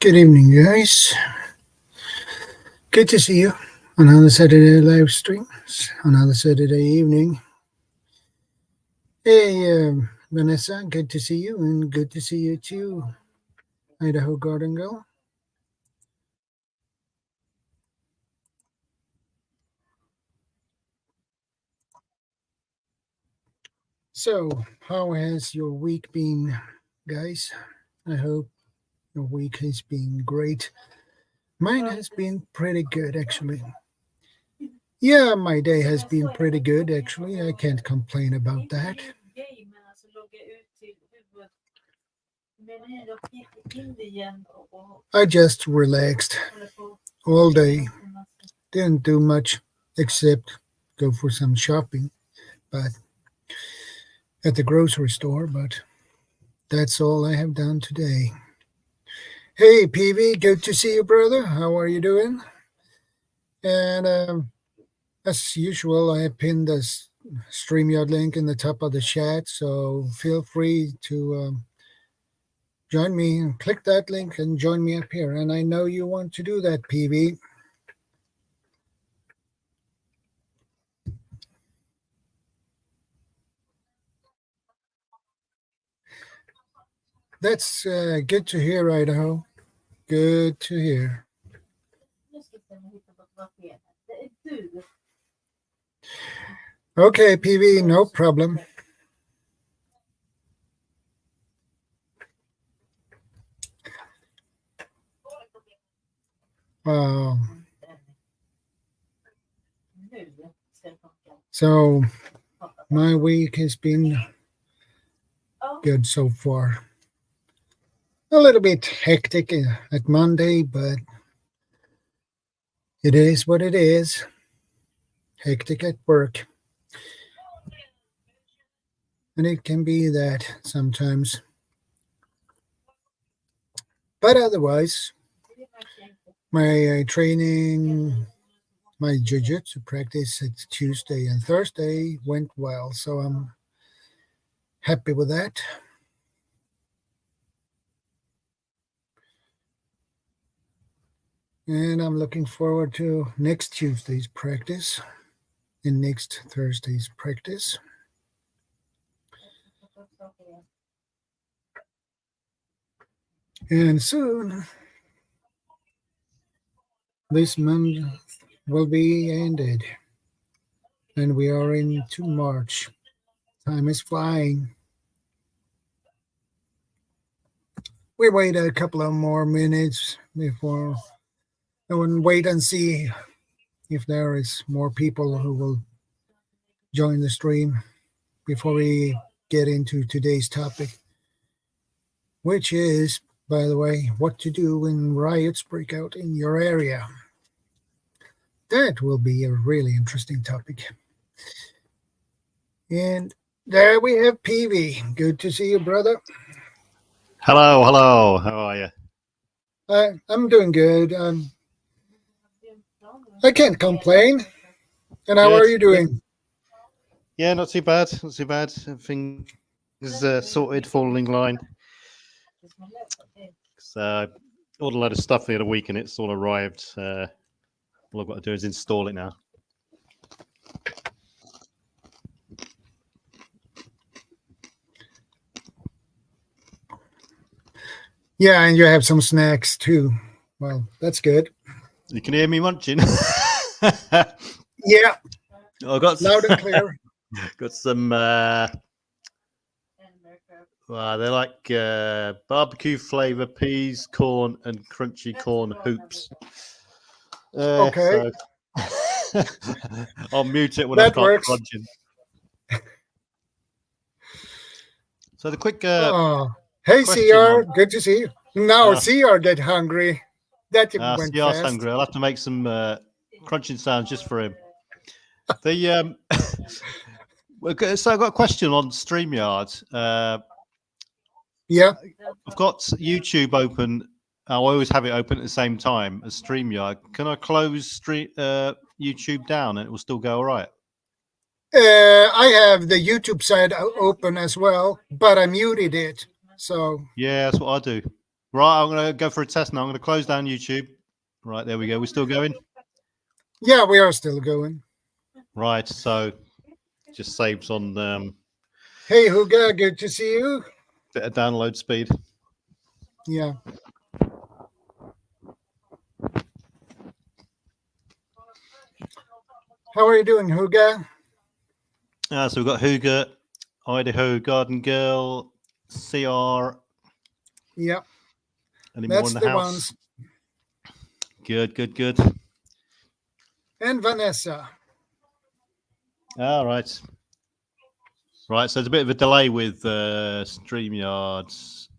Good evening, guys. Good to see you on another Saturday live stream, another Saturday evening. Hey, Vanessa, good to see you, and good to see you too, Idaho Garden Girl. So, how has your week been, guys? I hope your week has been great. Mine has been pretty good, actually. Yeah, my day has been pretty good, actually. I can't complain about that. I just relaxed all day. Didn't do much except go for some shopping, but at the grocery store. But that's all I have done today. Hey, PV, good to see you, brother. How are you doing? And as usual, I have pinned the StreamYard link in the top of the chat, so feel free to join me and click that link and join me up here. And I know you want to do that, PV. That's good to hear, Idaho. Good to hear. Okay, PV, no problem. So my week has been good so far. A little bit hectic at Monday, but it is what it is. Hectic at work. And it can be that sometimes. But otherwise, my training, my jiu-jitsu practice at Tuesday and Thursday went well. So I'm happy with that. And I'm looking forward to next Tuesday's practice and next Thursday's practice. And soon, this month will be ended. And we are into March. Time is flying. We wait a couple of more minutes before and wait and see if there is more people who will join the stream before we get into today's topic, which is, by the way, what to do when riots break out in your area. That will be a really interesting topic. And there we have PV. Good to see you, brother. Hello. How are you? I'm doing good. I can't complain. And how are you doing? Yeah, not too bad. Everything is sorted, falling in line. Ordered a load of stuff the other week and it's all arrived. All I've got to do is install it now. Yeah, and you have some snacks too. Well, that's good. You can hear me munching. Yeah. I got loud and clear. Got some. They're like barbecue flavor peas, corn, and crunchy corn hoops. Okay. So I'll mute it when that I start works. crunching. So the quick. Hey, CR, good to see you. Now CR get hungry. That went CR's fast. hungry. I'll have to make some crunching sounds just for him. The so I've got a question on StreamYard. Yeah. I've got YouTube open. I always have it open at the same time as StreamYard. Can I close YouTube down and it will still go all right? I have the YouTube side open as well, but I muted it. So yeah, that's what I do. Right, I'm going to go for a test now. I'm going to close down YouTube. Right, there we go. We're still going? Yeah, we are still going. Right, so just saves on Hey, Huga, good to see you. bit of download speed. Yeah. How are you doing, Huga? So we've got Huga, Idaho Garden Girl, CR. Yeah. Any more That's in the the house? ones. Good, good, good. And Vanessa. All right. Right, so there's a bit of a delay with StreamYard's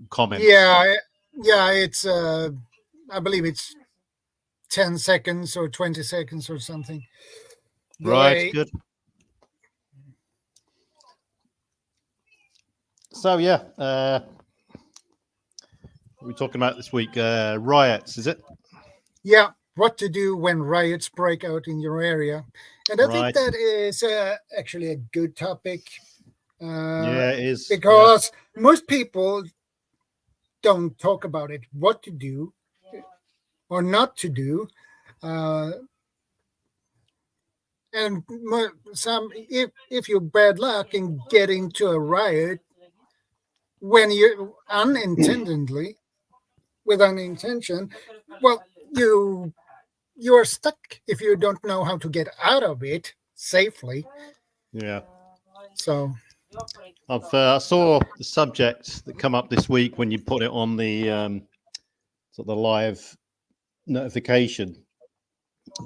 comments. Yeah, it's I believe it's 10 seconds or 20 seconds or something. Right, good. So yeah, we're talking about this week riots, is it? Yeah, what to do when riots break out in your area. And I think that is actually a good topic. Yeah, it is. Because most people don't talk about it, what to do or not to do. And some, if you're bad luck and get into a riot when you unintendedly, with unintention, well, you are stuck if you don't know how to get out of it safely. Yeah. So I saw the subject that come up this week when you put it on the sort of the live notification.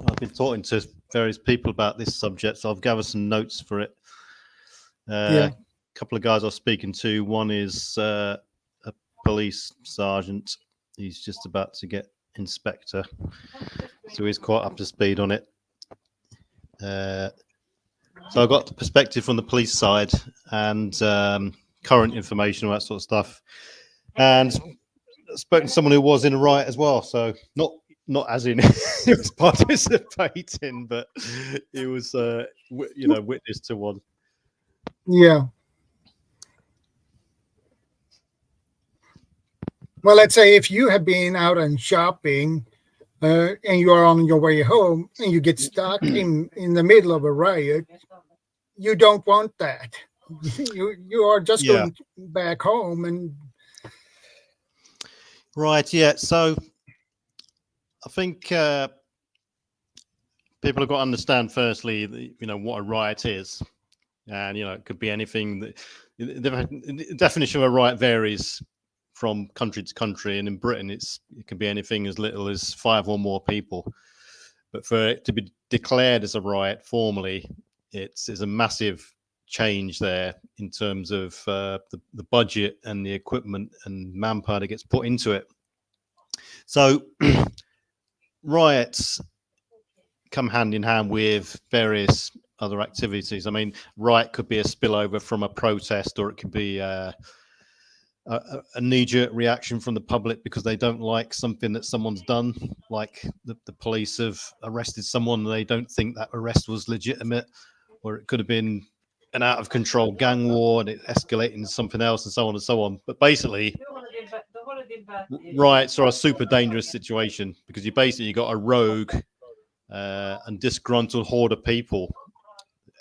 I've been talking to various people about this subject, so I've gathered some notes for it. A couple of guys I was speaking to. One is a police sergeant. He's just about to get inspector, so he's quite up to speed on it. So I got the perspective from the police side and current information, all that sort of stuff, and spoken to someone who was in a riot as well. So not as in he was participating, but he was witness to one. Yeah. Well, let's say if you have been out and shopping and you are on your way home and you get stuck in the middle of a riot, you don't want that. You are just going back home and right. Yeah. So I think people have got to understand firstly, what a riot is, and it could be anything. The definition of a riot varies from country to country, and in Britain it can be anything as little as 5 or more people. But for it to be declared as a riot formally, it's a massive change there in terms of the budget and the equipment and manpower that gets put into it. So riots come hand in hand with various other activities. I mean, riot could be a spillover from a protest, or it could be a knee-jerk reaction from the public because they don't like something that someone's done, like the police have arrested someone and they don't think that arrest was legitimate, or it could have been an out-of-control gang war and it escalated into something else, and so on and so on. But basically, riots are a super dangerous situation because you basically got a rogue and disgruntled horde of people,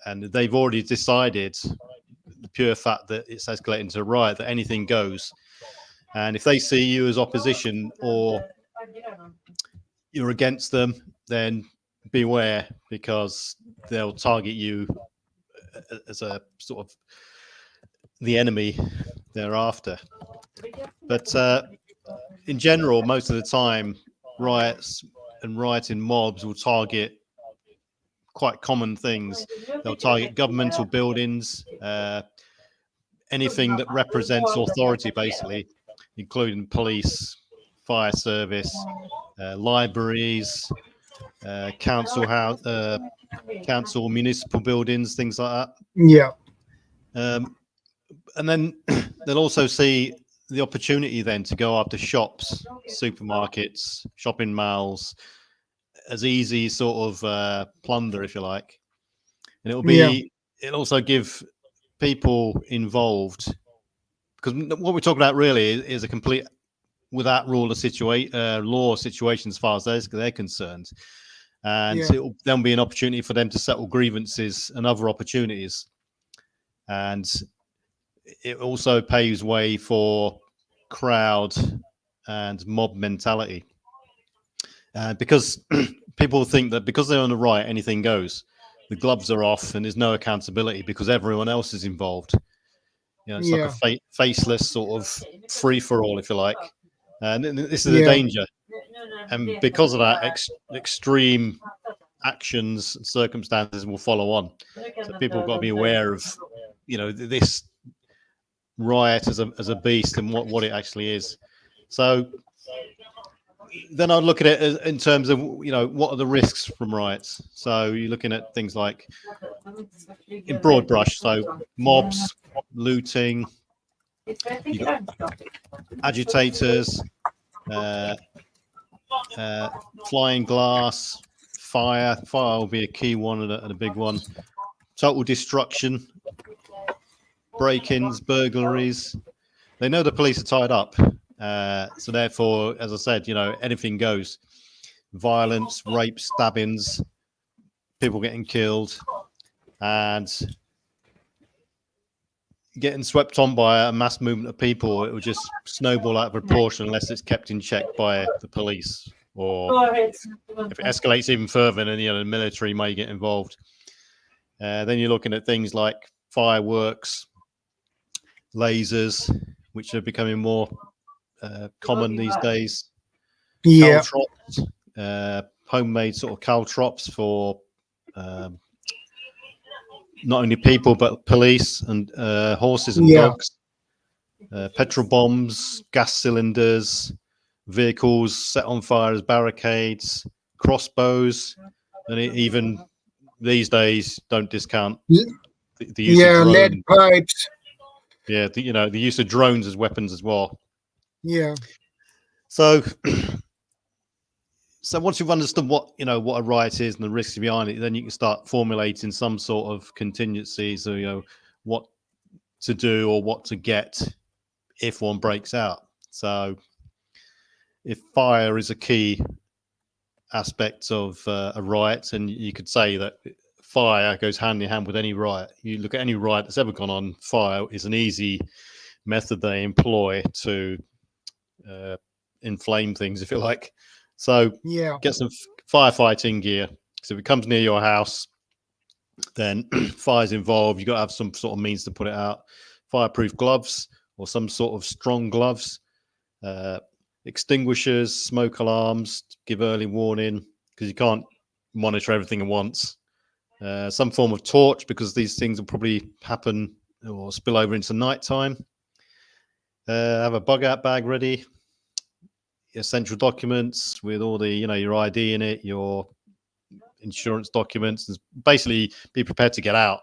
and they've already decided, the pure fact that it's escalating into a riot, that anything goes. And if they see you as opposition or you're against them, then beware, because they'll target you as a sort of the enemy thereafter. But in general, most of the time, riots and rioting mobs will target quite common things. They'll target governmental buildings, anything that represents authority, basically, including police, fire service, libraries, council municipal buildings, things like that. Yeah. And then they'll also see the opportunity then to go after shops, supermarkets, shopping malls, as easy sort of plunder, if you like. And it'll also give people involved, because what we're talking about really is a complete without law situation as far as they're concerned. And Yeah. it will then be an opportunity for them to settle grievances and other opportunities. And it also paves way for crowd and mob mentality. Because people think that because they're on the right, anything goes. The gloves are off and there's no accountability because everyone else is involved. It's like Yeah. a faceless sort of free-for-all, if you like. And this is a Yeah. danger. And because of that, extreme actions and circumstances will follow on. So people have got to be aware of, this riot as a beast and what it actually is. So then I'd look at it in terms of, what are the risks from riots? So you're looking at things like in broad brush, so mobs, looting, you got agitators, flying glass, fire. Fire will be a key one and a big one. Total destruction, break-ins, burglaries. They know the police are tied up. So therefore, as I said, anything goes. Violence, rape, stabbings, people getting killed, and getting swept on by a mass movement of people. It will just snowball out of proportion unless it's kept in check by the police, or if it escalates even further, then the military may get involved. Then you're looking at things like fireworks, lasers, which are becoming more common these days. Yeah. Caltrops, homemade sort of caltrops for not only people but police and horses and dogs. Petrol bombs, gas cylinders, vehicles set on fire as barricades, crossbows, and even these days don't discount the use of drones. Lead pipes. Yeah, the use of drones as weapons as well. Yeah. So once you've understood what a riot is and the risks behind it, then you can start formulating some sort of contingency. So what to do or what to get if one breaks out. So if fire is a key aspect of a riot, and you could say that fire goes hand in hand with any riot. You look at any riot that's ever gone on, fire is an easy method they employ to inflame things, if you like. So get some firefighting gear. So if it comes near your house, then fire's involved. You've got to have some sort of means to put it out. Fireproof gloves or some sort of strong gloves, extinguishers, smoke alarms, give early warning because you can't monitor everything at once. Some form of torch because these things will probably happen or spill over into nighttime. Have a bug out bag ready. Essential documents with all the your ID in it, your insurance documents, and basically be prepared to get out.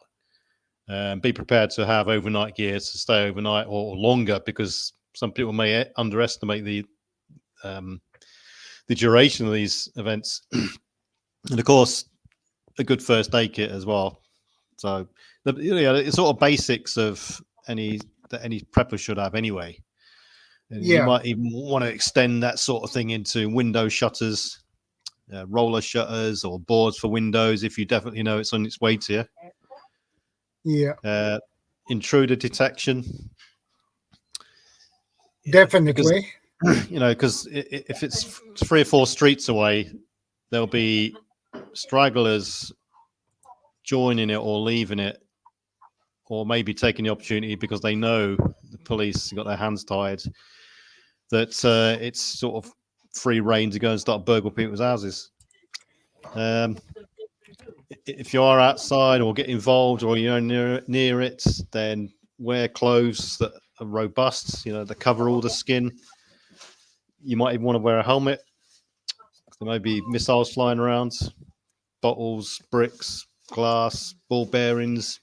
Be prepared to have overnight gear to stay overnight or longer, because some people may underestimate the duration of these events. And of course, a good first aid kit as well. So it's sort of basics of any prepper should have anyway. And you might even want to extend that sort of thing into window shutters, roller shutters, or boards for windows if you definitely know it's on its way to you. Intruder detection. Definitely. Because if it's 3 or 4 streets away, there'll be stragglers joining it or leaving it, or maybe taking the opportunity because they know the police got their hands tied, that it's sort of free reign to go and start burgle people's houses. If you are outside or get involved or you're near it, then wear clothes that are robust, that cover all the skin. You might even want to wear a helmet. There may be missiles flying around, bottles, bricks, glass, ball bearings,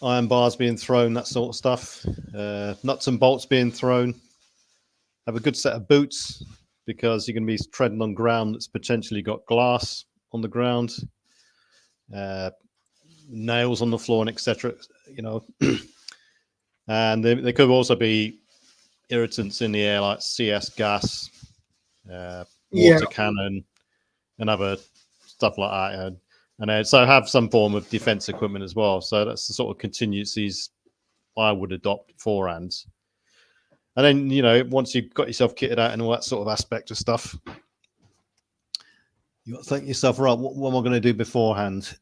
iron bars being thrown, that sort of stuff. Nuts and bolts being thrown. Have a good set of boots, because you're going to be treading on ground that's potentially got glass on the ground, nails on the floor, and etc. And there could also be irritants in the air like CS gas, Yeah. water cannon, and other stuff like that. And so have some form of defense equipment as well. So that's the sort of contingencies I would adopt beforehand. And then, you know, once you've got yourself kitted out and all that sort of aspect of stuff, you got to think yourself, right, what am I going to do beforehand?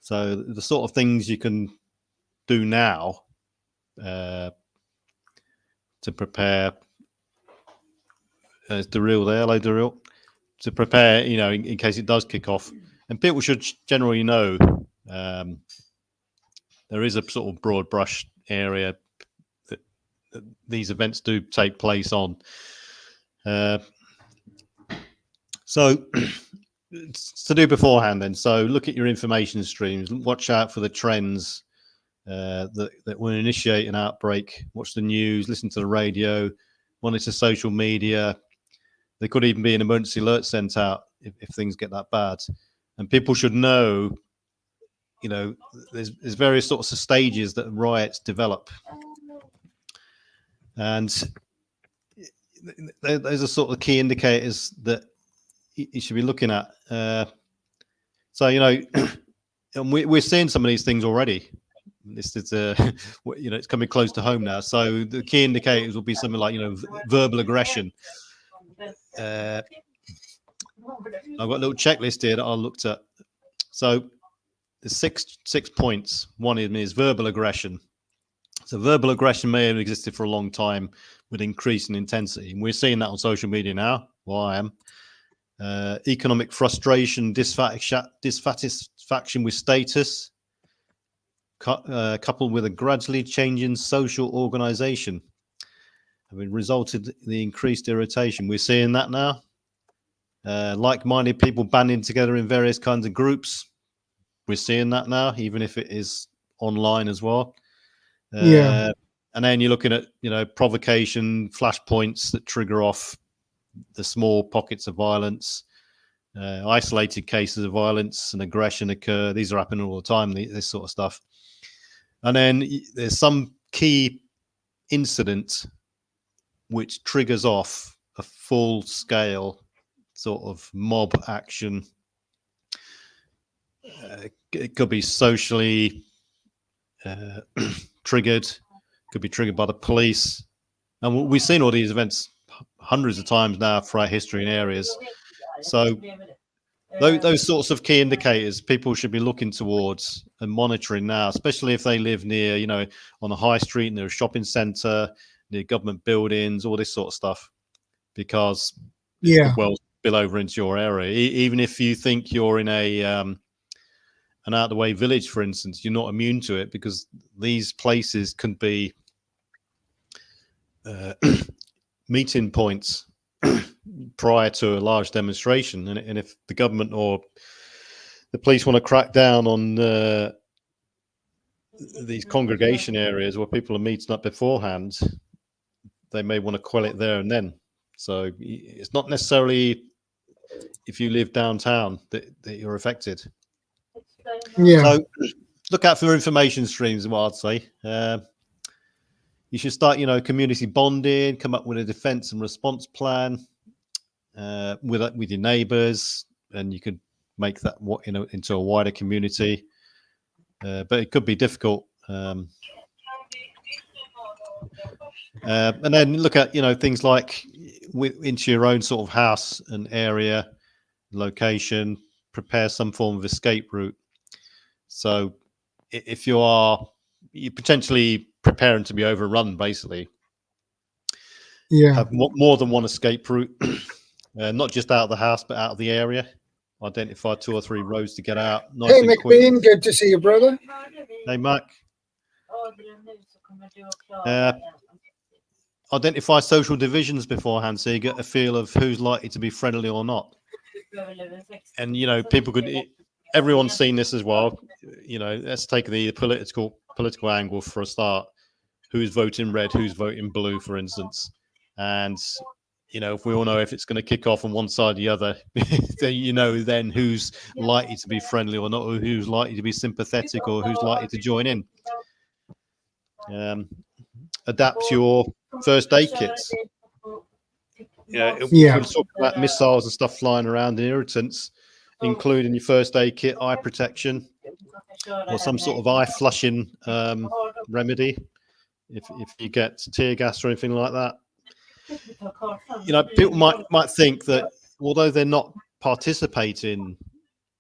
So the sort of things you can do now to prepare. Is Daryl there? Hello, Daryl. To prepare, you know, in case it does kick off. And people should generally know there is a sort of broad brush area that these events do take place on. So to do beforehand then. So look at your information streams, watch out for the trends that will initiate an outbreak, watch the news, listen to the radio, monitor social media. There could even be an emergency alert sent out if things get that bad. And people should know, you know, there's various sorts of stages that riots develop. And those are sort of key indicators that you should be looking at. So, you know, and we're seeing some of these things already. This is, you know, it's coming close to home now. So the key indicators will be something like, you know, verbal aggression. I've got a little checklist here that I looked at. So there's six points. One is verbal aggression. So verbal aggression may have existed for a long time with increasing intensity. And we're seeing that on social media now. Well, I am. Economic frustration, dissatisfaction with status, coupled with a gradually changing social organization, having resulted in the increased irritation. We're seeing that now. Like-minded people banding together in various kinds of groups. We're seeing that now, even if it is online as well. And then you're looking at, you know, provocation, flashpoints that trigger off the small pockets of violence. Isolated cases of violence and aggression occur. These are happening all the time, this sort of stuff. And then there's some key incident which triggers off a full-scale sort of mob action. It could be socially triggered, could be triggered by the police. And we've seen all these events hundreds of times now throughout history in areas. So those sorts of key indicators people should be looking towards and monitoring now, especially if they live near, you know, on a high street, near a shopping centre, near government buildings, all this sort of stuff, because it could well spill over into your area. Even if you think you're in a an out of the way village, for instance, you're not immune to it, because these places can be meeting points prior to a large demonstration. And if the government or the police want to crack down on these congregation areas where people are meeting up beforehand, they may want to quell it there and then. So it's not necessarily if you live downtown that you're affected. So look out for information streams is what I'd say. You should start, you know, community bonding, come up with a defense and response plan with your neighbors, and you could make that, you know, into a wider community. But it could be difficult. And then look at, you know, things like into your own sort of house and area, location, prepare some form of escape route. So if you're potentially preparing to be overrun, basically, have more than one escape route, not just out of the house, but out of the area. Identify 2 or 3 roads to get out. Nice. Hey, McBean, good to see you, brother. Hey, Mac. Identify social divisions beforehand, so you get a feel of who's likely to be friendly or not. And, you know, people could, everyone's seen this as well. You know, let's take the political angle for a start. Who's voting red, who's voting blue, for instance. And, you know, if we all know if it's going to kick off on one side or the other, then you know then who's likely to be friendly or not, or who's likely to be sympathetic, or who's likely to join in. Adapt your first aid kits. Yeah. We're talking about missiles and stuff flying around and irritants, including your first aid kit, eye protection, or some sort of eye flushing remedy if you get tear gas or anything like that. People might think that although they're not participating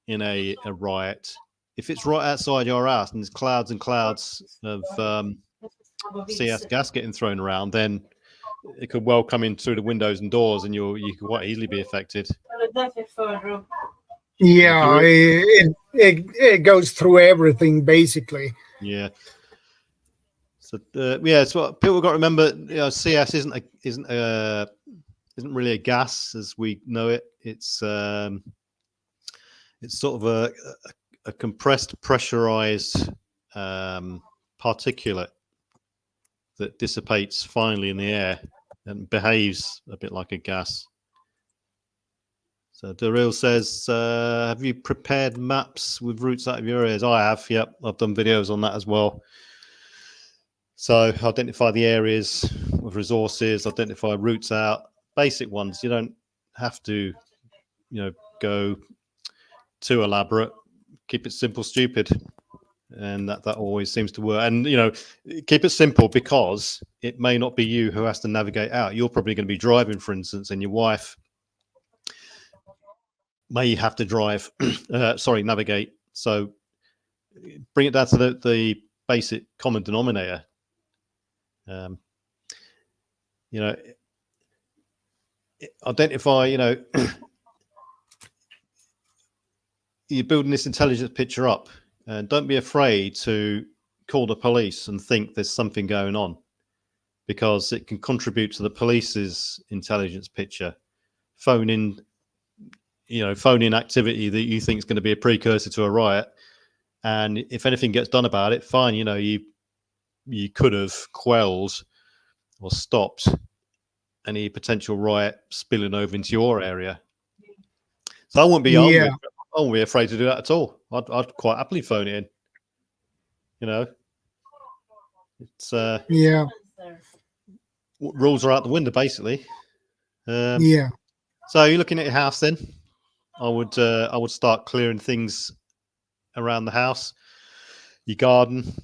in a riot, if it's right outside your house and there's clouds and clouds of CS gas getting thrown around, then it could well come in through the windows and doors, and you could quite easily be affected. Yeah, it goes through everything basically. Yeah. So it's what people got to remember. CS isn't really a gas as we know it. It's sort of a compressed, pressurized particulate that dissipates finally in the air and behaves a bit like a gas. So Daryl says, have you prepared maps with routes out of your areas? I have, yep. I've done videos on that as well. So identify the areas with resources, identify routes out, basic ones. You don't have to, go too elaborate. Keep it simple, stupid. And that always seems to work. And, keep it simple because it may not be you who has to navigate out. You're probably going to be driving, for instance, and your wife may have to drive, navigate. So bring it down to the basic common denominator. Identify, you're building this intelligence picture up, and don't be afraid to call the police and think there's something going on, because it can contribute to the police's intelligence picture. Phone in activity that you think is going to be a precursor to a riot, and if anything gets done about it, fine. You could have quelled or stopped any potential riot spilling over into your area. So I wouldn't be afraid to do that at all. I'd quite happily phone it in. It's rules are out the window basically. So you're looking at your house then. I would start clearing things around the house, your garden,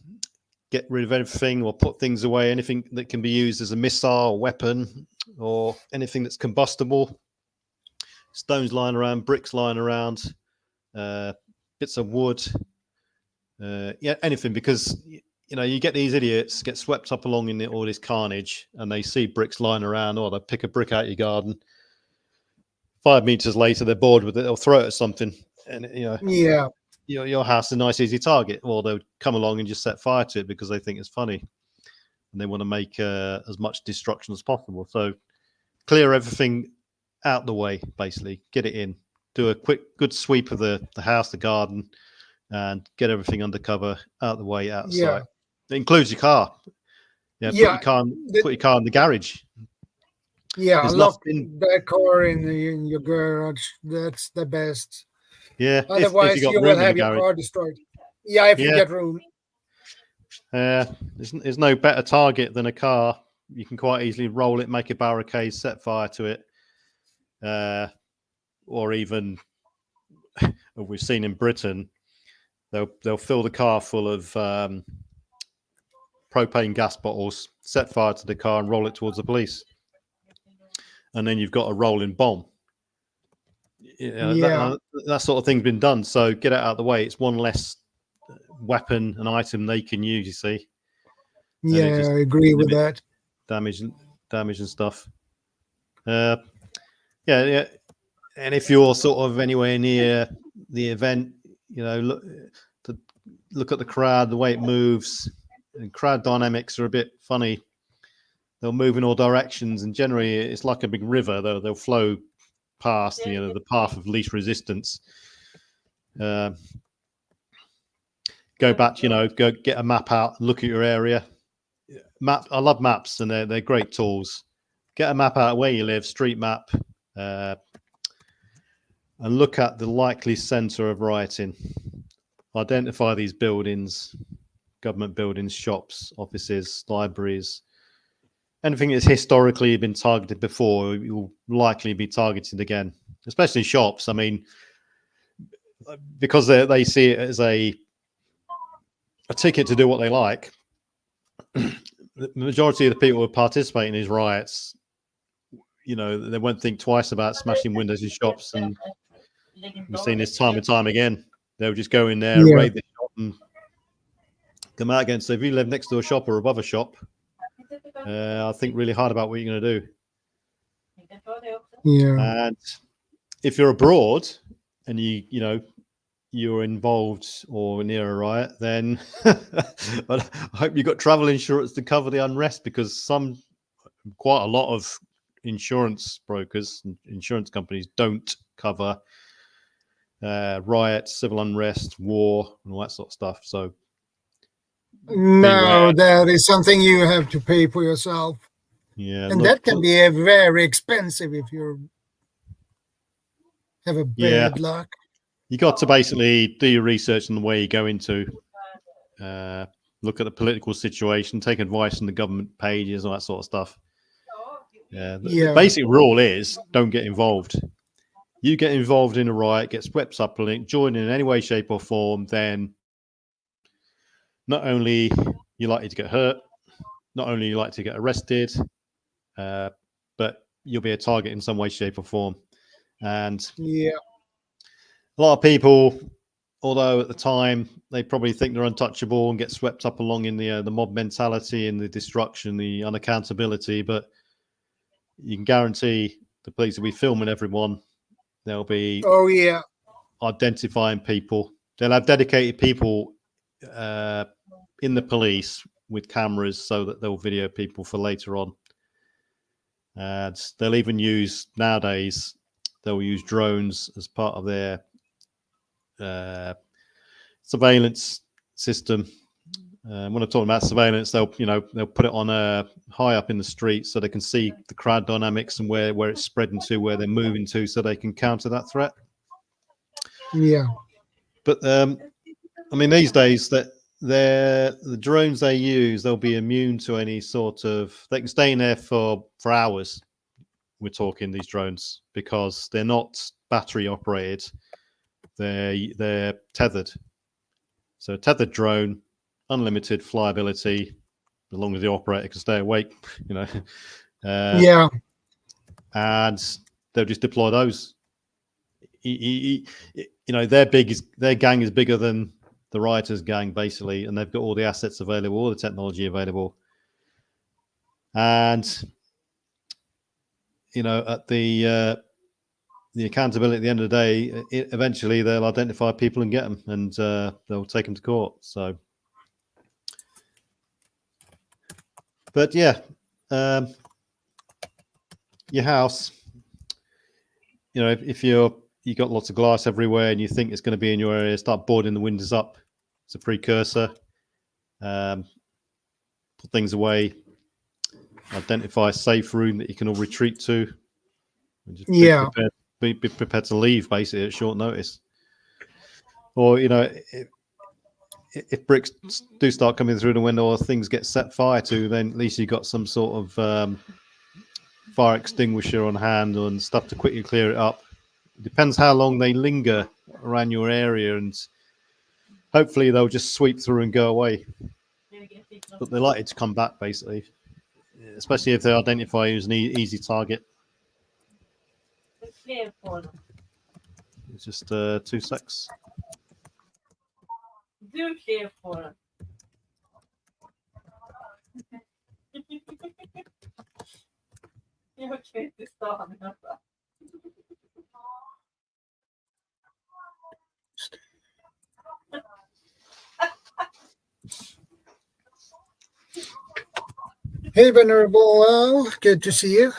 get rid of everything or put things away, anything that can be used as a missile or weapon or anything that's combustible. Stones lying around, bricks lying around, bits of wood, anything, because you get these idiots get swept up along in all this carnage, and they see bricks lying around, or they pick a brick out your garden. 5 meters later, they're bored with it. They'll throw it at something, and your house is a nice, easy target. Or they'll come along and just set fire to it because they think it's funny, and they want to make as much destruction as possible. So clear everything out the way, basically. Get it in. Do a good sweep of the house, the garden, and get everything under cover, out the way, out of sight. It includes your car. Put your car in the garage. Yeah, lock that car in your garage. That's the best. Yeah. Otherwise, you will have your car destroyed. Yeah, if you get room. There's no better target than a car. You can quite easily roll it, make a barricade, set fire to it. Or even, we've seen in Britain, they'll fill the car full of propane gas bottles, set fire to the car, and roll it towards the police. And then you've got a rolling bomb. That sort of thing's been done. So get it out of the way. It's one less weapon, an item they can use. You see. Yeah, I agree with that. Damage and stuff. And if you're sort of anywhere near the event, look at the crowd, the way it moves. And crowd dynamics are a bit funny. They'll move in all directions, and generally it's like a big river. They'll flow past the path of least resistance. Go back, go get a map out, look at your area. I love maps, and they're great tools. Get a map out where you live, street map, and look at the likely centre of rioting. Identify these buildings, government buildings, shops, offices, libraries, anything that's historically been targeted before will likely be targeted again, especially shops. I mean, because they see it as a ticket to do what they like. The majority of the people who participate in these riots, they won't think twice about smashing windows in shops. And we've seen this time and time again. They'll just go in there, Yeah. raid the shop, and come out again. So if you live next to a shop or above a shop, I think really hard about what you're going to do. Yeah. And if you're abroad and you're involved or near a riot, then I hope you've got travel insurance to cover the unrest, because quite a lot of insurance brokers and insurance companies don't cover riots, civil unrest, war, and all that sort of stuff. So No, that is something you have to pay for yourself. Yeah, and that can be very expensive if you have a bad luck. You got to basically do your research on the way you go into, look at the political situation, take advice from the government pages, all that sort of stuff. The basic rule is don't get involved. You get involved in a riot, get swept up in it, join in any way, shape, or form, then not only you're likely to get hurt, not only you're likely to get arrested, but you'll be a target in some way, shape, or form. And a lot of people, although at the time they probably think they're untouchable and get swept up along in the mob mentality and the destruction, the unaccountability, but you can guarantee the police will be filming everyone. They'll be identifying people. They'll have dedicated people in the police with cameras so that they'll video people for later on. And they'll even use, nowadays, they'll use drones as part of their surveillance system. When I'm talking about surveillance, they'll put it on high up in the street so they can see the crowd dynamics and where it's spreading to, where they're moving to, so they can counter that threat. Yeah. But I mean, these days that the drones they use, they'll be immune to any sort of. They can stay in there for hours. We're talking these drones, because they're not battery operated. They're tethered. So a tethered drone, unlimited flyability, as long as the operator can stay awake, and they'll just deploy those. Their gang is bigger than the rioters' gang, basically, and they've got all the assets available, all the technology available, and at the accountability at the end of the day, eventually they'll identify people and get them, and they'll take them to court. So, but yeah, your house, if you got lots of glass everywhere and you think it's going to be in your area, start boarding the windows up. It's a precursor. Put things away. Identify a safe room that you can all retreat to. And just be prepared to leave, basically, at short notice. Or if bricks do start coming through the window or things get set fire to, then at least you got some sort of fire extinguisher on hand and stuff to quickly clear it up. It depends how long they linger around your area, and hopefully they'll just sweep through and go away. But they're likely to come back, basically, especially if they identify you as an easy target. It's just 2 secs. Hey, Venerable Al, good to see you.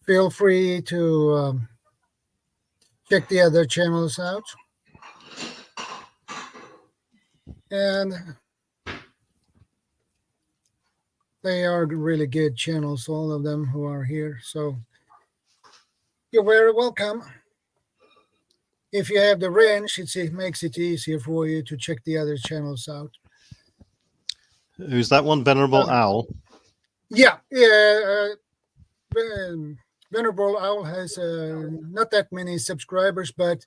Feel free to check the other channels out. And they are really good channels, all of them who are here. So you're very welcome. If you have the range, it makes it easier for you to check the other channels out. Who's that one? Venerable Owl? Yeah, yeah. Venerable Owl has not that many subscribers, but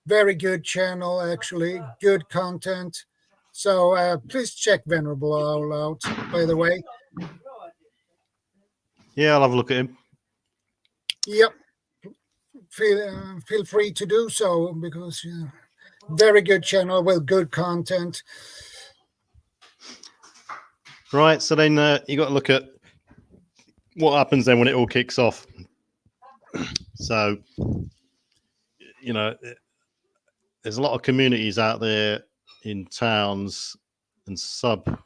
very good channel, actually, good content. So please check Venerable Owl out, by the way. Yeah, I'll have a look at him. Yep. Feel free to do so because very good channel with good content. Right, so then you got to look at what happens then when it all kicks off. So, you know, there's a lot of communities out there in towns and sub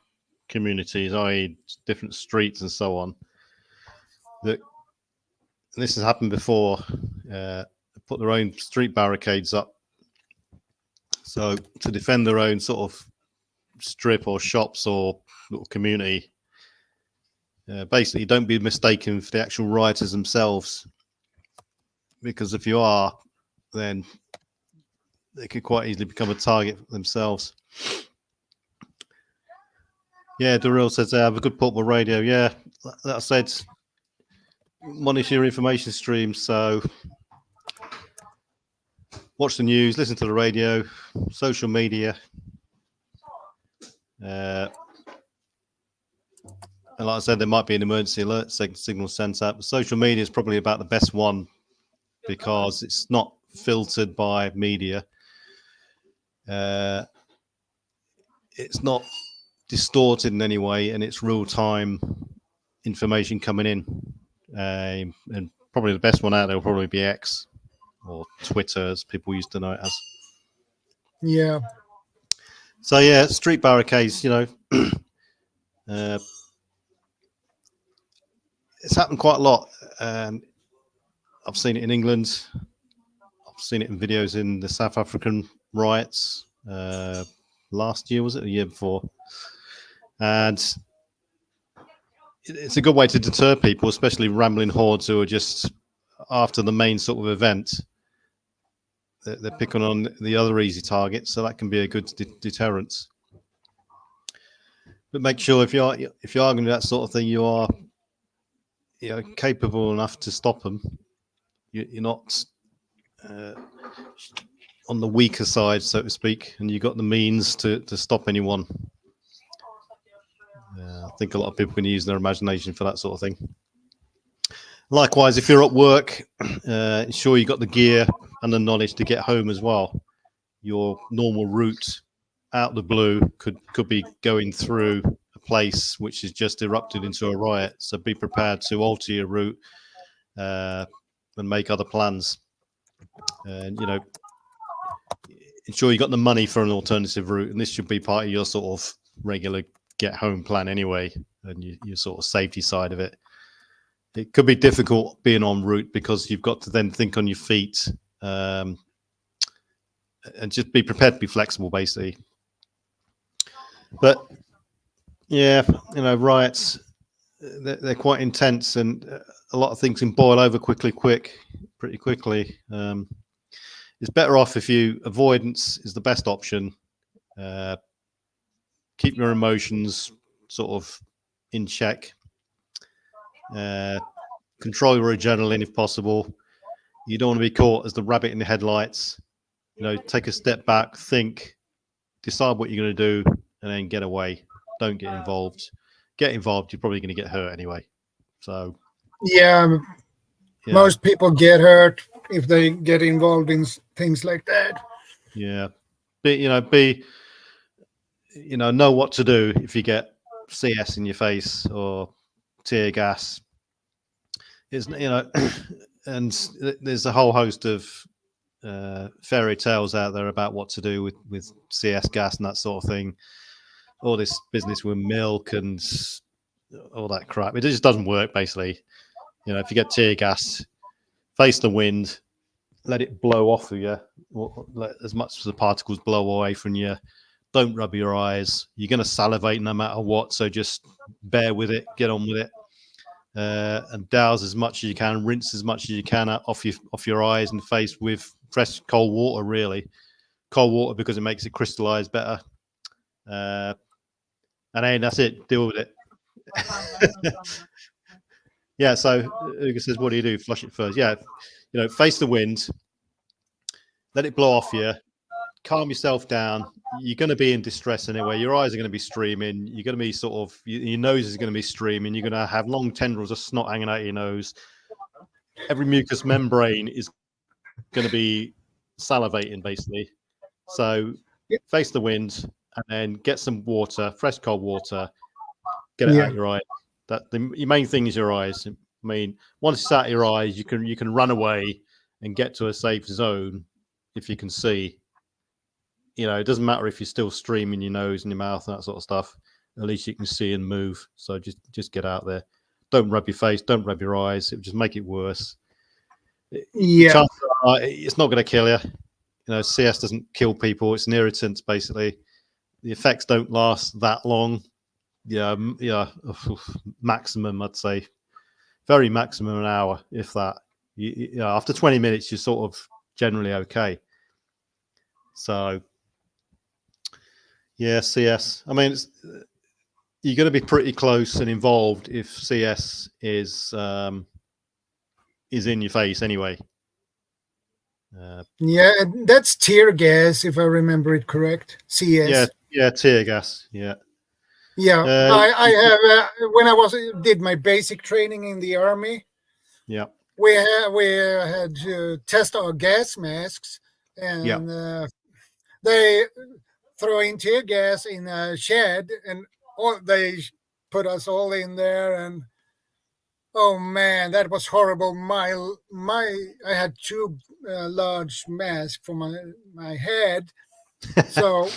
communities, i.e., different streets and so on. That this has happened before. Put their own street barricades up, so to defend their own sort of strip or shops or little community. Basically, don't be mistaken for the actual rioters themselves, because if you are, then they could quite easily become a target themselves. Yeah, Daryl says, I have a good portable radio. Yeah, that said, monitor your information streams. So watch the news, listen to the radio, social media. And like I said, there might be an emergency alert signal sent out, but social media is probably about the best one because it's not filtered by media. It's not distorted in any way, and it's real-time information coming in. And probably the best one out there will probably be X or Twitter, as people used to know it as. Yeah. So yeah, street barricades, it's happened quite a lot. I've seen it in England. I've seen it in videos in the South African riots last year, was it? The year before? And it's a good way to deter people, especially rambling hordes who are just after the main sort of event. They're picking on the other easy targets, so that can be a good deterrent. But make sure if you are going to do that sort of thing, you are capable enough to stop them. You're not on the weaker side, so to speak, and you've got the means to stop anyone. I think a lot of people can use their imagination for that sort of thing. Likewise, if you're at work, ensure you got the gear and the knowledge to get home as well. Your normal route out the blue could be going through a place which has just erupted into a riot. So be prepared to alter your route and make other plans. And ensure you got the money for an alternative route, and this should be part of your sort of regular get home plan anyway, and your sort of safety side of it. It could be difficult being en route because you've got to then think on your feet and just be prepared to be flexible, basically. But yeah, riots, they're quite intense, and a lot of things can boil over pretty quickly. It's better off if avoidance is the best option. Keep your emotions sort of in check. Control your adrenaline if possible. You don't want to be caught as the rabbit in the headlights. Take a step back, think, decide what you're going to do, and then get away. Don't get involved. Get involved, you're probably going to get hurt anyway. So yeah, most people get hurt if they get involved in things like that. Yeah, know what to do if you get CS in your face or tear gas. It's and there's a whole host of fairy tales out there about what to do with CS gas and that sort of thing. All this business with milk and all that crap. It just doesn't work, basically. If you get tear gas, face the wind, let it blow off of you, let as much as the particles blow away from you. Don't rub your eyes. You're going to salivate no matter what, so just bear with it, get on with it, and douse as much as you can, rinse as much as you can off your eyes and face with fresh cold water, really. Cold water because it makes it crystallize better. And then that's it, deal with it. Yeah. So Uga says, what do you do? Flush it first. Yeah. Face the wind, let it blow off you, calm yourself down. You're going to be in distress anyway. Your eyes are going to be streaming. You're going to be sort of, your nose is going to be streaming. You're going to have long tendrils of snot hanging out of your nose. Every mucous membrane is going to be salivating, basically. So face the wind and then get some water, fresh cold water, get it out your eyes. Your main thing is your eyes. I mean, once it's out of your eyes, you can run away and get to a safe zone if you can see. It doesn't matter if you're still streaming your nose and your mouth and that sort of stuff. At least you can see and move. So just get out there. Don't rub your face. Don't rub your eyes. It will just make it worse. Yeah. It's not going to kill you. CS doesn't kill people. It's an irritant, basically. The effects don't last that long. Yeah, maximum, I'd say. Very maximum an hour, if that. After 20 minutes, you're sort of generally okay. So, yeah, CS. I mean, you're going to be pretty close and involved if CS is in your face anyway. Yeah, that's tear gas, if I remember it correct. CS. Yeah, tear gas. Yeah. Yeah, I have when I did my basic training in the army. Yeah, we had to test our gas masks, and they throw in tear gas in a shed, and they put us all in there, and oh man, that was horrible. I had two large masks for my head, so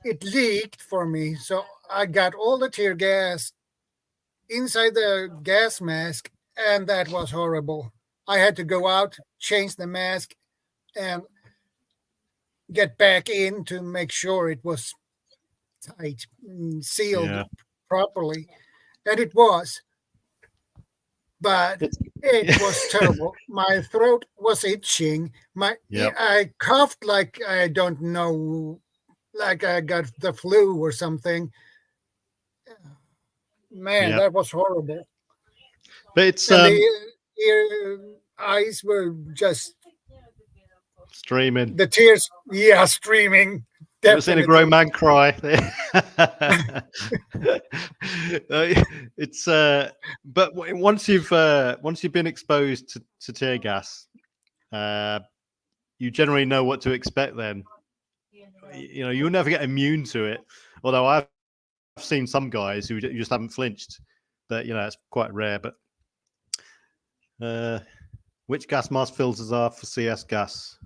it leaked for me. So I got all the tear gas inside the gas mask, and that was horrible. I had to go out, change the mask, and get back in to make sure it was tight, sealed properly. And it was. But it was terrible. My throat was itching. I coughed like I don't know, like I got the flu or something. Man, that was horrible. But it's the eyes were just streaming. The tears, streaming. I've seen a grown man cry. It's but once you've been exposed to tear gas, you generally know what to expect. Then you'll never get immune to it. Although I've seen some guys who just haven't flinched. But it's quite rare. But which gas mask filters are for CS gas?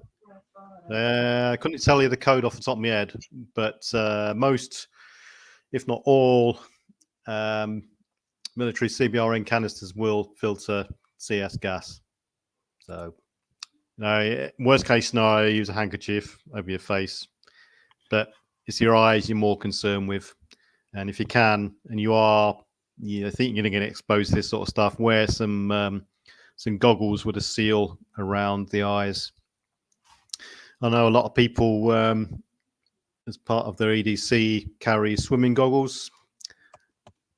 I couldn't tell you the code off the top of my head, but most, if not all, military CBRN canisters will filter CS gas. So, worst case scenario, use a handkerchief over your face, but it's your eyes you're more concerned with. And if you can, and you think you're going to get exposed to this sort of stuff, wear some goggles with a seal around the eyes. I know a lot of people, as part of their EDC, carry swimming goggles.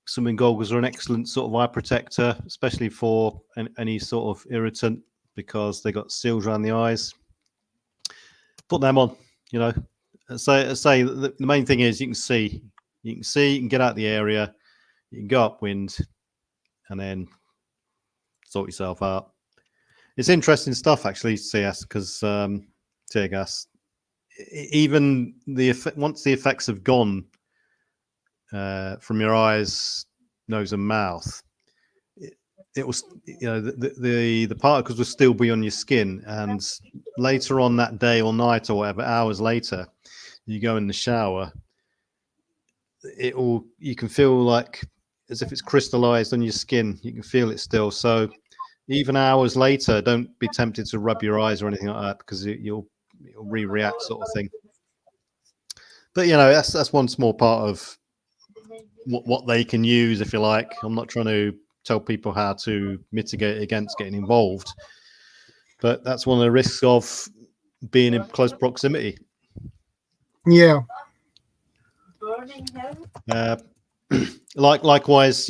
Swimming goggles are an excellent sort of eye protector, especially for any sort of irritant, because they got seals around the eyes. Put them on, say the main thing is you can see, you can get out of the area, you can go upwind, and then sort yourself out. It's interesting stuff, actually, CS, because tear gas, even once the effects have gone from your eyes, nose, and mouth, it was the particles will still be on your skin, and later on that day or night or whatever, hours later, you go in the shower, you can feel like as if it's crystallized on your skin. You can feel it still. So even hours later, don't be tempted to rub your eyes or anything like that, because you'll re-react, sort of thing. But that's one small part of what they can use, if you like. I'm not trying to tell people how to mitigate against getting involved, but that's one of the risks of being in close proximity. Yeah. Likewise,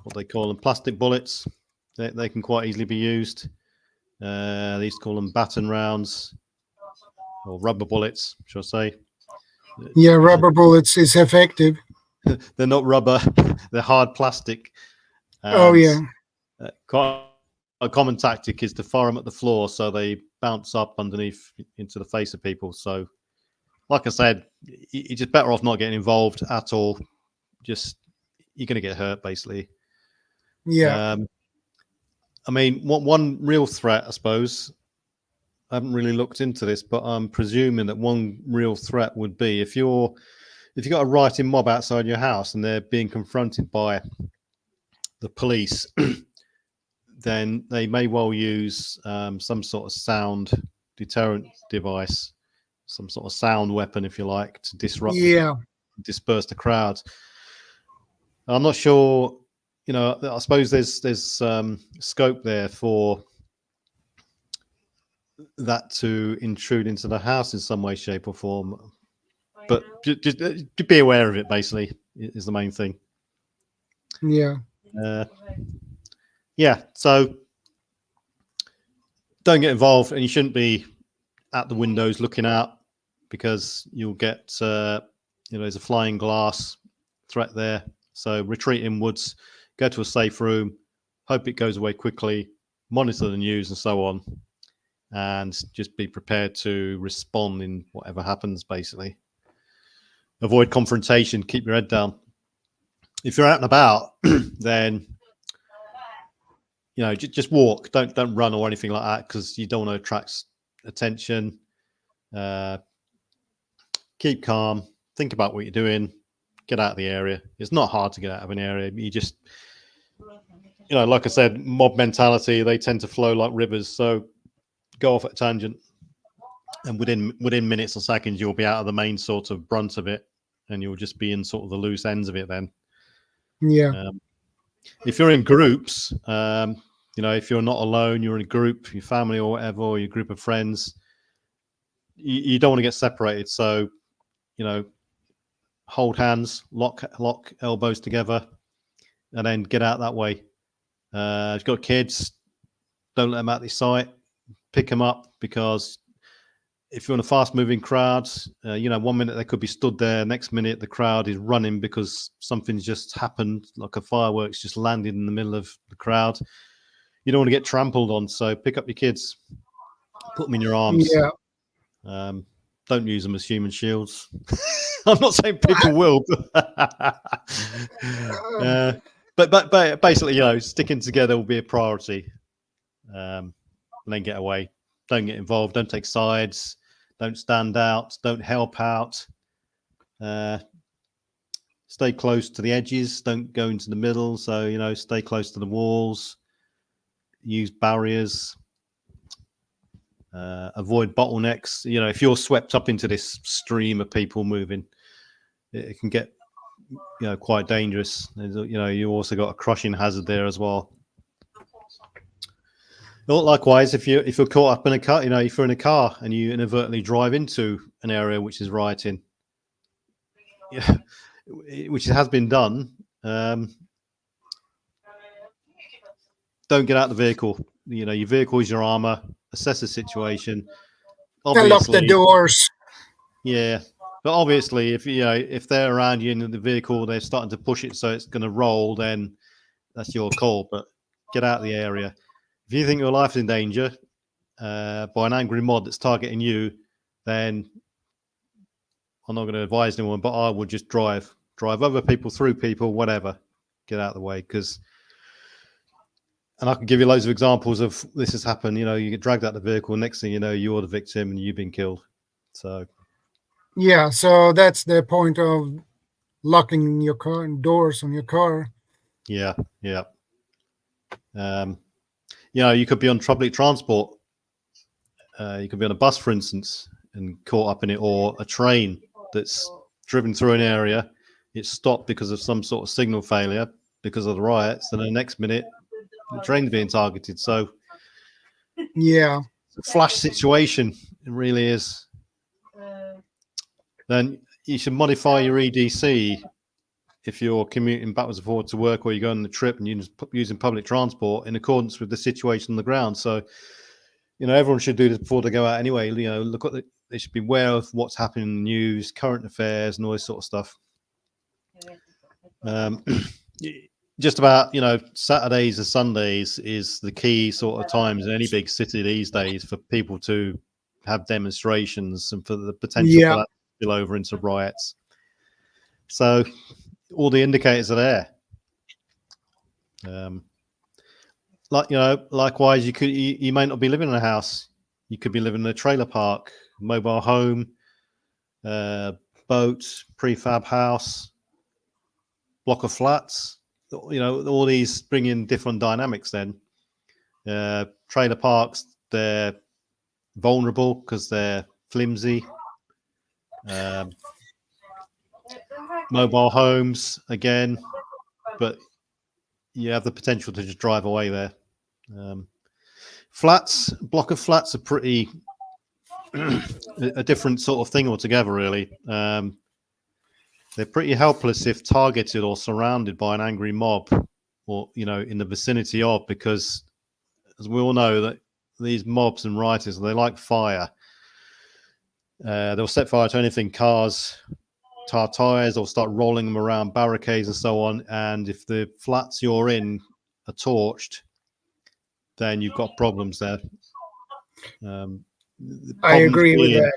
what they call them, plastic bullets. They can quite easily be used. They used to call them baton rounds or rubber bullets, shall I say. Yeah, rubber bullets is effective. They're not rubber, they're hard plastic. Oh, And yeah. quite a common tactic is to fire them at the floor so they bounce up underneath into the face of people. So, like I said, you're just better off not getting involved at all. Just, you're going to get hurt, basically. Yeah. I mean, one real threat, I suppose, I haven't really looked into this, but I'm presuming that one real threat would be if you've got a rioting mob outside your house and they're being confronted by the police, then they may well use some sort of sound deterrent device, some sort of sound weapon, if you like, to disperse the crowd. I'm not sure, I suppose there's scope there for that to intrude into the house in some way, shape, or form. But just be aware of it, basically, is the main thing. Yeah. Yeah, so don't get involved, and you shouldn't be at the windows looking out, because you'll get, there's a flying glass threat there. So retreat inwards, go to a safe room, hope it goes away quickly, monitor the news and so on, and just be prepared to respond in whatever happens, basically. Avoid confrontation, keep your head down. If you're out and about, then just walk. Don't run or anything like that, because you don't want to attract attention. Keep calm. Think about what you're doing. Get out of the area. It's not hard to get out of an area. You just, like I said, mob mentality. They tend to flow like rivers. So go off at a tangent, and within minutes or seconds, you'll be out of the main sort of brunt of it, and you'll just be in sort of the loose ends of it then. Yeah. If you're in groups, if you're not alone, you're in a group, your family or whatever, or your group of friends, you don't want to get separated. So, hold hands, lock elbows together, and then get out that way. If you've got kids, don't let them out of sight. Pick them up, because if you're in a fast-moving crowd, 1 minute they could be stood there, next minute the crowd is running because something's just happened, like a fireworks just landed in the middle of the crowd. You don't want to get trampled on, so pick up your kids, put them in your arms. Yeah. Don't use them as human shields. I'm not saying people will, but basically, sticking together will be a priority. And then get away. Don't get involved. Don't take sides. Don't stand out. Don't help out. Stay close to the edges. Don't go into the middle. So, stay close to the walls. Use barriers. Avoid bottlenecks. If you're swept up into this stream of people moving, it can get, quite dangerous. You also got a crushing hazard there as well. Likewise, if you're caught up in a car, if you're in a car and you inadvertently drive into an area which is rioting, which has been done, don't get out of the vehicle. Your vehicle is your armor. Assess the situation. Obviously, lock the doors. Yeah, but obviously, if they're around you in the vehicle, they're starting to push it so it's going to roll, then that's your call. But get out of the area. If you think your life is in danger by an angry mob that's targeting you, then I'm not going to advise anyone, but I would just drive over people, through people, whatever. Get out of the way, and I can give you loads of examples of this has happened. You get dragged out of the vehicle, next thing you know, you're the victim and you've been killed. So, yeah, so that's the point of locking your car and doors on your car. Yeah. You could be on public transport. You could be on a bus, for instance, and caught up in it, or a train that's driven through an area. It's stopped because of some sort of signal failure because of the riots, and the next minute the train's being targeted. So, yeah, it's a flash situation. It really is. Then you should modify your EDC if you're commuting backwards and forwards to work, or you're going on a trip and you're using public transport in accordance with the situation on the ground. So, everyone should do this before they go out anyway. Look at they should be aware of what's happening in the news, current affairs, and all this sort of stuff. Just about, Saturdays and Sundays is the key sort of times in any big city these days for people to have demonstrations and for the potential for that to spill over into riots. So all the indicators are there. Likewise, you may not be living in a house. You could be living in a trailer park, mobile home, boat, prefab house, block of flats. All these bring in different dynamics. Then trailer parks, they're vulnerable because they're flimsy. Mobile homes again, but you have the potential to just drive away there. Block of flats are pretty a different sort of thing altogether, really. They're pretty helpless if targeted or surrounded by an angry mob, or in the vicinity of, because as we all know that these mobs and rioters, they like fire. They'll set fire to anything, cars, tires, they'll start rolling them around, barricades and so on. And if the flats you're in are torched, then you've got problems there. I agree with that.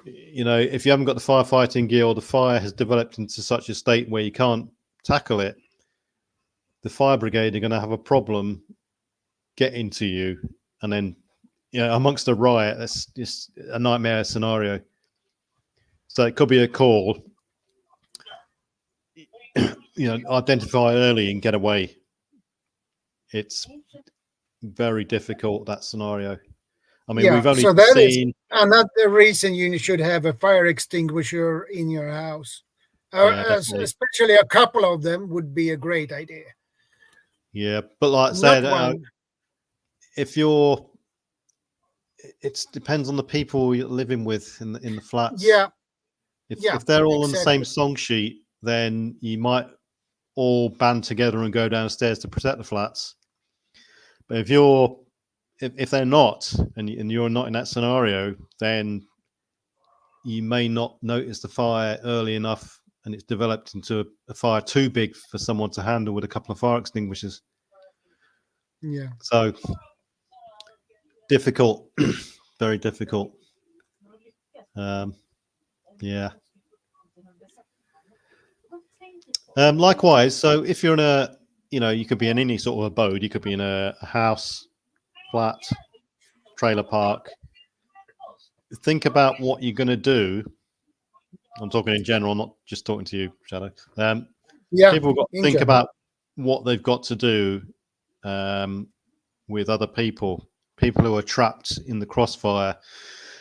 If you haven't got the firefighting gear, or the fire has developed into such a state where you can't tackle it, the fire brigade are going to have a problem getting to you. And then, amongst a riot, that's just a nightmare scenario. So it could be a call, identify early and get away. It's very difficult, that scenario. I mean, we've only seen another reason you should have a fire extinguisher in your house. Especially a couple of them would be a great idea. Yeah, but like I said, it depends on the people you're living with in the flats. Yeah. If they're all on the same song sheet, then you might all band together and go downstairs to protect the flats. But if they're not, and you're not in that scenario, then you may not notice the fire early enough, and it's developed into a fire too big for someone to handle with a couple of fire extinguishers. Yeah. So difficult, very difficult. Yeah. Likewise, so if you're in you could be in any sort of abode. You could be in a house, flat, trailer park. Think about what you're going to do. I'm talking in general, I'm not just talking to you, Shadow. People have got to think about what they've got to do with other people who are trapped in the crossfire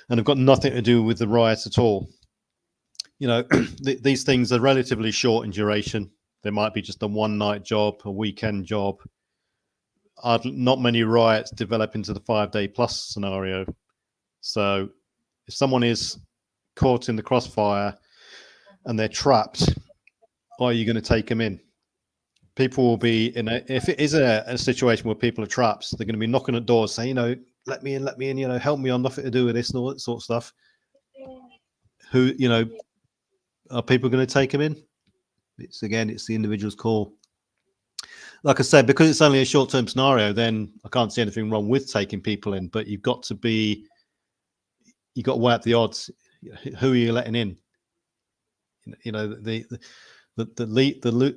and have got nothing to do with the riots at all. These things are relatively short in duration. There might be just a one-night job, a weekend job. Not many riots develop into the 5-day plus scenario. So if someone is caught in the crossfire and they're trapped, are you going to take them in? People will be if it is a situation where people are trapped, they're going to be knocking at doors saying, let me in, help me, on nothing to do with this and all that sort of stuff. Who, are people going to take them in? It's the individual's call. Like I said, because it's only a short-term scenario, then I can't see anything wrong with taking people in, but you've got to weigh up the odds. Who are you letting in? The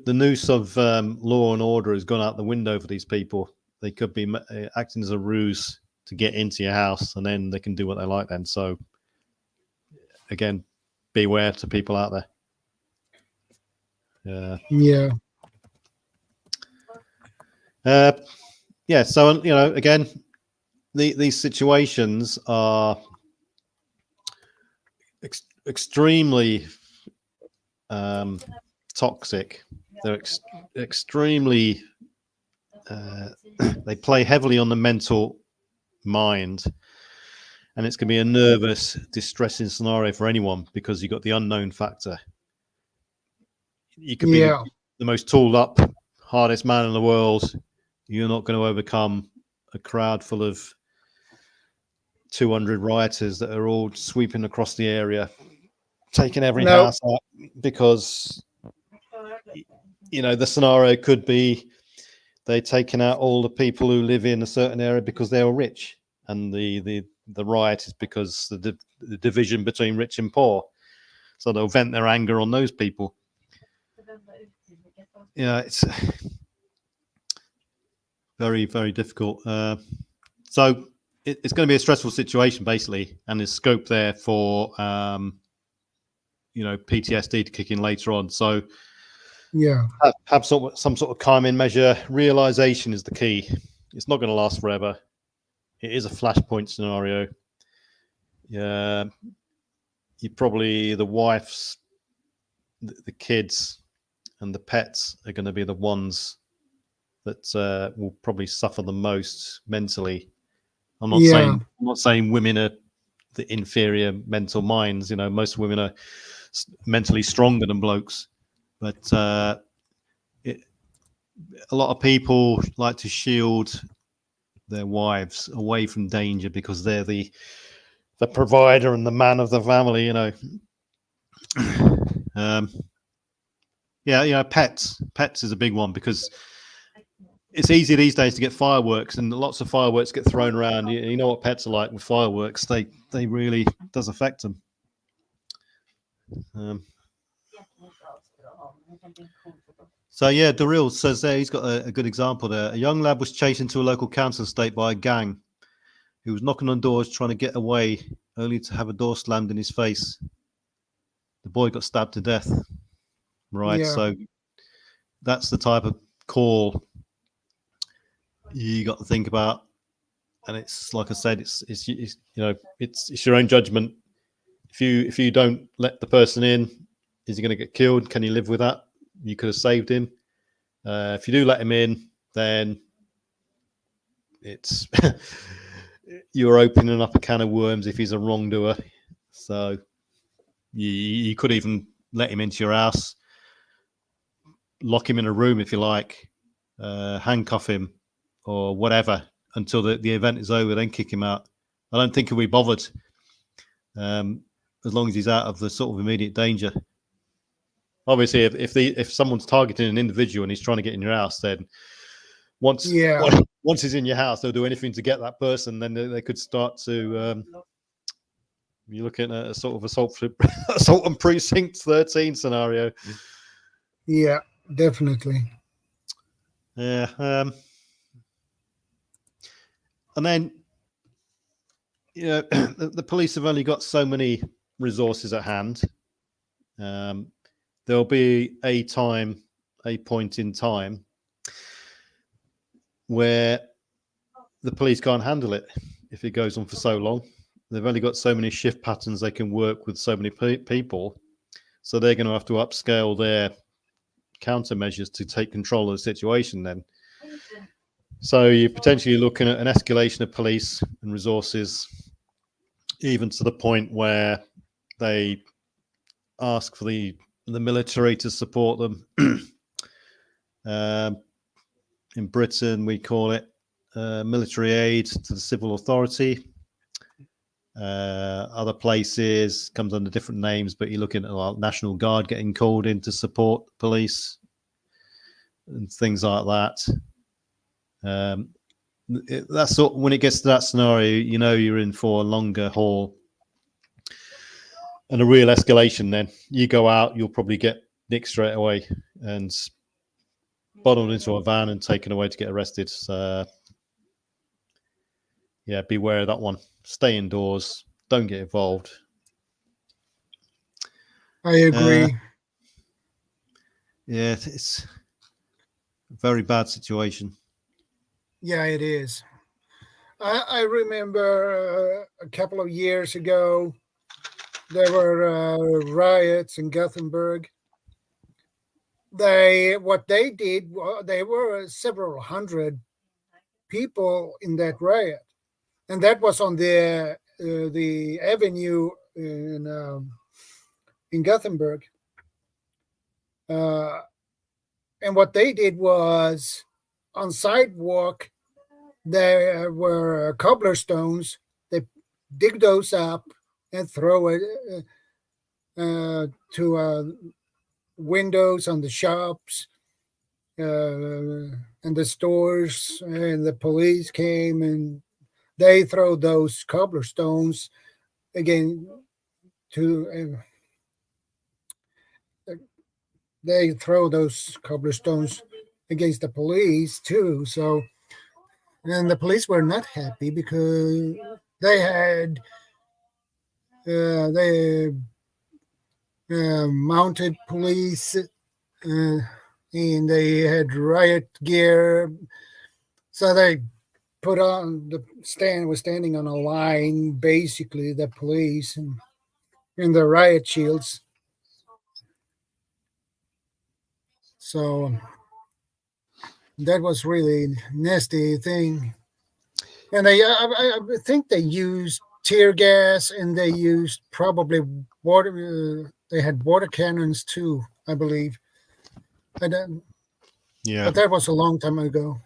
noose of law and order has gone out the window for these people. They could be acting as a ruse to get into your house, and then they can do what they like then. So again, beware to people out there. Yeah. So again, these situations are extremely toxic. They're extremely they play heavily on the mental mind, and it's going to be a nervous, distressing scenario for anyone because you've got the unknown factor. You could be the most tooled up, hardest man in the world. You're not going to overcome a crowd full of 200 rioters that are all sweeping across the area, taking every house out, because the scenario could be they're taking out all the people who live in a certain area because they are rich, and the riot is because the division between rich and poor. So they'll vent their anger on those people. It's very, very difficult. So it's going to be a stressful situation, basically, and there's scope there for PTSD to kick in later on. So have some sort of calming measure. Realization is the key. It's not going to last forever. It is a flashpoint scenario. Yeah, you probably, the wife's, the kids, and the pets are going to be the ones that will probably suffer the most mentally. I'm not saying women are the inferior mental minds. Most women are mentally stronger than blokes, but a lot of people like to shield their wives away from danger because they're the provider and the man of the family. Pets is a big one, because it's easy these days to get fireworks, and lots of fireworks get thrown around. You know what pets are like with fireworks. They really does affect them. So Daryl says there, he's got a good example there. A young lad was chased into a local council estate by a gang who was knocking on doors trying to get away, only to have a door slammed in his face. The boy got stabbed to death. Right, so that's the type of call you got to think about, and it's like I said, it's your own judgment. If you don't let the person in, is he going to get killed? Can you live with that? You could have saved him. If you do let him in, then it's you're opening up a can of worms if he's a wrongdoer. So you could even let him into your house, lock him in a room if you like, handcuff him or whatever until the event is over, then kick him out. I don't think he'll be bothered, as long as he's out of the sort of immediate danger. Obviously, if someone's targeting an individual and he's trying to get in your house, then once he's in your house, they'll do anything to get that person. Then they could start to. You're looking at a sort of assault on precinct 13 scenario. Yeah, definitely. Yeah, and then the police have only got so many resources at hand. There'll be a point in time where the police can't handle it if it goes on for so long. They've only got so many shift patterns they can work with, so many people, so they're going to have to upscale their countermeasures to take control of the situation then. So you're potentially looking at an escalation of police and resources, even to the point where they ask for the military to support them. In Britain, we call it military aid to the civil authority. Other places comes under different names, but you're looking at National Guard getting called in to support police and things like that. That's sort when it gets to that scenario, you're in for a longer haul and a real escalation. Then you go out, you'll probably get nicked straight away and bottled into a van and taken away to get arrested. So, beware of that one. Stay indoors. Don't get involved. I agree. It's a very bad situation. Yeah, it is. I remember a couple of years ago, there were riots in Gothenburg. What they did, they were several hundred people in that riot, and that was on the avenue in Gothenburg. Uh, and what they did was on sidewalk there were cobblestones. They dig those up and throw it to windows on the shops and the stores, and the police came and they throw those cobblestones again to they throw those cobblestones against the police too. So, and the police were not happy because they had they mounted police and they had riot gear. So they put on the stand was standing on a line, basically the police and in the riot shields. So that was really nasty thing. And I think they used tear gas and they used probably water. They had water cannons too, I believe. I don't, Yeah. but that was a long time ago.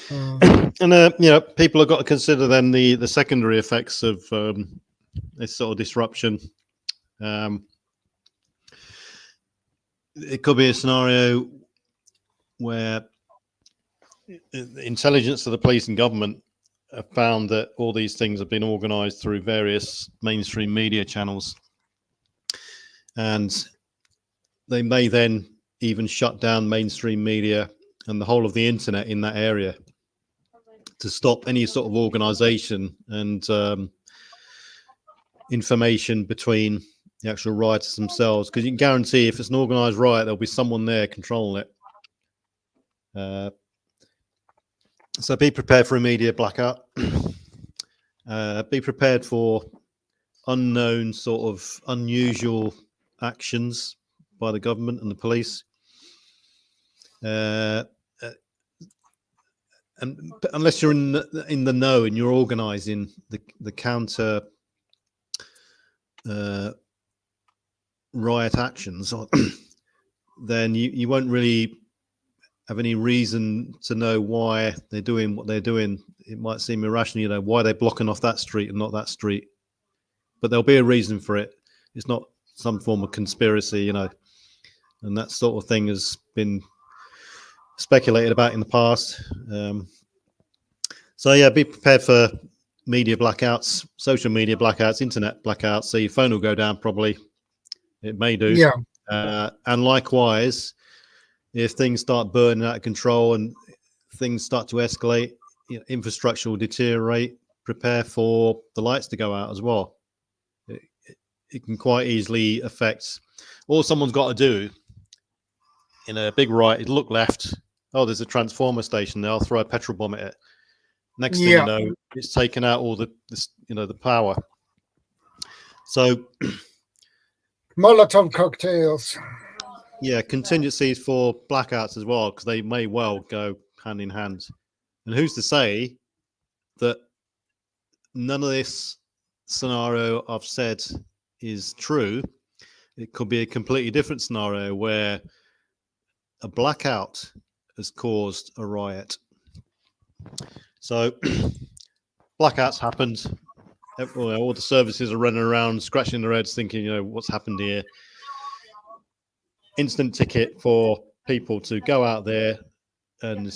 And people have got to consider then the secondary effects of this sort of disruption. It could be a scenario where the intelligence of the police and government have found that all these things have been organized through various mainstream media channels, and they may then even shut down mainstream media and the whole of the internet in that area to stop any sort of organization and information between the actual rioters themselves, because you can guarantee if it's an organized riot, there'll be someone there controlling it. So be prepared for a media blackout. Be prepared for unknown, sort of unusual actions by the government and the police. And unless you're in the know and you're organising the counter riot actions, then you won't really have any reason to know why they're doing what they're doing. It might seem irrational, why they're blocking off that street and not that street, but there'll be a reason for it. It's not some form of conspiracy, and that sort of thing has been speculated about in the past. So yeah, be prepared for media blackouts, social media blackouts, internet blackouts. So your phone will go down, probably. It may do. Yeah. And likewise, if things start burning out of control and things start to escalate, infrastructure will deteriorate. Prepare for the lights to go out as well. It can quite easily affect. All someone's got to do in a big riot is look left. Oh, there's a transformer station there. I'll throw a petrol bomb at it. Next thing you know, it's taken out all the power. So Molotov cocktails. Yeah, contingencies for blackouts as well, because they may well go hand in hand. And who's to say that none of this scenario I've said is true? It could be a completely different scenario where a blackout has caused a riot. So blackouts happened. All the services are running around, scratching their heads, thinking, what's happened here? Instant ticket for people to go out there and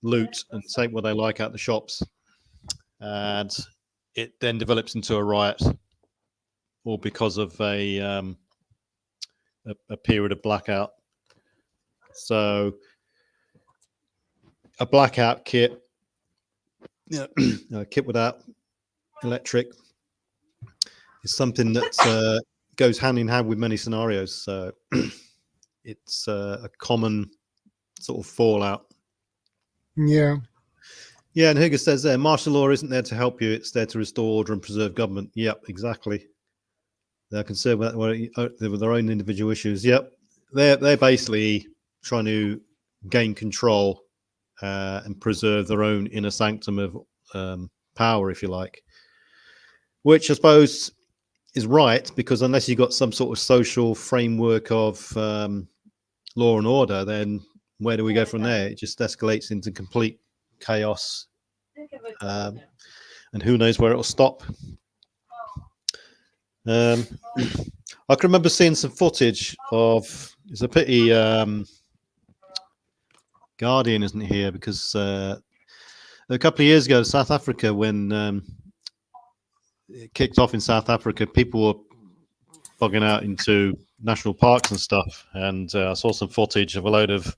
loot and take what they like out the shops, and it then develops into a riot, all because of a period of blackout. So a blackout kit, a kit without electric, is something that goes hand in hand with many scenarios. So it's a common sort of fallout. Yeah. Yeah, and Hugo says there, martial law isn't there to help you, it's there to restore order and preserve government. Yep, exactly. They're concerned with their own individual issues. Yep, they're basically trying to gain control and preserve their own inner sanctum of power, if you like. Which I suppose is right, because unless you've got some sort of social framework of law and order, then where do we go from there? It just escalates into complete chaos, and who knows where it'll stop. I can remember seeing some footage of. It's a pity Guardian isn't here, because a couple of years ago, South Africa, when it kicked off in South Africa, people were bugging out into national parks and stuff, and I saw some footage of a load of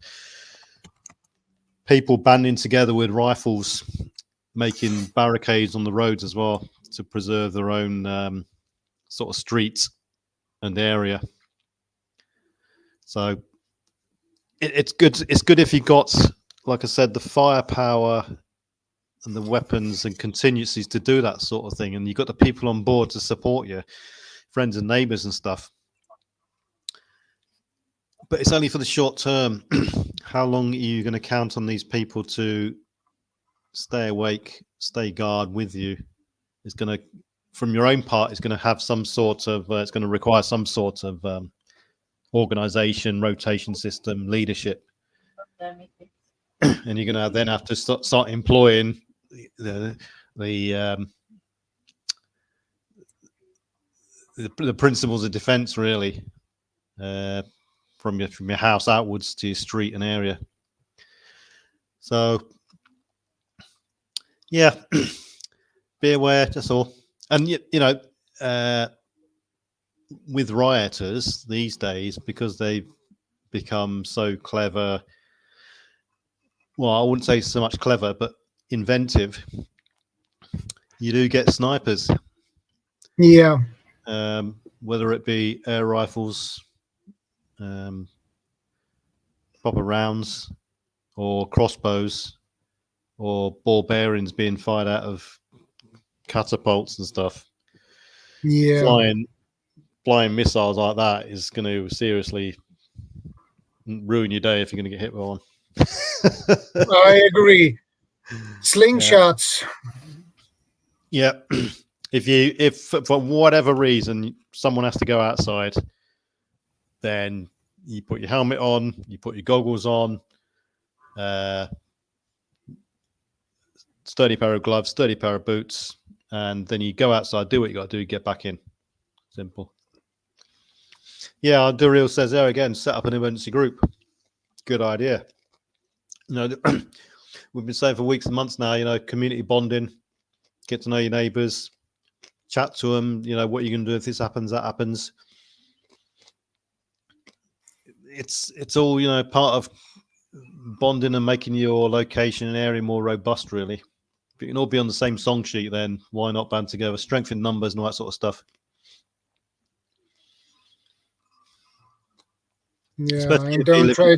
people banding together with rifles, making barricades on the roads as well to preserve their own sort of streets and area. So it's good. It's good if you got, like I said, the firepower and the weapons and contingencies to do that sort of thing, and you've got the people on board to support you, friends and neighbors and stuff. But it's only for the short term. How long are you going to count on these people to stay awake, stay guard with you? It's going to, from your own part, it's going to have some sort of, it's going to require some sort of organization, rotation system, leadership. And you're going to then have to start employing the principles of defense, really, from your house outwards to your street and area. So yeah, be aware, that's all. And you know, with rioters these days, because they've become so clever, well, I wouldn't say so much clever, but inventive, you do get snipers. Yeah. Whether it be air rifles, proper rounds, or crossbows, or ball bearings being fired out of catapults and stuff. Yeah. Flying missiles like that is going to seriously ruin your day if you're going to get hit by one. I agree. Slingshots. Yeah. If for whatever reason someone has to go outside, then you put your helmet on, you put your goggles on, sturdy pair of gloves, sturdy pair of boots, and then you go outside, do what you got to do, get back in. Simple. Yeah, Durrell says there again, set up an emergency group. Good idea. You know, we've been saying for weeks and months now, you know, community bonding, get to know your neighbours, chat to them, you know, what you're going to do if this happens, that happens. It's all, you know, part of bonding and making your location and area more robust, really. If you can all be on the same song sheet, then why not band together? Strength in numbers and all that sort of stuff. Yeah, Especially and if you don't live try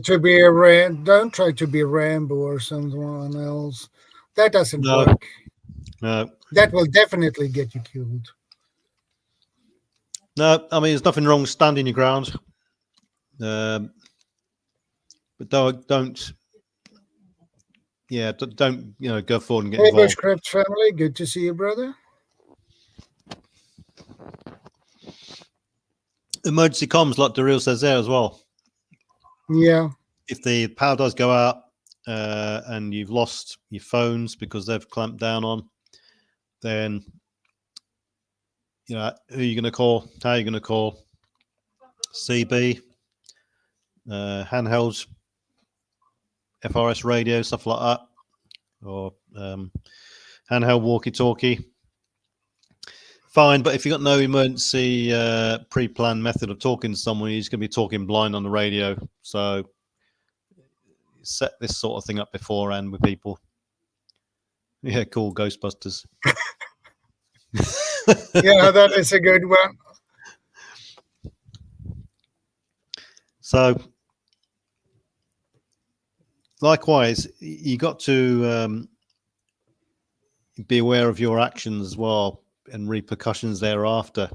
to be Rambo or someone else. That doesn't work. No. That will definitely get you killed. No, I mean, there's nothing wrong with standing your ground. But don't, you know, go forward and get Hey, involved. Bushcraft family, good to see you, brother. Emergency comms, like Durrell says there as well. Yeah. If the power does go out and you've lost your phones because they've clamped down on, then, you know, who are you going to call? How are you going to call? CB, handhelds, FRS radio, stuff like that, or handheld walkie-talkie. Fine, but if you've got no emergency pre-planned method of talking to someone, you're just going to be talking blind on the radio. So set this sort of thing up beforehand with people. Yeah, cool, Ghostbusters. Yeah, that is a good one. So, likewise, you got to be aware of your actions as well and repercussions thereafter.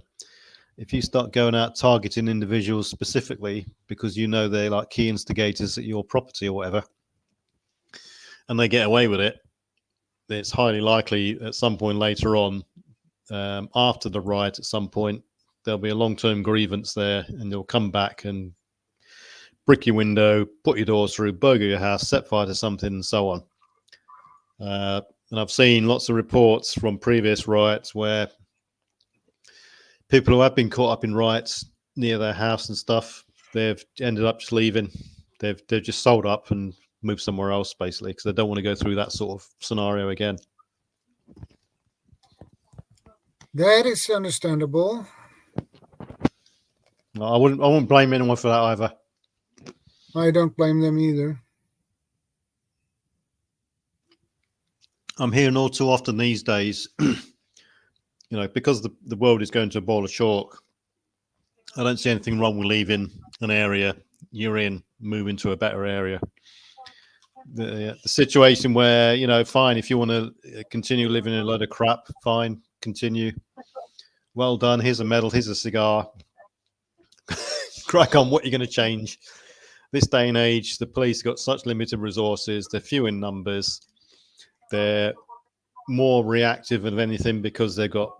If you start going out targeting individuals specifically because you know they're like key instigators at your property or whatever, and they get away with it, it's highly likely at some point later on, after the riot, at some point, there'll be a long-term grievance there, and they'll come back and brick your window, put your doors through, burgle your house, set fire to something, and so on. And I've seen lots of reports from previous riots where people who have been caught up in riots near their house and stuff, they've ended up just leaving. They've just sold up and moved somewhere else, basically, because they don't want to go through that sort of scenario again. That is understandable. I wouldn't blame anyone for that either. I don't blame them either. I'm hearing all too often these days, because the world is going to a bowl of chalk. I don't see anything wrong with leaving an area you're in, moving to a better area. The situation where, fine, if you want to continue living in a load of crap, fine, continue. Well done. Here's a medal. Here's a cigar. Crack on. What you're going to change? This day and age, the police have got such limited resources. They're few in numbers. They're more reactive than anything because they've got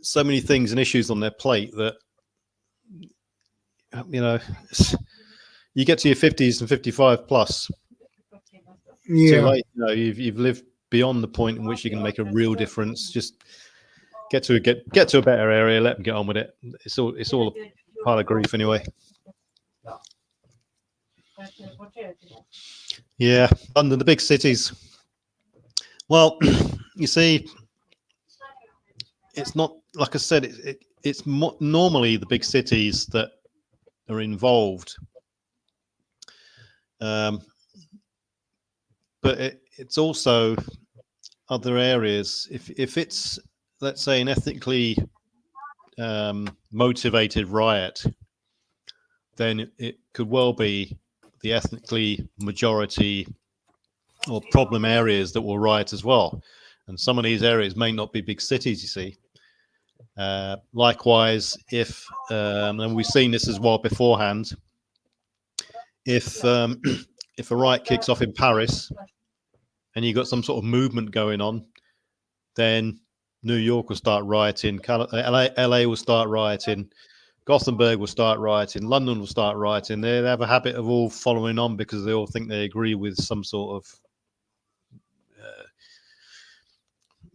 so many things and issues on their plate that, you get to your 50s and 55 plus. Yeah. Too late. You've lived beyond the point in which you can make a real difference. Just get to a better area. Let them get on with it. It's all a pile of grief anyway. Yeah, London, the big cities. Well, you see, it's not like I said. It's normally the big cities that are involved, but it's also other areas. If it's, let's say, an ethnically motivated riot, then it could well be the ethnically majority or problem areas that will riot as well. And some of these areas may not be big cities, you see. Likewise, if and we've seen this as well beforehand, if a riot kicks off in Paris and you've got some sort of movement going on, then New York will start rioting, LA will start rioting, Gothenburg will start rioting, London will start rioting. They have a habit of all following on because they all think they agree with some sort of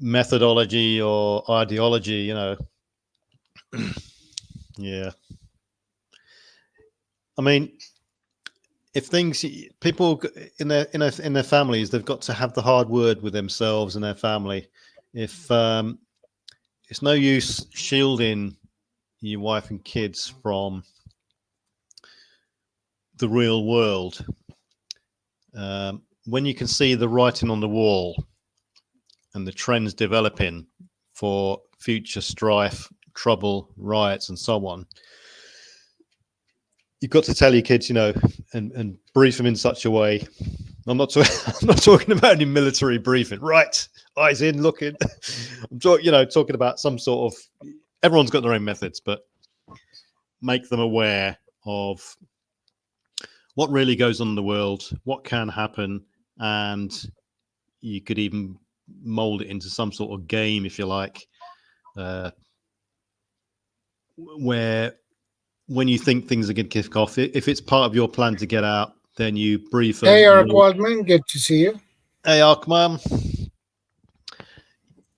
methodology or ideology, Yeah. I mean, if people in their families, they've got to have the hard word with themselves and their family. If it's no use shielding your wife and kids from the real world, when you can see the writing on the wall and the trends developing for future strife, trouble, riots, and so on, you've got to tell your kids, and brief them in such a way. I'm not talking about any military briefing. Right, eyes in, looking. I'm talking about some sort of. Everyone's got their own methods, but make them aware of what really goes on in the world, what can happen, and you could even mold it into some sort of game, if you like, where when you think things are going to kick off, if it's part of your plan to get out, then you brief them. Hey, Ark Waldman, good to see you. Hey, Ark, man.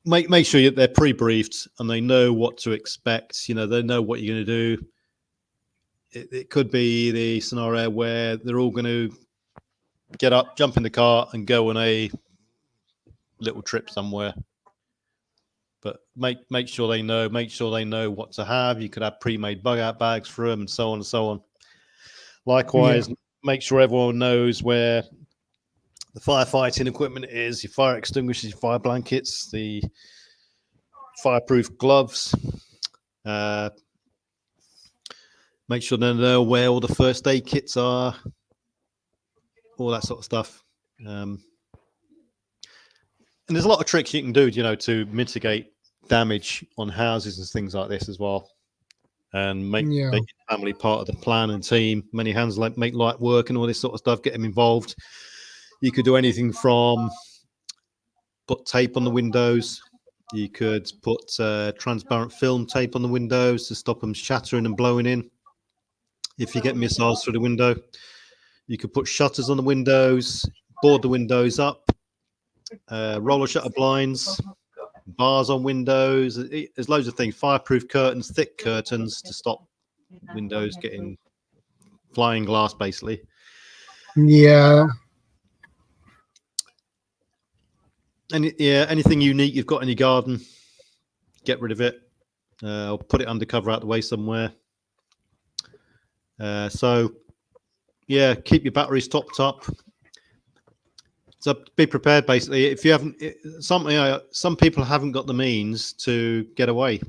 Make sure they're pre-briefed and they know what to expect. They know what you're going to do. It could be the scenario where they're all going to get up, jump in the car, and go on a little trip somewhere. But make sure they know. Make sure they know what to have. You could have pre-made bug-out bags for them, and so on and so on. Likewise, make sure everyone knows where the firefighting equipment is: your fire extinguishers, your fire blankets, the fireproof gloves. Make sure they know where all the first aid kits are, all that sort of stuff. And there's a lot of tricks you can do, to mitigate damage on houses and things like this as well. And make your family part of the plan and team. Many hands make light work and all this sort of stuff. Get them involved. You could do anything from put tape on the windows. You could put transparent film tape on the windows to stop them shattering and blowing in. if you get missiles through the window. You could put shutters on the windows, board the windows up, roller shutter blinds, bars on windows. There's loads of things. Fireproof curtains, thick curtains to stop windows getting flying glass, basically. Yeah. Anything unique you've got in your garden, get rid of it. Or put it undercover out the way somewhere. Keep your batteries topped up. So be prepared, basically. If you haven't, some people haven't got the means to get away.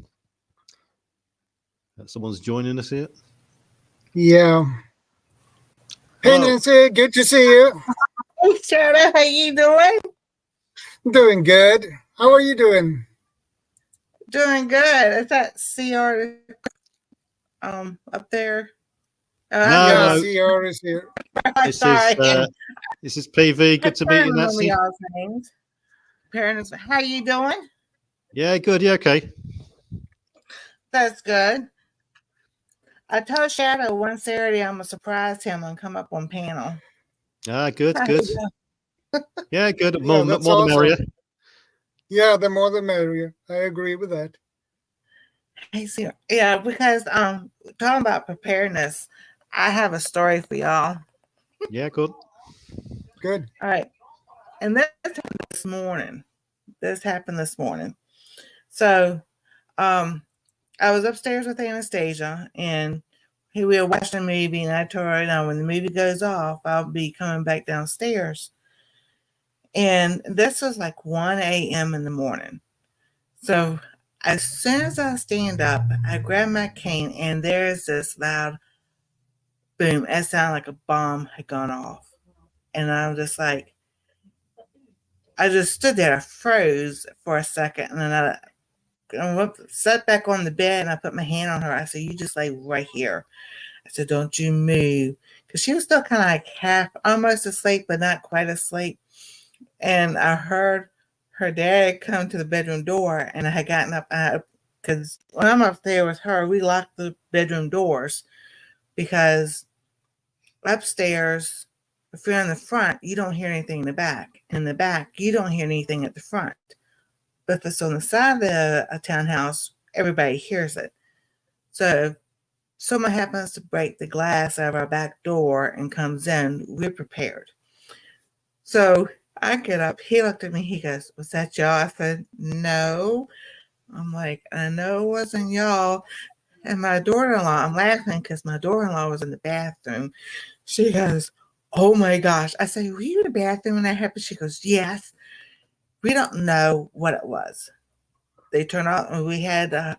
Someone's joining us here. Yeah. Hey, Nancy, good to see you. Hey, Shadow, how you doing? Doing good. How are you doing? Doing good. Is that CR up there? No. CR is here. This is PV. Good to meet you, Nancy. Y'all's names. Parents, how you doing? Yeah, good. Yeah, okay. That's good. I told Shadow one Saturday I'm gonna surprise him and come up on panel. Good. Yeah, good. More that's the awesome. merrier. Yeah, the more the merrier. I agree with that. Hey, CR. Yeah, because talking about preparedness, I have a story for y'all. Yeah, good. Good. All right. And this happened this morning. So I was upstairs with Anastasia and we were watching a movie, and I told her, when the movie goes off, I'll be coming back downstairs. And this was like 1 a.m. in the morning. So as soon as I stand up, I grab my cane, and there's this loud boom. It sounded like a bomb had gone off. And I'm just like, I just stood there. I froze for a second, and then I sat back on the bed, and I put my hand on her. I said, you just lay right here. I said, don't you move. Because she was still kind of like half, almost asleep, but not quite asleep. And I heard her dad come to the bedroom door, and I had gotten up, because when I'm up there with her, we lock the bedroom doors, because upstairs, if you're in the front, you don't hear anything in the back. In the back, you don't hear anything at the front. But if it's on the side of a townhouse, everybody hears it. So if someone happens to break the glass out of our back door and comes in, we're prepared. So I get up. He looked at me. He goes, was that y'all? I said, no. I'm like, I know it wasn't y'all. And my daughter-in-law, I'm laughing because my daughter-in-law was in the bathroom. She goes, oh my gosh. I say, were you in the bathroom when that happened? She goes, yes. We don't know what it was. They turned out, and we had a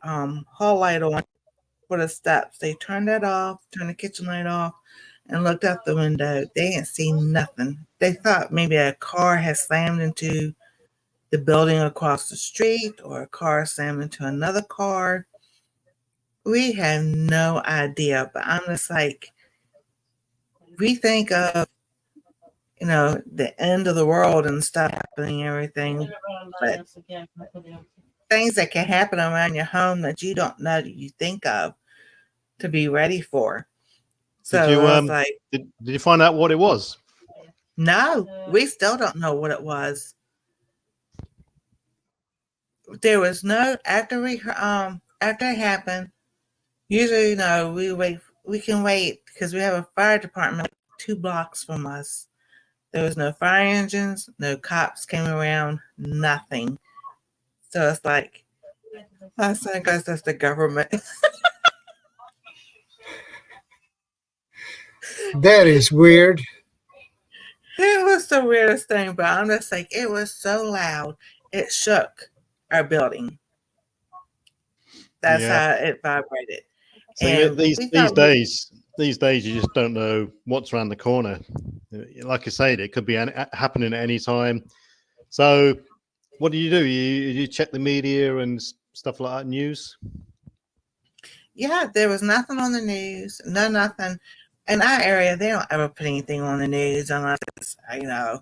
hall light on for the steps. They turned that off, turned the kitchen light off, and looked out the window. They didn't see nothing. They thought maybe a car had slammed into the building across the street, or a car slammed into another car. We have no idea, but I'm just like, we think of, the end of the world and stuff happening and everything, but things that can happen around your home that you don't know that you think of to be ready for. So Did you I was like, did you find out what it was? no, we still don't know what it was. There was no, after it happened, usually, we can wait because we have a fire department 2 blocks from us. There was no fire engines, no cops came around, nothing. So it's like, I think that's the government. That is weird. It was the weirdest thing, but I'm just like, it was so loud, it shook our building. That's how it vibrated. So And these days, you just don't know what's around the corner. Like I said, it could be happening at any time. So, what do? You check the media and stuff like that, news? Yeah, there was nothing on the news. Nothing. In our area, they don't ever put anything on the news unless it's, a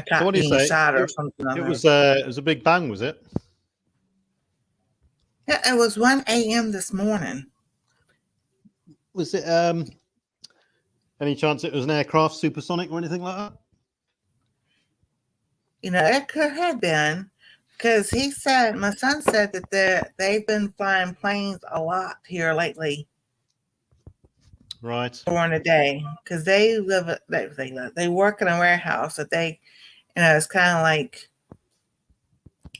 cop being shot or something. It was a big bang, was it? Yeah, it was 1 a.m. this morning. Was it any chance it was an aircraft supersonic or anything like that? You know, it could have been, because my son said that they've been flying planes a lot here lately Right. during the day, because they work in a warehouse that they, it's kind of like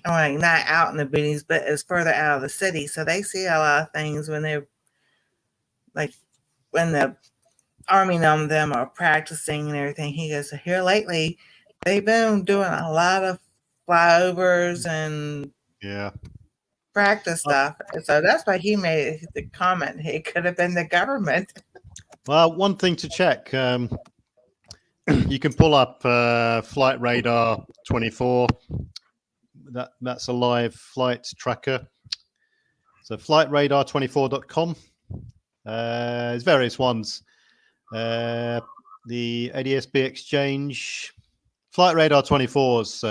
not out in the boonies, but it's further out of the city, so they see a lot of things when they're like when the army and them are practicing and everything. He goes, so here lately they've been doing a lot of flyovers and practice stuff. And so that's why he made the comment. It could have been the government. Well, one thing to check, you can pull up Flight Radar 24. That's a live flight tracker. So flightradar24.com. There's various ones. The ADSB Exchange, Flight Radar 24's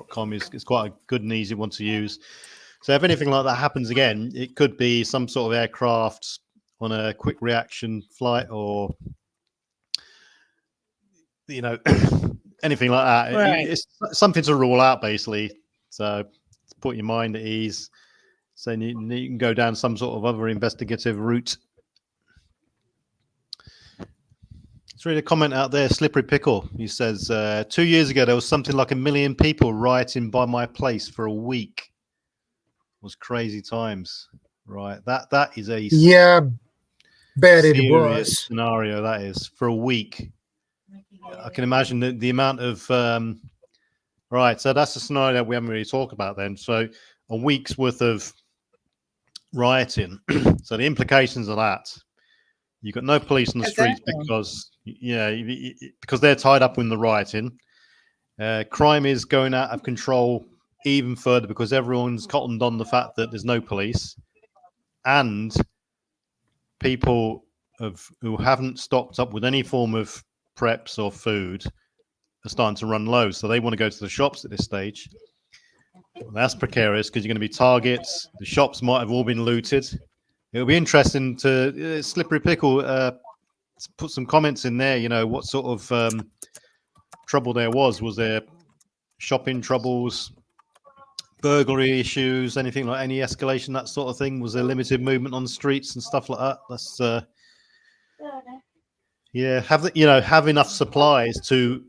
.com is quite a good and easy one to use. So if anything like that happens again, it could be some sort of aircraft on a quick reaction flight, or anything like that. Right. It's something to rule out, basically. So put your mind at ease. So you can go down some sort of other investigative route. Let's read a comment out there. Slippery Pickle. He says, 2 years ago, there was something like 1 million people rioting by my place for a week. It was crazy times. Right. That is a bet it serious was scenario, that is, for a week. I can imagine the amount of right. So that's a scenario that we haven't really talked about then. So a week's worth of rioting. So the implications of that, you've got no police on the streets because because they're tied up in the rioting. Crime is going out of control even further because everyone's cottoned on the fact that there's no police, and people who haven't stocked up with any form of preps or food are starting to run low, so they want to go to the shops at this stage. Well, that's precarious because you're going to be targets. The shops might have all been looted. It'll be interesting to Slippery Pickle put some comments in there. What sort of trouble there was. Was there shopping troubles, burglary issues, anything like any escalation, that sort of thing? Was there limited movement on the streets and stuff like that? That's have enough supplies to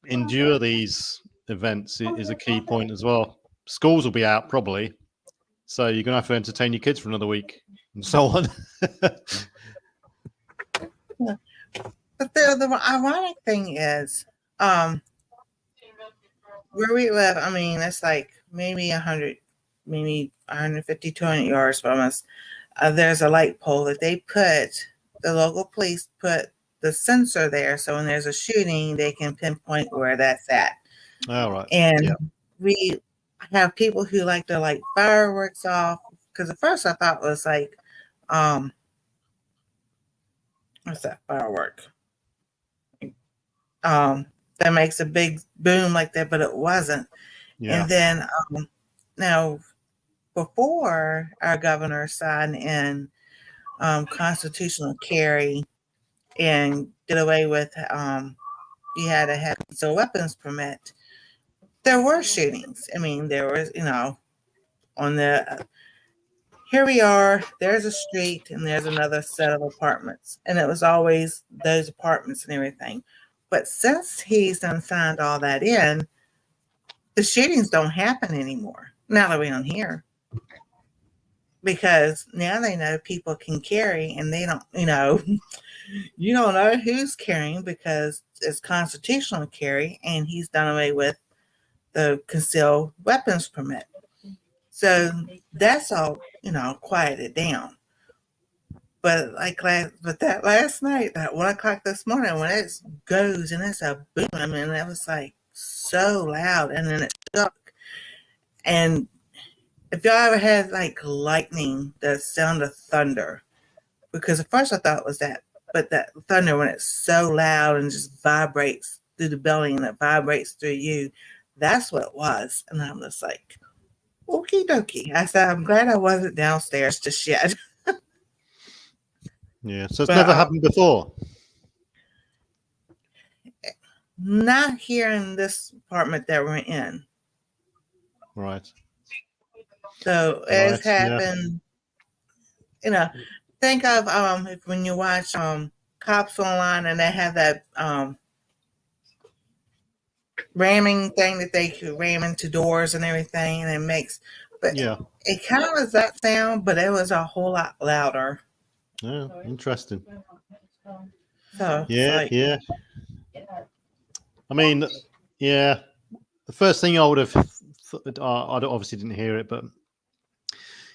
endure these events is a key point as well. Schools will be out probably, so you're gonna have to entertain your kids for another week and so on. But the ironic thing is, where we live, it's like maybe 100, maybe 150, 200 yards from us. There's a light pole that the local police put the sensor there, so when there's a shooting, they can pinpoint where that's at. All right. And we have people who like to light fireworks off, because at first I thought it was like, what's that firework? That makes a big boom like that, but it wasn't. Yeah. And then now, before our governor signed in constitutional carry and did away with you had to have a weapons permit, there were shootings. There was, on the here we are, there's a street and there's another set of apartments, and it was always those apartments and everything. But since he's done signed all that in, the shootings don't happen anymore now that we're on here, because now they know people can carry, and they don't, you don't know who's carrying because it's constitutional carry, and he's done away with the concealed weapons permit. So that's all, quieted down. But that last night, that 1 o'clock this morning, when it goes and it's a boom, it was like so loud, and then it stuck. And if y'all ever had like lightning, the sound of thunder, because at first I thought it was that, but that thunder, when it's so loud and just vibrates through the building and it vibrates through you, that's what it was. And I'm just like, okie dokie. I said, I'm glad I wasn't downstairs to shed. Yeah. So it's But never happened before. not here in this apartment that we're in. Right. So it's Right. Yeah. happened. You know, think of if when you watch Cops Online and they have that ramming thing that they could ram into doors and everything, and it makes. But Yeah. it kind of was that sound, but it was a whole lot louder. Yeah. Interesting. So it's Yeah. like, Yeah. I mean, yeah. The first thing I would have, I obviously didn't hear it, but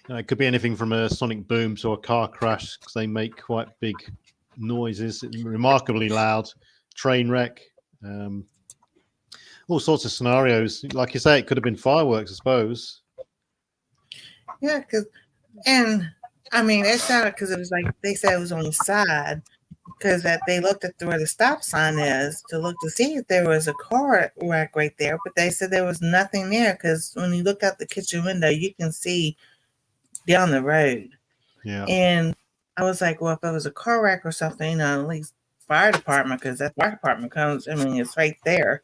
it could be anything from a sonic boom to a car crash because they make quite big noises, remarkably loud. Train wreck, all sorts of scenarios. Like you say, it could have been fireworks, I suppose. yeah, and I mean, it sounded because it was like they said it was on the side because that they looked at where the stop sign is to look to see if there was a car wreck right there, but they said there was nothing there because when you look out the kitchen window, you can see down the road. Yeah. And I was like, well, if it was a car wreck or something, at least fire department, because that fire department comes, I mean, it's right there.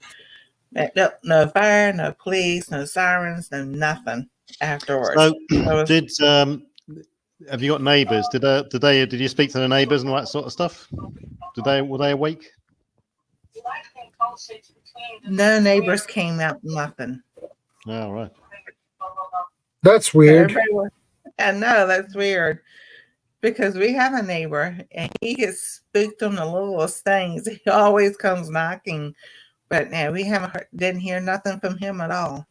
No fire, no police, no sirens, no nothing afterwards. So, So did have you got neighbours? Did you speak to the neighbours and all that sort of stuff? Were they awake? no neighbors came out, nothing. Oh, right. That's So weird. everybody was, I know that's weird because we have a neighbor and he gets spooked on the littlest things. He always comes knocking, but now we didn't hear nothing from him at all.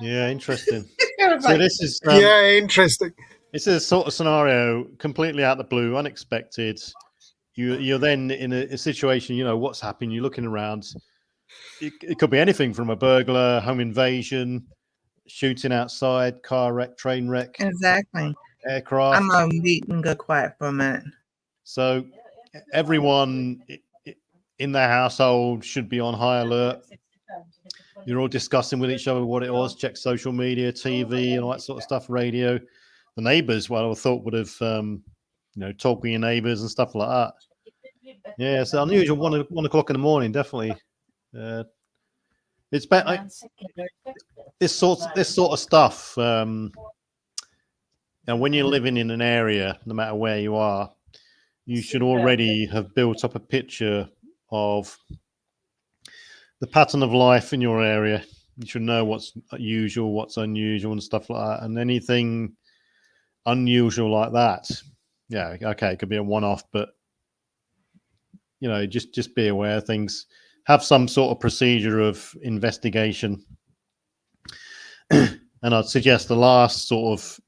Yeah, interesting. It was So like, this is Yeah, interesting. it's a sort of scenario completely out of the blue, unexpected. You're then in a situation, what's happening. You're looking around. It could be anything from a burglar, home invasion, shooting outside, car wreck, train wreck, exactly. aircraft. I'm gonna mute and go quiet for a minute. So everyone in their household should be on high alert. You're all discussing with each other what it was. Check social media, TV, and all that sort of stuff. Radio. The neighbours, well, I thought would have, talk with your neighbours and stuff like that. Yeah, it's unusual. 1 o'clock in the morning, definitely. It's better. This sort of stuff. And when you're living in an area, no matter where you are, you should already have built up a picture of the pattern of life in your area. You should know what's usual, what's unusual, and stuff like that. And anything unusual like that, yeah, okay, it could be a one-off, but just be aware of things. Have some sort of procedure of investigation. And I'd suggest the last sort of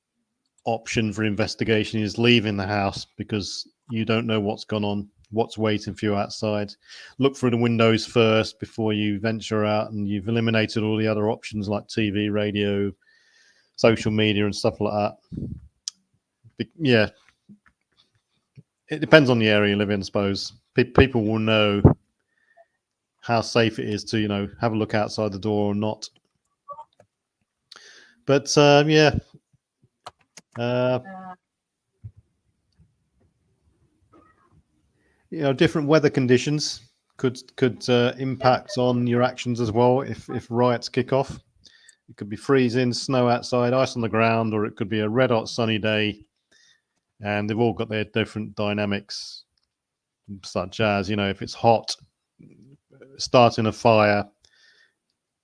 option for investigation is leaving the house because you don't know what's gone on, what's waiting for you outside. Look through the windows first before you venture out, and you've eliminated all the other options like TV, radio, social media, and stuff like that. Yeah, it depends on the area you live in, I suppose. People will know how safe it is to, have a look outside the door or not. But yeah. Different weather conditions could impact on your actions as well. If riots kick off, it could be freezing, snow outside, ice on the ground, or it could be a red hot sunny day, and they've all got their different dynamics. Such as, if it's hot, starting a fire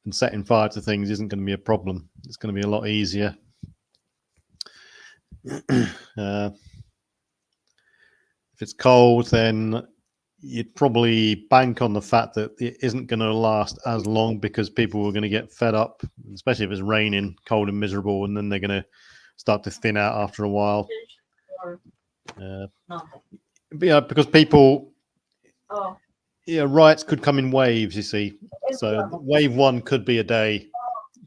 and setting fire to things isn't going to be a problem. It's going to be a lot easier. If it's cold, then you'd probably bank on the fact that it isn't going to last as long because people are going to get fed up, especially if it's raining, cold and miserable, and then they're going to start to thin out after a while. Because people, riots could come in waves, you see. So wave one could be a day,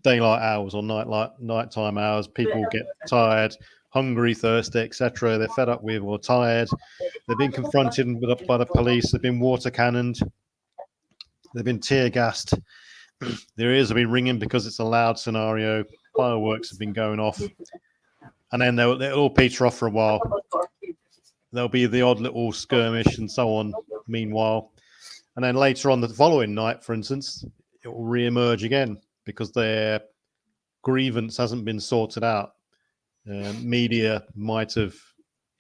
daylight hours or nighttime hours. People get tired, hungry, thirsty, etc. They're fed up with or tired. They've been confronted by the police. They've been water cannoned. They've been tear gassed. Their ears have been ringing because it's a loud scenario. Fireworks have been going off. And then they'll all peter off for a while. there'll be the odd little skirmish and so on. Meanwhile, and then later on the following night, for instance, it will re-emerge again because their grievance hasn't been sorted out. Media might have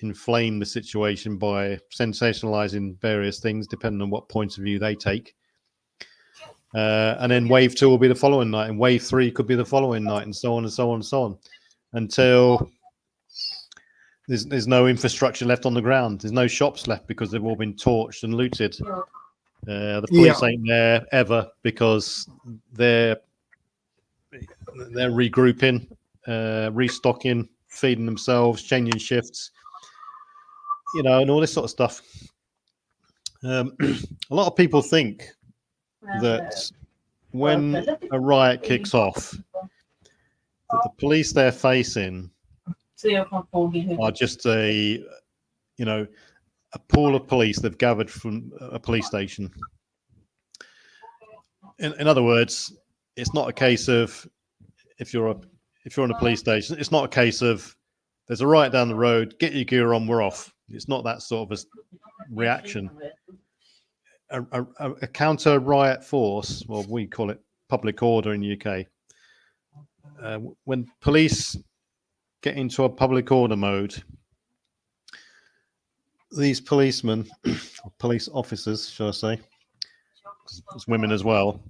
inflamed the situation by sensationalizing various things, depending on what point of view they take. And then wave 2 will be the following night, and wave 3 could be the following night, and so on and so on and so on, until there's no infrastructure left on the ground. There's no shops left because they've all been torched and looted. The police ain't there ever because they're regrouping, restocking, feeding themselves, changing shifts, and all this sort of stuff. A lot of people think that when a riot kicks off, that the police they're facing are just a pool of police they've gathered from a police station. In other words, it's not a case of if you're on a police station, it's not a case of there's a riot down the road, get your gear on, we're off. It's not that sort of a reaction. A counter riot force, well, we call it public order in the UK. When police get into a public order mode, these policemen, police officers, shall I say, it's women as well,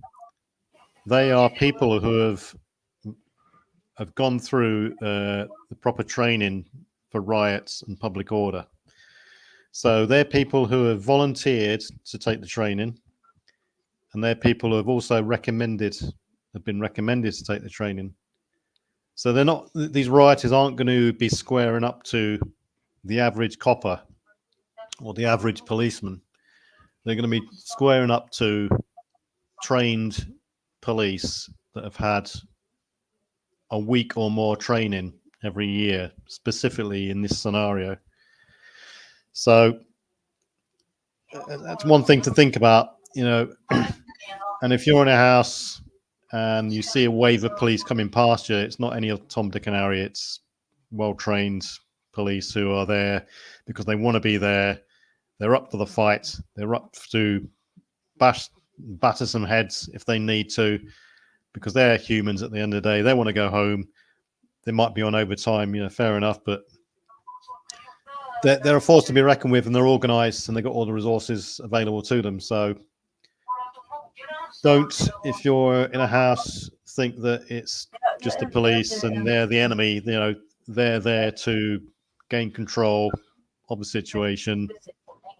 they are people who have gone through the proper training for riots and public order. So they're people who have volunteered to take the training, and they're people who have also been recommended to take the training. So these rioters aren't going to be squaring up to the average copper or the average policeman. They're going to be squaring up to trained police that have had a week or more training every year, specifically in this scenario. So that's one thing to think about, and if you're in a house and you see a wave of police coming past you, it's not any of Tom, Dick and Harry. It's well-trained police who are there because they want to be there. They're up for the fight. They're up to batter some heads if they need to, because they're humans at the end of the day. They want to go home. They might be on overtime, fair enough, but they're a force to be reckoned with, and they're organised, and they've got all the resources available to them. So don't, if you're in a house, think that it's just the police and they're the enemy. They're there to gain control of the situation.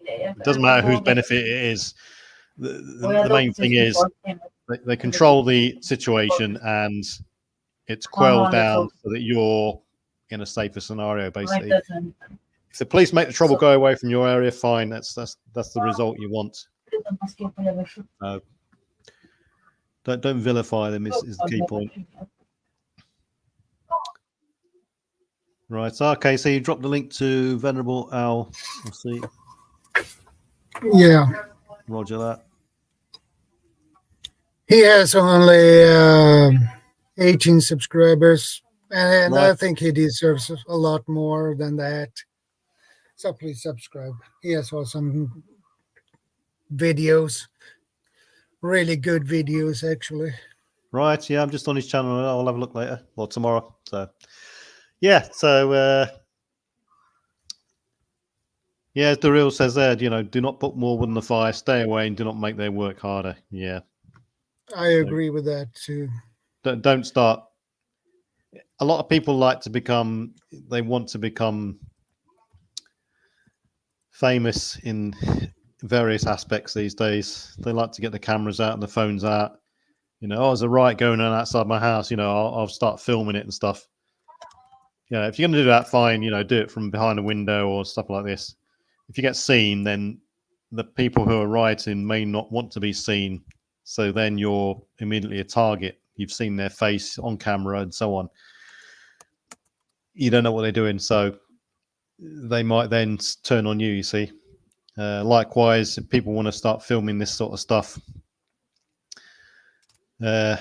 It doesn't matter whose benefit it is. The main thing is they control the situation, and it's quelled down so that you're in a safer scenario, basically. If the police make the trouble go away from your area, fine. That's the result you want. Don't vilify them is the key point. Right. Okay. So you dropped the link to Venerable Al. We'll see. Yeah. Roger that. He has only 18 subscribers, and Right. I think he deserves a lot more than that. So please subscribe. He has awesome videos, really good videos, actually. Right. Yeah, I'm just on his channel. I'll have a look later or tomorrow. So, yeah. So, yeah, as Daryl says there, do not put more wood in the fire, stay away, and do not make their work harder. Yeah. I agree with that too. Don't start. A lot of people want to become famous in various aspects these days. They like to get the cameras out and the phones out. There's a riot going on outside my house. I'll start filming it and stuff. If you're going to do that, fine. Do it from behind a window or stuff like this. If you get seen, then the people who are rioting may not want to be seen. So then you're immediately a target. You've seen their face on camera and so on. You don't know what they're doing, so they might then turn on you, you see. Likewise, if people want to start filming this sort of stuff, then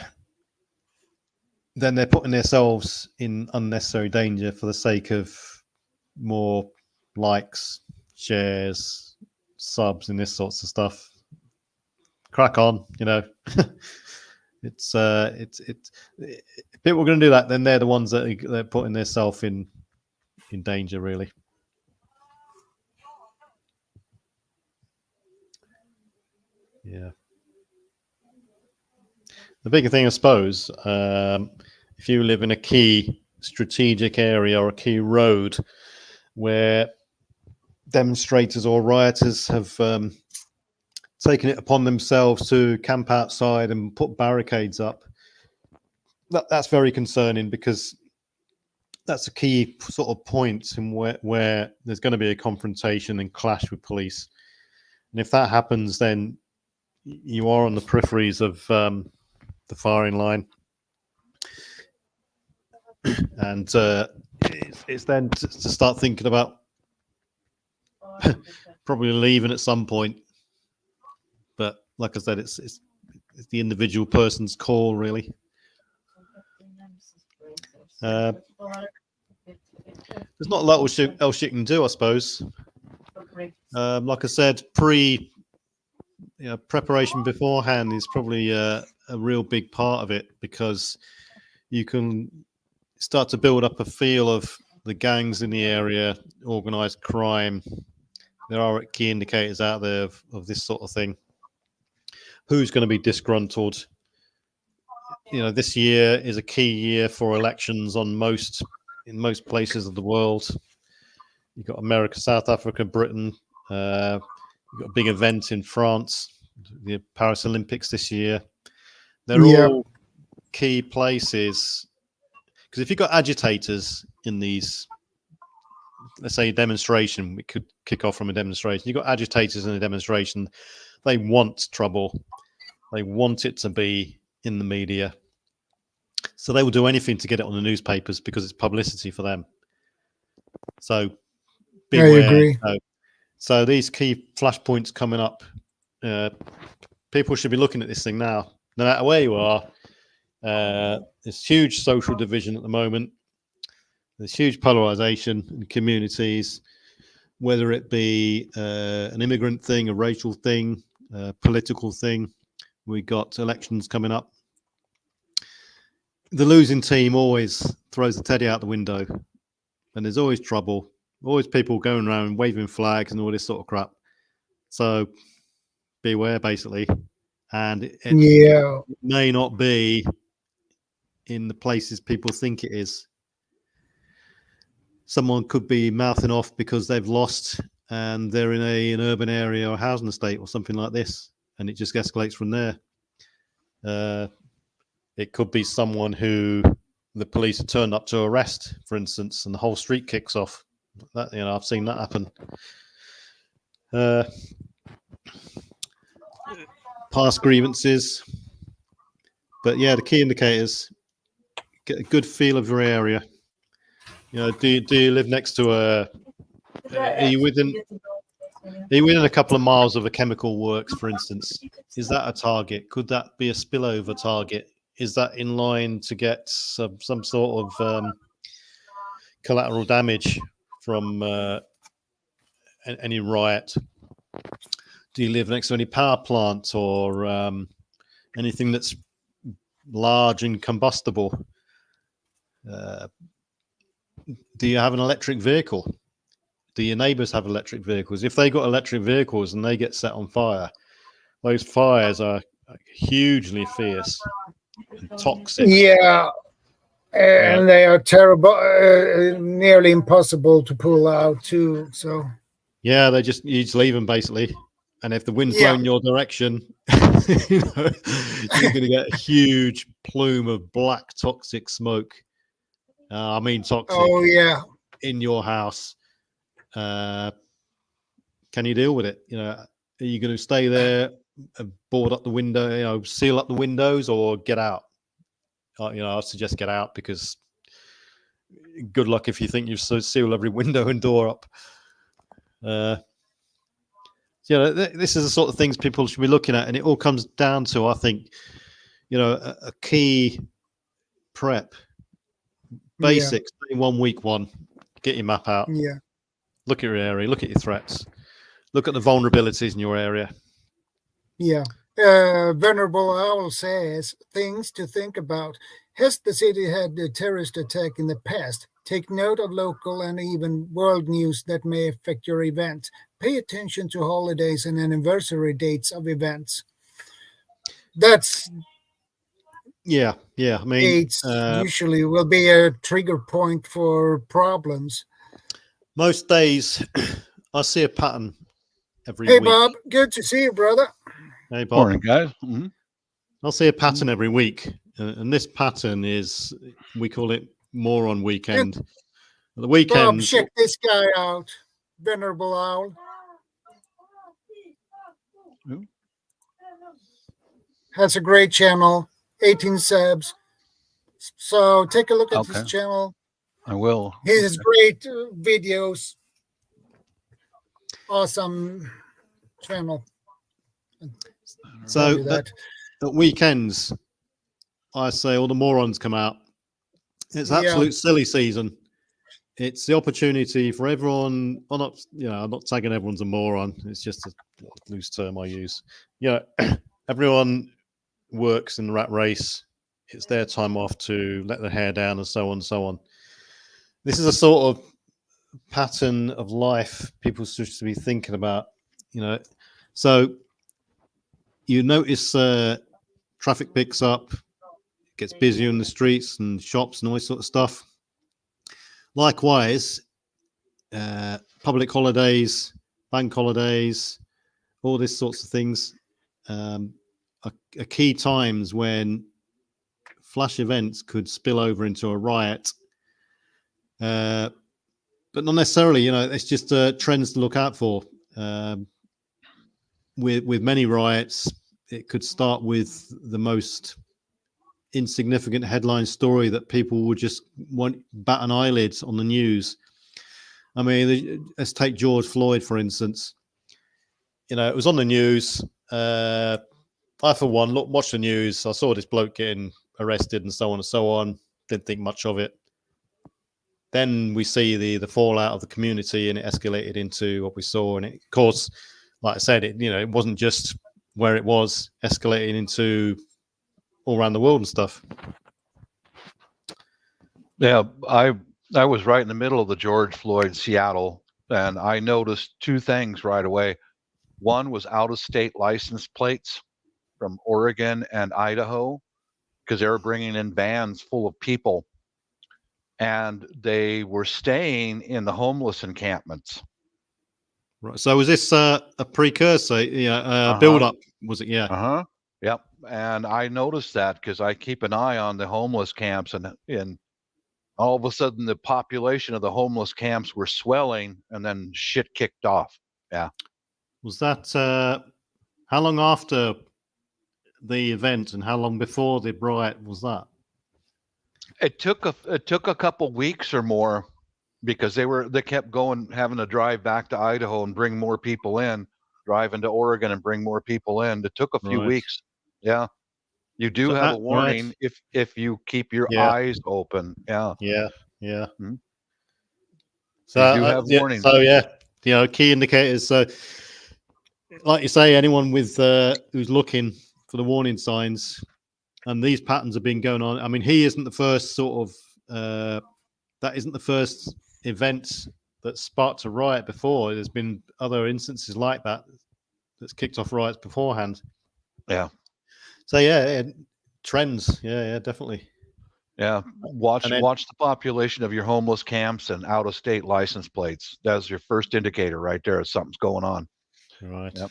they're putting themselves in unnecessary danger for the sake of more likes, shares, subs, and this sorts of stuff. Crack on, it's if people are going to do that, then they're the ones that they're putting themselves in danger, really. Yeah. The bigger thing, I suppose, if you live in a key strategic area or a key road where demonstrators or rioters have taken it upon themselves to camp outside and put barricades up, that's very concerning, because that's a key sort of point in where there's going to be a confrontation and clash with police. And if that happens, then you are on the peripheries of the firing line. And it's then to start thinking about probably leaving at some point. But like I said, it's the individual person's call, really. There's not a lot else you can do, I suppose. Like I said, preparation beforehand is probably a real big part of it, because you can start to build up a feel of the gangs in the area, organized crime. There are key indicators out there of this sort of thing. Who's going to be disgruntled? This year is a key year for elections in most places of the world. You've got America, South Africa, Britain. You've got a big event in France, the Paris Olympics this year. They're all key places, because if you've got agitators in these, let's say, demonstration, we could kick off from a demonstration. You've got agitators in a demonstration. They want trouble. They want it to be in the media. So they will do anything to get it on the newspapers, because it's publicity for them. So beware. I agree. So these key flashpoints coming up, people should be looking at this thing now, no matter where you are. There's huge social division at the moment. There's huge polarization in communities, whether it be an immigrant thing, a racial thing, a political thing. We got elections coming up. The losing team always throws the teddy out the window, and there's always trouble. Always people going around waving flags and all this sort of crap. So beware, basically. And it may not be in the places people think it is. Someone could be mouthing off because they've lost and they're in an urban area or housing estate or something like this, and it just escalates from there. It could be someone who the police have turned up to arrest, for instance, and the whole street kicks off. That, I've seen that happen. Past grievances. But yeah, the key indicators: get a good feel of your area. Do you live next to are you within a couple of miles of a chemical works, for instance? Is that a target? Could that be a spillover target? Is that in line to get some sort of collateral damage from any riot? Do you live next to any power plant or anything that's large and combustible? Do you have an electric vehicle? Do your neighbors have electric vehicles? If they got electric vehicles and they get set on fire, those fires are hugely fierce and toxic. Yeah, and they are terrible, nearly impossible to pull out too. So yeah, you just leave them, basically. And if the wind's blowing your direction, you're going to get a huge plume of black toxic smoke. Toxic. Oh yeah. In your house. Can you deal with it? Are you going to stay there and board up the window, seal up the windows, or get out? I suggest get out, because good luck if you think you've sealed every window and door up. This is the sort of things people should be looking at, and it all comes down to, I think, a key prep. Basics, 1 week 1, get your map out. Yeah. Look at your area. Look at your threats. Look at the vulnerabilities in your area. Yeah. Venerable Owl says, things to think about. Has the city had a terrorist attack in the past? Take note of local and even world news that may affect your event. Pay attention to holidays and anniversary dates of events. That's Yeah. I mean, dates usually will be a trigger point for problems. most days I see a pattern every Hey, week. Bob, good to see you, brother. Hey, Bob. Morning, guys. Mm-hmm. I'll see a pattern every week, and this pattern is, we call it Moron Weekend. The Bob, weekends, check this guy out. Venerable Owl. Who? Has a great channel, 18 subs. So take a look at his Okay. channel. I will. He has great videos. Awesome channel. so that. at weekends, I say all the morons come out. It's Yeah. absolute silly season. It's the opportunity for everyone. I'm not tagging everyone's a moron. It's just a loose term I use. Everyone works in the rat race. It's their time off to let their hair down and so on and so on. This is a sort of pattern of life people should be thinking about. So you notice traffic picks up, gets busier in the streets and shops and all this sort of stuff. Likewise, public holidays, bank holidays, all these sorts of things are key times when flash events could spill over into a riot. But not necessarily, it's just trends to look out for. With many riots, it could start with the most insignificant headline story that people would just want bat an eyelid on the news. I mean, let's take George Floyd, for instance. It was on the news. I, for one, watched the news. I saw this bloke getting arrested and so on and so on. Didn't think much of it. Then we see the fallout of the community, and it escalated into what we saw. And it, of course, like I said, it wasn't just where it was, escalating into all around the world and stuff. Yeah, I was right in the middle of the George Floyd Seattle, and I noticed two things right away. One was out-of-state license plates from Oregon and Idaho, because they were bringing in vans full of people, and they were staying in the homeless encampments. Right. So was this a precursor? Build up? Was it? Yeah. Yep. And I noticed that because I keep an eye on the homeless camps, and all of a sudden the population of the homeless camps were swelling, and then shit kicked off. Yeah. Was that how long after the event and how long before the riot was that? It took a couple weeks or more, because they kept going, having to drive back to Idaho and bring more people in, driving to Oregon and bring more people in. It took a few weeks. Yeah. You do have a warning if you keep your eyes open. Yeah. Yeah. Mm-hmm. So you do have warnings. So key indicators. So, like you say, anyone with who's looking for the warning signs, and these patterns have been going on. I mean, he isn't the first sort of. That isn't the first event that sparked a riot before. There's been other instances like that that's kicked off riots beforehand. Yeah. So trends. Yeah, definitely. Yeah. Watch the population of your homeless camps and out-of-state license plates. That's your first indicator right there. Something's going on. Right. Yep.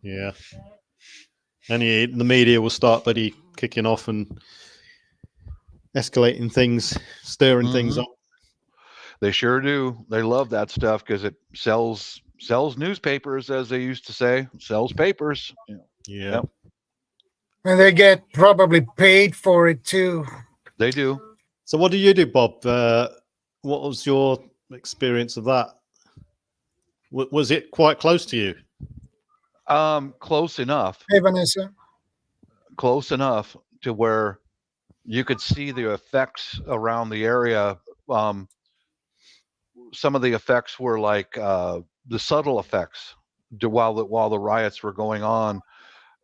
Yeah. And the media will start kicking off and escalating things, stirring things up. They sure do. They love that stuff because it sells newspapers, as they used to say. Sells papers. Yeah. Yep. And they get probably paid for it too. They do. So what do you do, Bob? What was your experience of that? Was it quite close to you? Close enough. Hey, Vanessa. Close enough to where you could see the effects around the area. some of the effects were like the subtle effects while the riots were going on,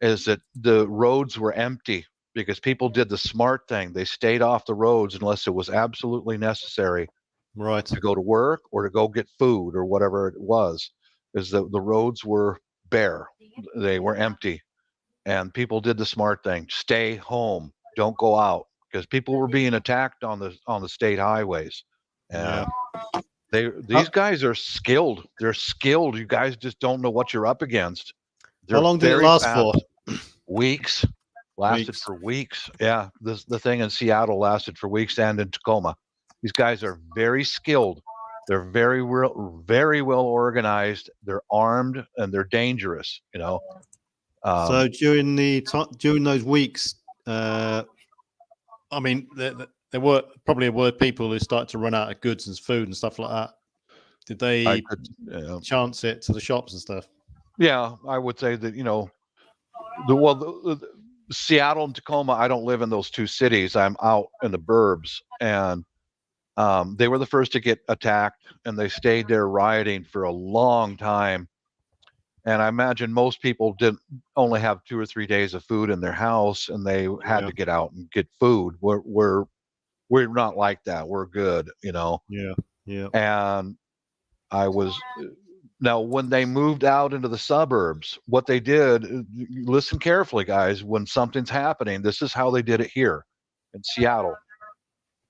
is that the roads were empty because people did the smart thing. They stayed off the roads unless it was absolutely necessary Right. to go to work or to go get food or whatever it was. Is that the roads were bare, they were empty, and people did the smart thing: stay home, don't go out, because people were being attacked on the state highways. Yeah. And these guys are skilled. They're skilled. You guys just don't know what you're up against. How They're long did it very last fast. for? Weeks. Lasted Weeks. for weeks. Yeah, the thing in Seattle lasted for weeks, and in Tacoma. These guys are very skilled. They're very well organized. They're armed and they're dangerous. So during those weeks, I mean, there were people who started to run out of goods and food and stuff like that. Did they chance it to the shops and stuff? Yeah, I would say that the Seattle and Tacoma. I don't live in those two cities. I'm out in the burbs, and they were the first to get attacked, and they stayed there rioting for a long time. And I imagine most people didn't only have 2 or 3 days of food in their house, and they had to get out and get food. We're not like that. We're good. Yeah. And I was now when they moved out into the suburbs, what they did, listen carefully, guys, when something's happening, this is how they did it here in Seattle.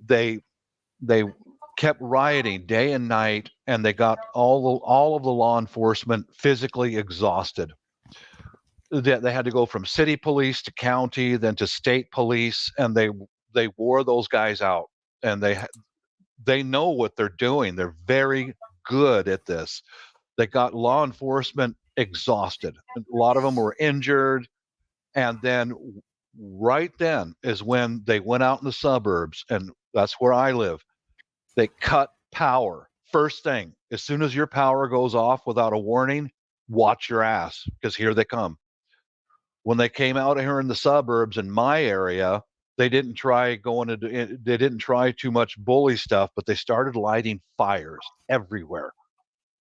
They kept rioting day and night, and they got all of the law enforcement physically exhausted. They had to go from city police to county, then to state police, and they wore those guys out. And they know what they're doing. They're very good at this. They got law enforcement exhausted. A lot of them were injured, and then right then is when they went out in the suburbs, and that's where I live. They cut power. First thing, as soon as your power goes off without a warning, watch your ass, because here they come. When they came out here in the suburbs in my area, they didn't try too much bully stuff, but they started lighting fires everywhere.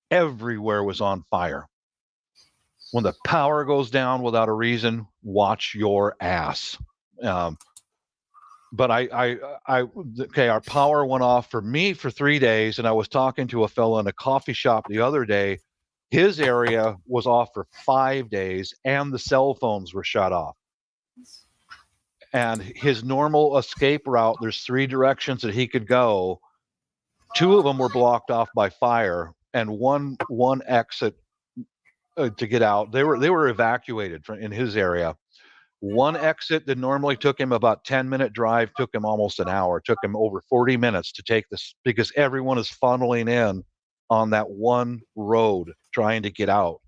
Everywhere was on fire. When the power goes down without a reason, watch your ass. But our power went off for me for 3 days, and I was talking to a fellow in a coffee shop the other day. His area was off for 5 days, and the cell phones were shut off. And his normal escape route, there's 3 directions that he could go. 2 of them were blocked off by fire, and one exit to get out. They were evacuated in his area. One exit that normally took him about 10-minute drive took him almost an hour. It took him over 40 minutes to take this, because everyone is funneling in on that one road trying to get out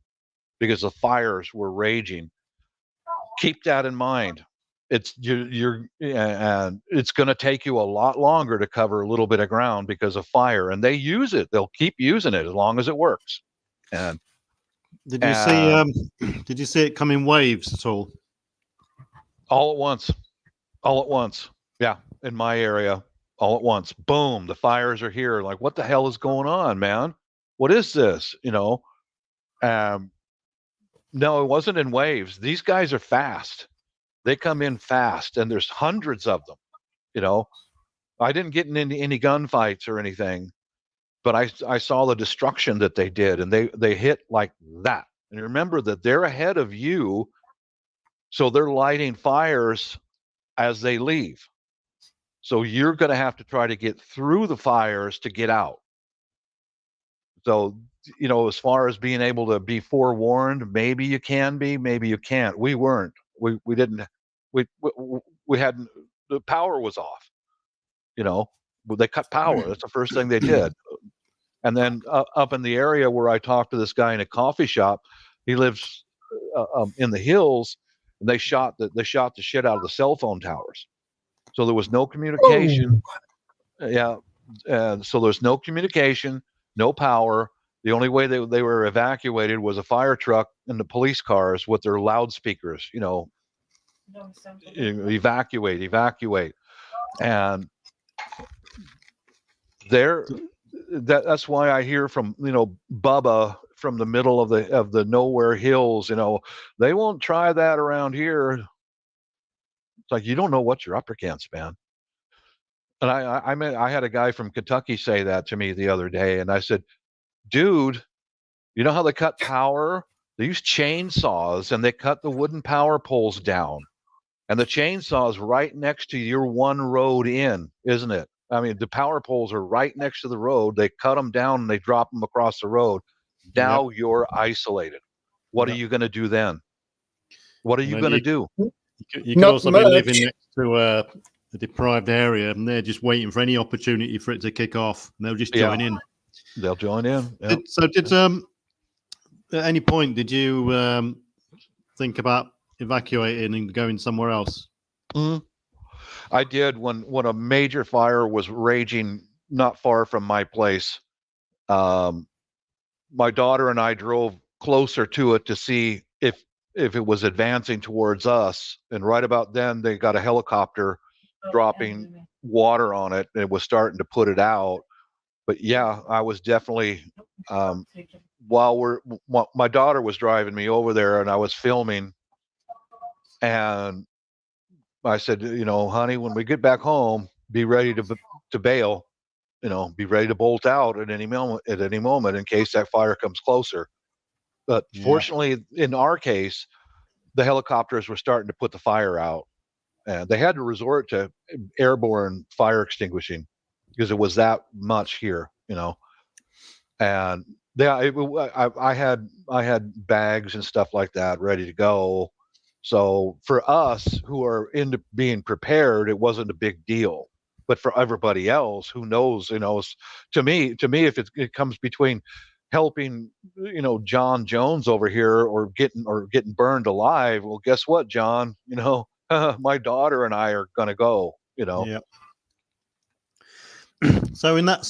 because the fires were raging. Keep that in mind. And it's going to take you a lot longer to cover a little bit of ground because of fire, and they use it. They'll keep using it as long as it works. And did you see it come in waves at all? All at once. Yeah, in my area, all at once. Boom, the fires are here. Like, what the hell is going on, man? What is this? No, it wasn't in waves. These guys are fast. They come in fast, and there's hundreds of them. I didn't get in any gunfights or anything, but I saw the destruction that they did, and they hit like that. And remember that they're ahead of you, so they're lighting fires as they leave. So you're going to have to try to get through the fires to get out. So, as far as being able to be forewarned, maybe you can be, maybe you can't. We weren't. We didn't. We hadn't. The power was off. They cut power. That's the first thing they did. And then up in the area where I talked to this guy in a coffee shop, he lives in the hills. And they shot the shit out of the cell phone towers. So there was no communication. Oh. Yeah. So there's no communication, no power. The only way they were evacuated was a fire truck and the police cars with their loudspeakers, evacuate. And that's why I hear from Bubba from the middle of the nowhere hills. They won't try that around here. It's like, you don't know what you're up against, man. And I had a guy from Kentucky say that to me the other day, and I said, dude, you know how they cut power? They use chainsaws and they cut the wooden power poles down. And the chainsaw is right next to your one road in, isn't it? I mean, the power poles are right next to the road. They cut them down and they drop them across the road. Now you're isolated. What are you going to do then? What are you going to do? You could also be living next to a deprived area, and they're just waiting for any opportunity for it to kick off, and they'll just join in. They'll join in. Yep. At any point did you think about evacuating and going somewhere else? I did when a major fire was raging not far from my place. My daughter and I drove closer to it to see if it was advancing towards us, and right about then they got a helicopter dropping water on it, and it was starting to put it out. But yeah, I was definitely while my daughter was driving me over there and I was filming, and I said, honey, when we get back home, be ready to bail, be ready to bolt out at any moment in case that fire comes closer. But fortunately, in our case, the helicopters were starting to put the fire out, and they had to resort to airborne fire extinguishing because it was that much here, And I had bags and stuff like that ready to go. So for us who are into being prepared, it wasn't a big deal. But for everybody else, who knows? To me, if it comes between helping, John Jones over here or getting burned alive, well, guess what, John? My daughter and I are gonna go. Yeah. So in that,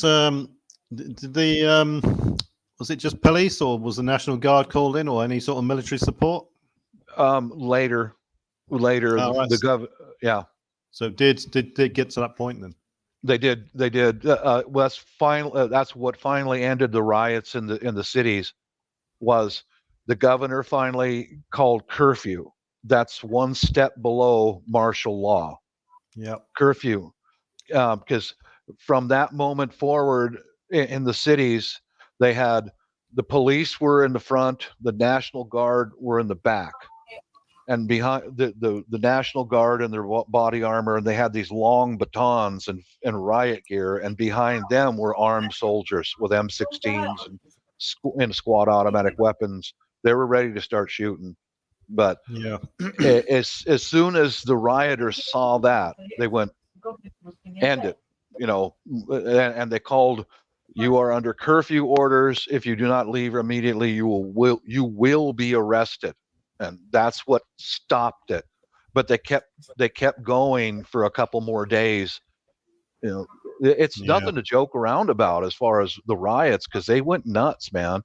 did the was it just police, or was the National Guard called in, or any sort of military support? Later, the gov. Yeah. So did get to that point then? They did. Well, that's final. That's what finally ended the riots in the cities. Was the governor finally called curfew? That's one step below martial law. Yeah, curfew. Because from that moment forward in the cities, they had the police were in the front, the National Guard were in the back. And behind the National Guard in their body armor, and they had these long batons and riot gear, and behind them were armed soldiers with M16s and squad automatic weapons. They were ready to start shooting. But as soon as the rioters saw that, they went, end it, and they called, you are under curfew orders. If you do not leave immediately, you will be arrested. And that's what stopped it. But they kept going for a couple more days. It's nothing to joke around about as far as the riots, because they went nuts, man.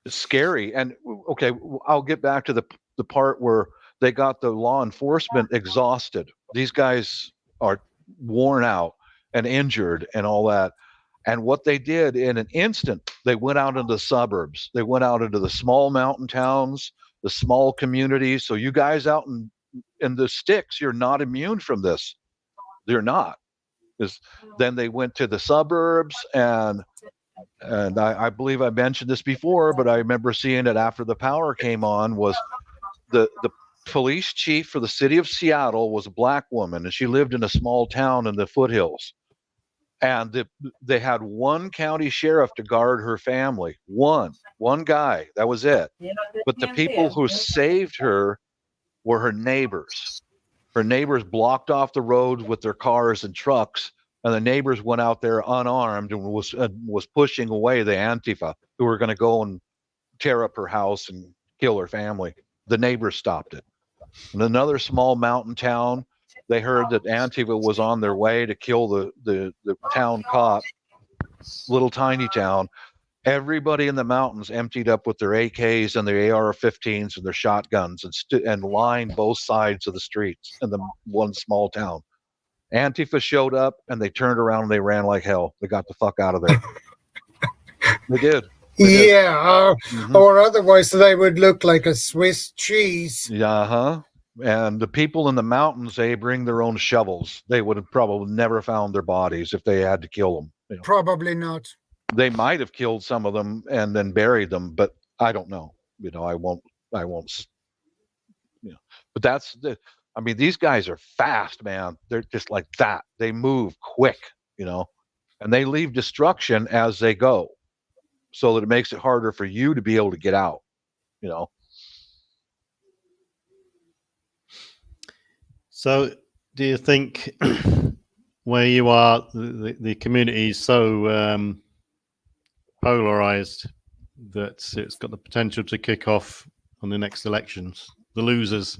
It's scary. And okay, I'll get back to the part where they got the law enforcement exhausted. These guys are worn out and injured and all that. And what they did in an instant, they went out into the suburbs. They went out into the small mountain towns, the small communities. So you guys out in the sticks, you're not immune from this. They're not. Then they went to the suburbs, and I believe I mentioned this before, but I remember seeing it after the power came on, was the police chief for the city of Seattle was a black woman, and she lived in a small town in the foothills. And they had one county sheriff to guard her family. One guy. That was it. But the people who saved her were her neighbors. Her neighbors blocked off the roads with their cars and trucks, and the neighbors went out there unarmed and was pushing away the Antifa who were going to go and tear up her house and kill her family. The neighbors stopped it. In another small mountain town, they heard that Antifa was on their way to kill the town cop, little tiny town. Everybody in the mountains emptied up with their AKs and their AR-15s and their shotguns and lined both sides of the streets in the one small town. Antifa showed up and they turned around and they ran like hell. They got the fuck out of there. They did. They did. Yeah, Mhm. or otherwise they would look like a Swiss cheese. Yeah, and the people in the mountains, they bring their own shovels. They would have probably never found their bodies if they had to kill them. You know, Probably not. they might have killed some of them and then buried them, but I don't know. You know, I won't. You know, but that's the. I mean, these guys are fast, man. They're just like that. They move quick, you know, and they leave destruction as they go, so that it makes it harder for you to be able to get out. You know. So, do you think where you are, the community is so polarized that it's got the potential to kick off on the next elections? The losers.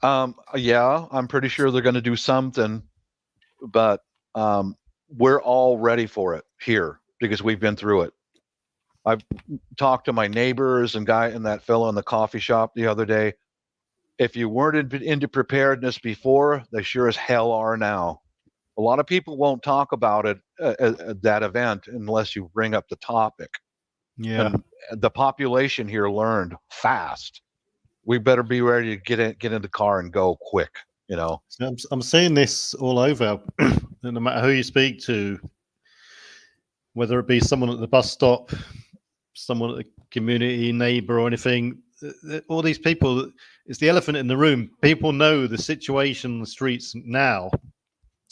Yeah, I'm pretty sure they're going to do something, but we're all ready for it here because we've been through it. I've talked to my neighbors and that fellow in the coffee shop the other day. If you weren't into preparedness before, they sure as hell are now. A lot of people won't talk about it at that event unless you bring up the topic. Yeah. And the population here learned fast. We better be ready to get in the car and go quick. You know. So I'm seeing this all over. No matter who you speak to, whether it be someone at the bus stop, someone at the community neighbor or anything, all these people, it's the elephant in the room. People know the situation on the streets now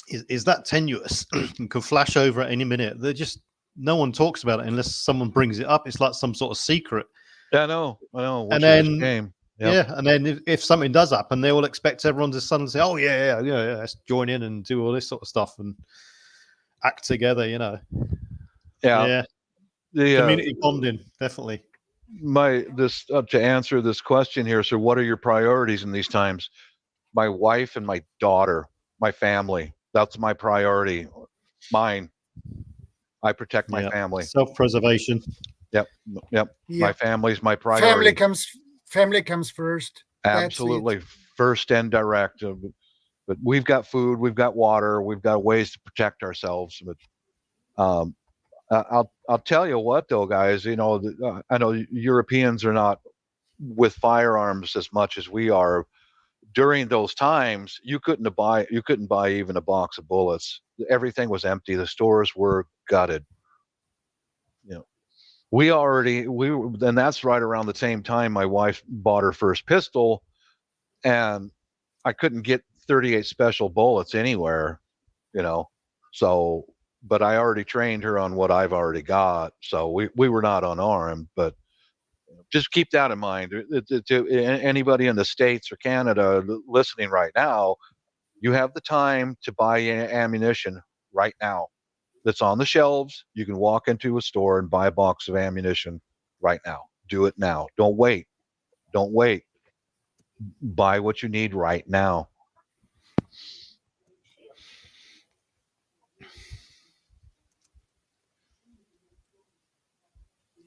is that tenuous and could flash over at any minute. They're just, no one talks about it unless someone brings it up. It's like some sort of secret. Yeah, I know. And then, game. Yep. Yeah, and then if something does happen, they will expect everyone to suddenly say, "Oh yeah, let's join in and do all this sort of stuff and act together." You know. yeah. The Community bonding, definitely. to answer this question here. So, what are your priorities in these times? My wife and my daughter, my family. That's my priority. Mine. I protect my family. Self-preservation. Yep. Yep. My family's my priority. Family comes first. Absolutely, first and direct. But we've got food, we've got water, we've got ways to protect ourselves. But I'll tell you what, though, guys. You know, I know Europeans are not with firearms as much as we are. During those times, you couldn't buy even a box of bullets. Everything was empty. The stores were gutted. You know, and that's right around the same time my wife bought her first pistol, and I couldn't get 38 special bullets anywhere. You know, so but I already trained her on what I've already got, so we were not unarmed. But just keep that in mind. To anybody in the States or Canada listening right now, you have the time to buy ammunition right now. That's on the shelves. You can walk into a store and buy a box of ammunition right now. Do it now. Don't wait. Don't wait. Buy what you need right now.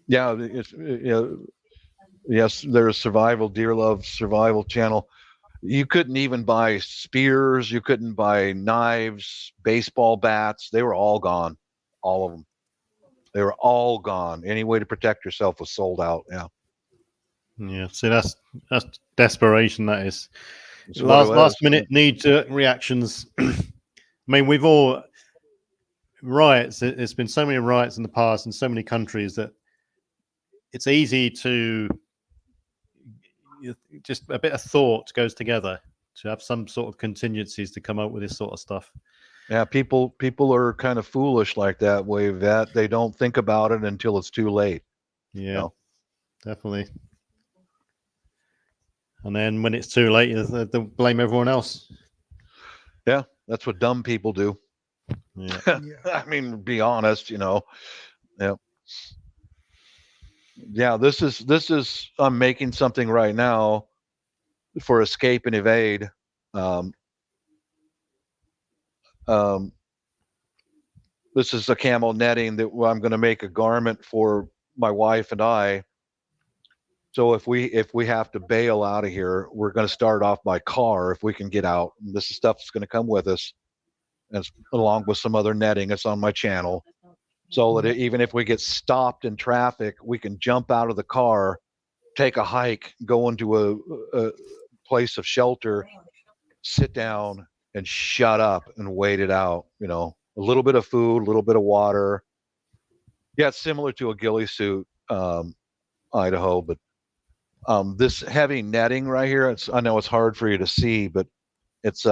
Yeah, yes, there's Survival, Deer Love Survival Channel. You couldn't even buy spears. You couldn't buy knives, baseball bats. They were all gone. All of them. They were all gone. Any way to protect yourself was sold out. Yeah. Yeah. See, that's desperation. That is. That's what it was. Last minute need reactions. I mean, we've all riots. There's been so many riots in the past in so many countries that it's easy to just a bit of thought goes together to have some sort of contingencies to come up with this sort of stuff. Yeah, people are kind of foolish like that way, that they don't think about it until it's too late. Yeah, you know? Definitely. And then when it's too late, they'll blame everyone else. Yeah, that's what dumb people do. Yeah. I mean, be honest, you know. Yeah. Yeah, this is I'm making something right now for escape and evade. This is a camel netting that I'm going to make a garment for my wife and I. So if we have to bail out of here, we're going to start off by car if we can get out. And this is stuff that's going to come with us. along with some other netting that's on my channel, so that even if we get stopped in traffic, we can jump out of the car, take a hike, go into a place of shelter, sit down and shut up and wait it out. A little bit of food, a little bit of water. Yeah, it's similar to a ghillie suit, Idaho, but this heavy netting right here, I know it's hard for you to see, but it's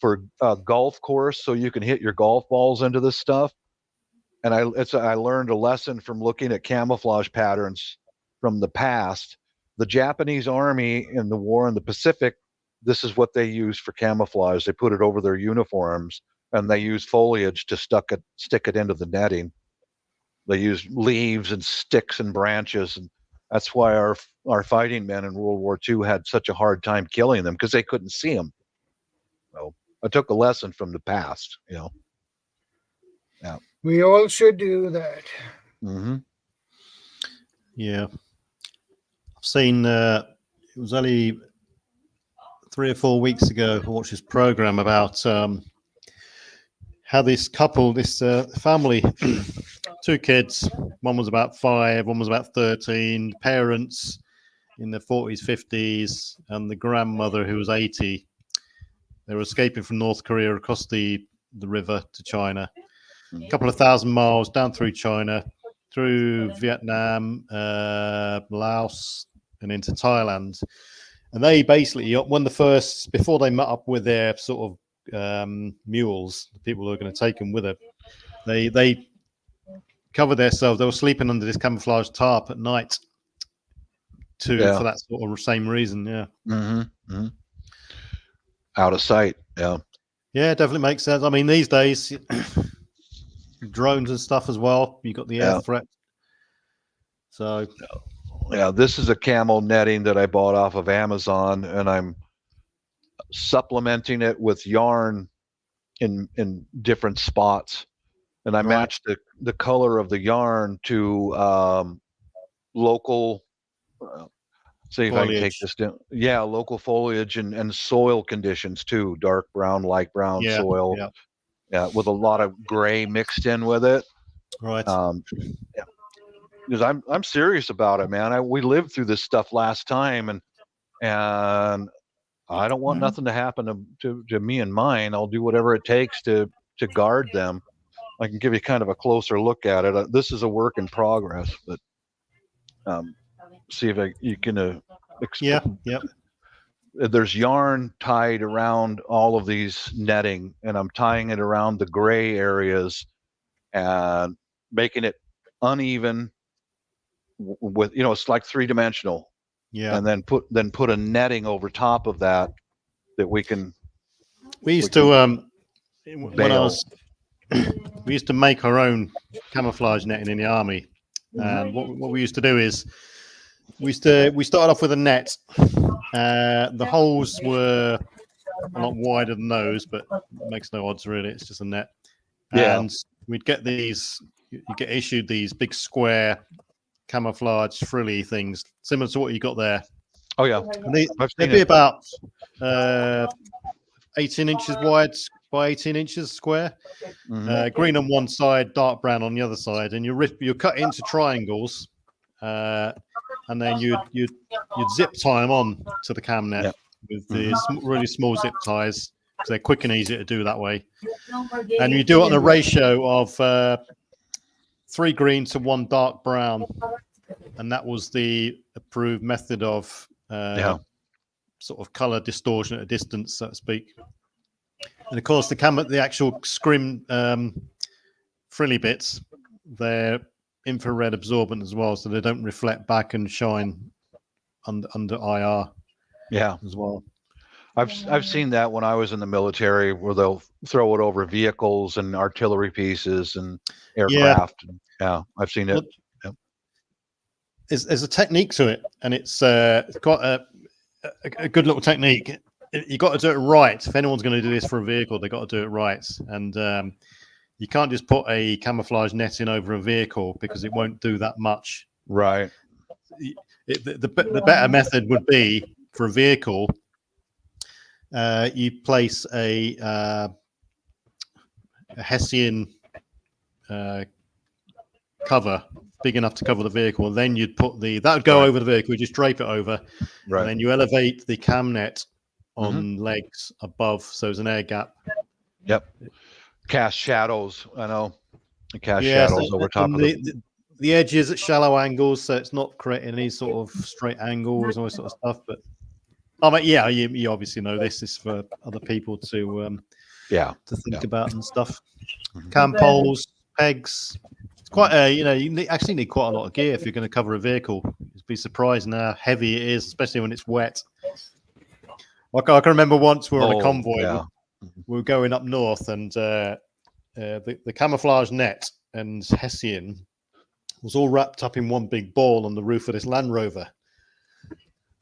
for a golf course, so you can hit your golf balls into this stuff. And I learned a lesson from looking at camouflage patterns from the past. The Japanese army in the war in the Pacific, this is what they used for camouflage. They put it over their uniforms, and they used foliage to stick it into the netting. They used leaves and sticks and branches, and that's why our fighting men in World War II had such a hard time killing them, because they couldn't see them. So I took a lesson from the past. Yeah. We all should do that. Mm-hmm. Yeah. I've seen, it was only 3 or 4 weeks ago, I watched this program about how this couple, this family, 2 kids, one was about 5, one was about 13, parents in their 40s, 50s, and the grandmother who was 80. They were escaping from North Korea across the river to China. A couple of thousand miles down through China, through Vietnam, Laos, and into Thailand. And they basically, before they met up with their sort of mules, the people who are going to take them with it, they covered themselves. They were sleeping under this camouflage tarp at night for that sort of same reason. Yeah. Mm-hmm. Mm-hmm. Out of sight. Yeah. Yeah, definitely makes sense. I mean, these days, drones and stuff as well. You got the air threat. So, yeah, this is a camel netting that I bought off of Amazon, and I'm supplementing it with yarn in different spots, and I matched the color of the yarn to local. See if foliage. I can take this down. Yeah, local foliage and soil conditions too. Dark brown, light brown soil. Yeah. Yeah, with a lot of gray mixed in with it. Right. Yeah. Because I'm serious about it, man. We lived through this stuff last time, and I don't want nothing to happen to me and mine. I'll do whatever it takes to guard them. I can give you kind of a closer look at it. This is a work in progress, but see if you can. Yeah. There's yarn tied around all of these netting, and I'm tying it around the gray areas and making it uneven. With it's like 3-dimensional. Yeah. And then put a netting over top of that we can. We used to we used to make our own camouflage netting in the army, and what we used to do is we started off with a net. The holes were a lot wider than those, but it makes no odds really. It's just a net. And we'd get these. You get issued these big square camouflage frilly things, similar to what you got there. Oh yeah, and they'd be about 18 inches wide by 18 inches square. Mm-hmm. Green on one side, dark brown on the other side, and you cut into triangles, and then you'd zip tie them on to the cam net with the really small zip ties, because they're quick and easy to do that way. And you do it on a ratio of 3 green to 1 dark brown, and that was the approved method of sort of color distortion at a distance, so to speak. And of course, the actual scrim frilly bits, they're infrared absorbent as well, so they don't reflect back and shine under IR. Yeah, as well. I've seen that when I was in the military, where they'll throw it over vehicles and artillery pieces and aircraft. Yeah, I've seen it. Well, there's a technique to it, and it's got a good little technique. You got to do it right. If anyone's going to do this for a vehicle, they got to do it right. And you can't just put a camouflage netting over a vehicle, because it won't do that much. Right. The better method would be for a vehicle. You place a Hessian cover big enough to cover the vehicle, and then you'd put that would go Right. over the vehicle, you just drape it over, Right. and then you elevate the cam net on legs above, so there's an air gap. Yep. Cast shadows. I know. Cast Yeah, shadows over top of the edges at shallow angles, so it's not creating any sort of straight angles and all this sort of stuff. But yeah, you obviously know this is for other people to think about and stuff. Cam poles, pegs. It's quite you actually need quite a lot of gear if you're going to cover a vehicle. You'd be surprised how heavy it is, especially when it's wet. I can remember once we were on a convoy. Yeah. We were going up north, and the camouflage net and Hessian was all wrapped up in one big ball on the roof of this Land Rover.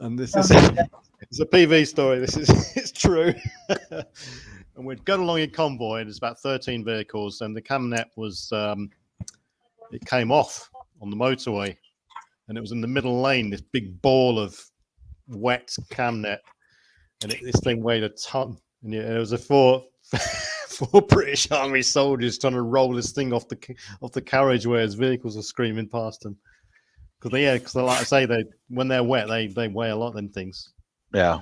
And this is it's a PV story. It's true. And we'd gone along in convoy, and there's about 13 vehicles, and the cam net was it came off on the motorway, and it was in the middle lane, this big ball of wet cam net, and this thing weighed a ton, and it was a four British Army soldiers trying to roll this thing off the carriageway as vehicles are screaming past them. Because like I say, when they're wet, they weigh a lot of them things. Yeah.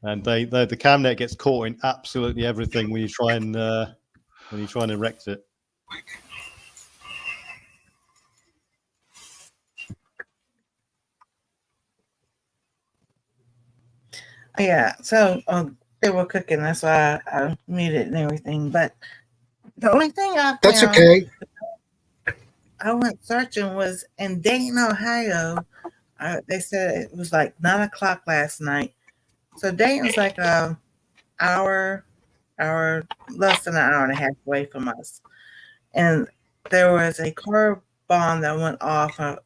And the cam net gets caught in absolutely everything when you try and erect it. Yeah, so they were cooking. That's why I muted and everything. But the only thing I found, That's okay. I went searching was in Dayton, Ohio. They said it was like 9 o'clock last night. So Dayton's like a hour, less than an hour and a half away from us. And there was a car bomb that went off in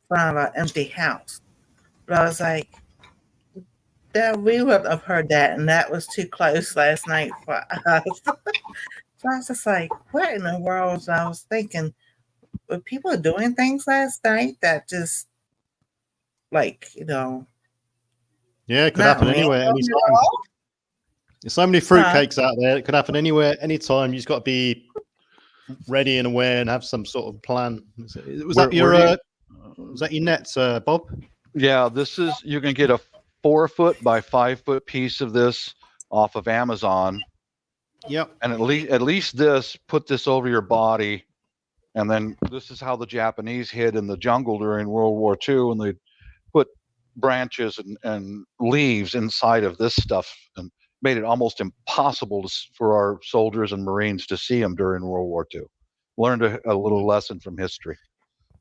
front of an empty house. But I was like, that we would have heard that, and that was too close last night for us. So I was just like, what in the world? So I was thinking, were people doing things last night that just, like, Yeah, it could not happen anywhere, random anytime. at all? There's so many fruitcakes out there. It could happen anywhere, anytime. You just got to be ready and aware and have some sort of plan. Was that your net, Bob? Yeah, you can get a 4-foot by 5-foot piece of this off of Amazon. Yep. And at least put this over your body. And then this is how the Japanese hid in the jungle during World War II, and they put branches and leaves inside of this stuff and made it almost impossible for our soldiers and Marines to see them during World War II. Learned a little lesson from history.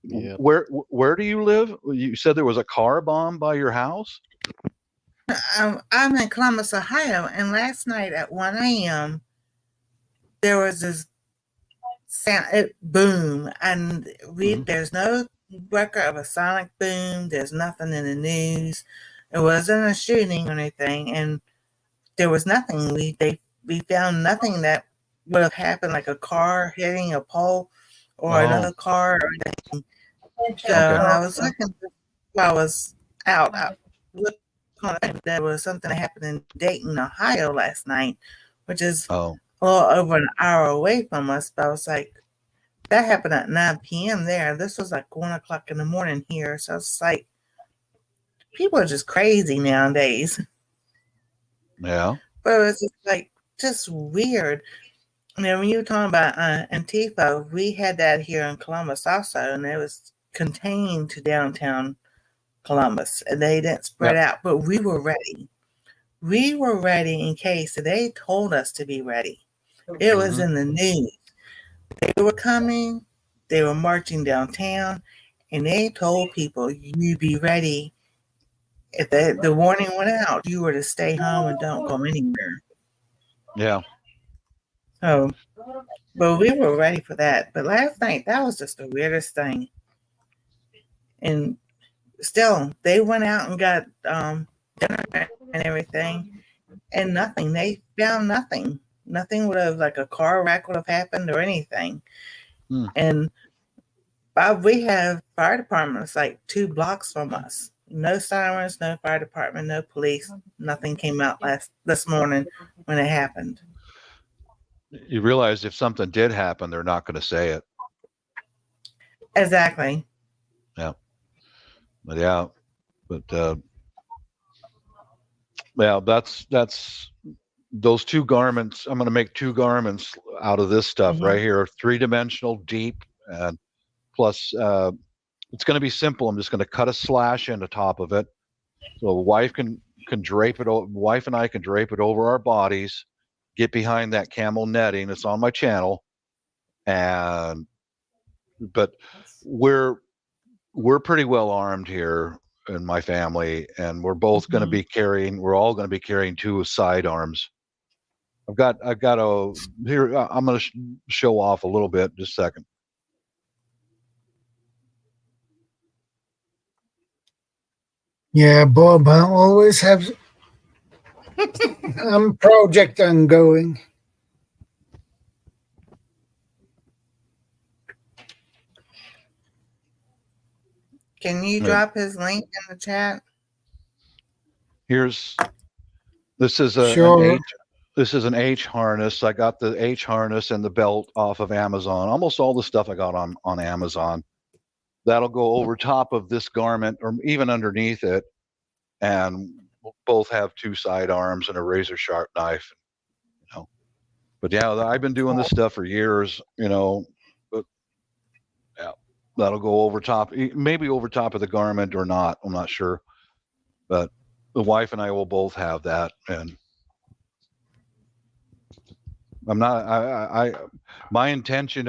Yeah. Where do you live? You said there was a car bomb by your house? I'm in Columbus, Ohio, and last night at 1 a.m. there was this sound, boom, and there's no record of a sonic boom. There's nothing in the news. It wasn't a shooting or anything, and there was nothing. We found nothing that would have happened, like a car hitting a pole or another car or anything. So I was looking while I was out. There was something that happened in Dayton, Ohio last night, which is a little over an hour away from us. But I was like, that happened at 9 p.m. there. This was like 1 o'clock in the morning here. So it's like, people are just crazy nowadays. Yeah. But it was just weird. When you were talking about Antifa, we had that here in Columbus also, and it was contained to downtown Columbus, and they didn't spread out, but we were ready. We were ready in case they told us to be ready. It was in the news. They were coming, they were marching downtown, and they told people, you be ready. If the warning went out, you were to stay home and don't go anywhere. Yeah. So, but we were ready for that. But last night, that was just the weirdest thing. And still, they went out and got dinner and everything, and nothing. They found nothing. Nothing would have, like a car wreck would have happened or anything. And Bob, we have fire departments like 2 blocks from us. No sirens, no fire department, no police. Nothing came out this morning when it happened. you realize if something did happen, they're not going to say it. Exactly. But yeah, that's those two garments. I'm going to make two garments out of this stuff right here, 3-dimensional, deep, and plus it's going to be simple. I'm just going to cut a slash in the top of it, so the wife can drape it. Wife and I can drape it over our bodies, get behind that camel netting. It's on my channel, but we're pretty well armed here in my family, and we're both going to be carrying. We're all going to be carrying 2 sidearms. I've got a here. I'm going to show off a little bit. Just a second. Yeah, Bob, I always have project ongoing. Can you drop his link in the chat? This is an H harness. I got the H harness and the belt off of Amazon. Almost all the stuff I got on Amazon. That'll go over top of this garment or even underneath it, and we'll both have 2 sidearms and a razor sharp knife. But yeah, I've been doing this stuff for years. But yeah, that'll go over top, maybe over top of the garment or not. I'm not sure, but the wife and I will both have that. And I'm not. My intention.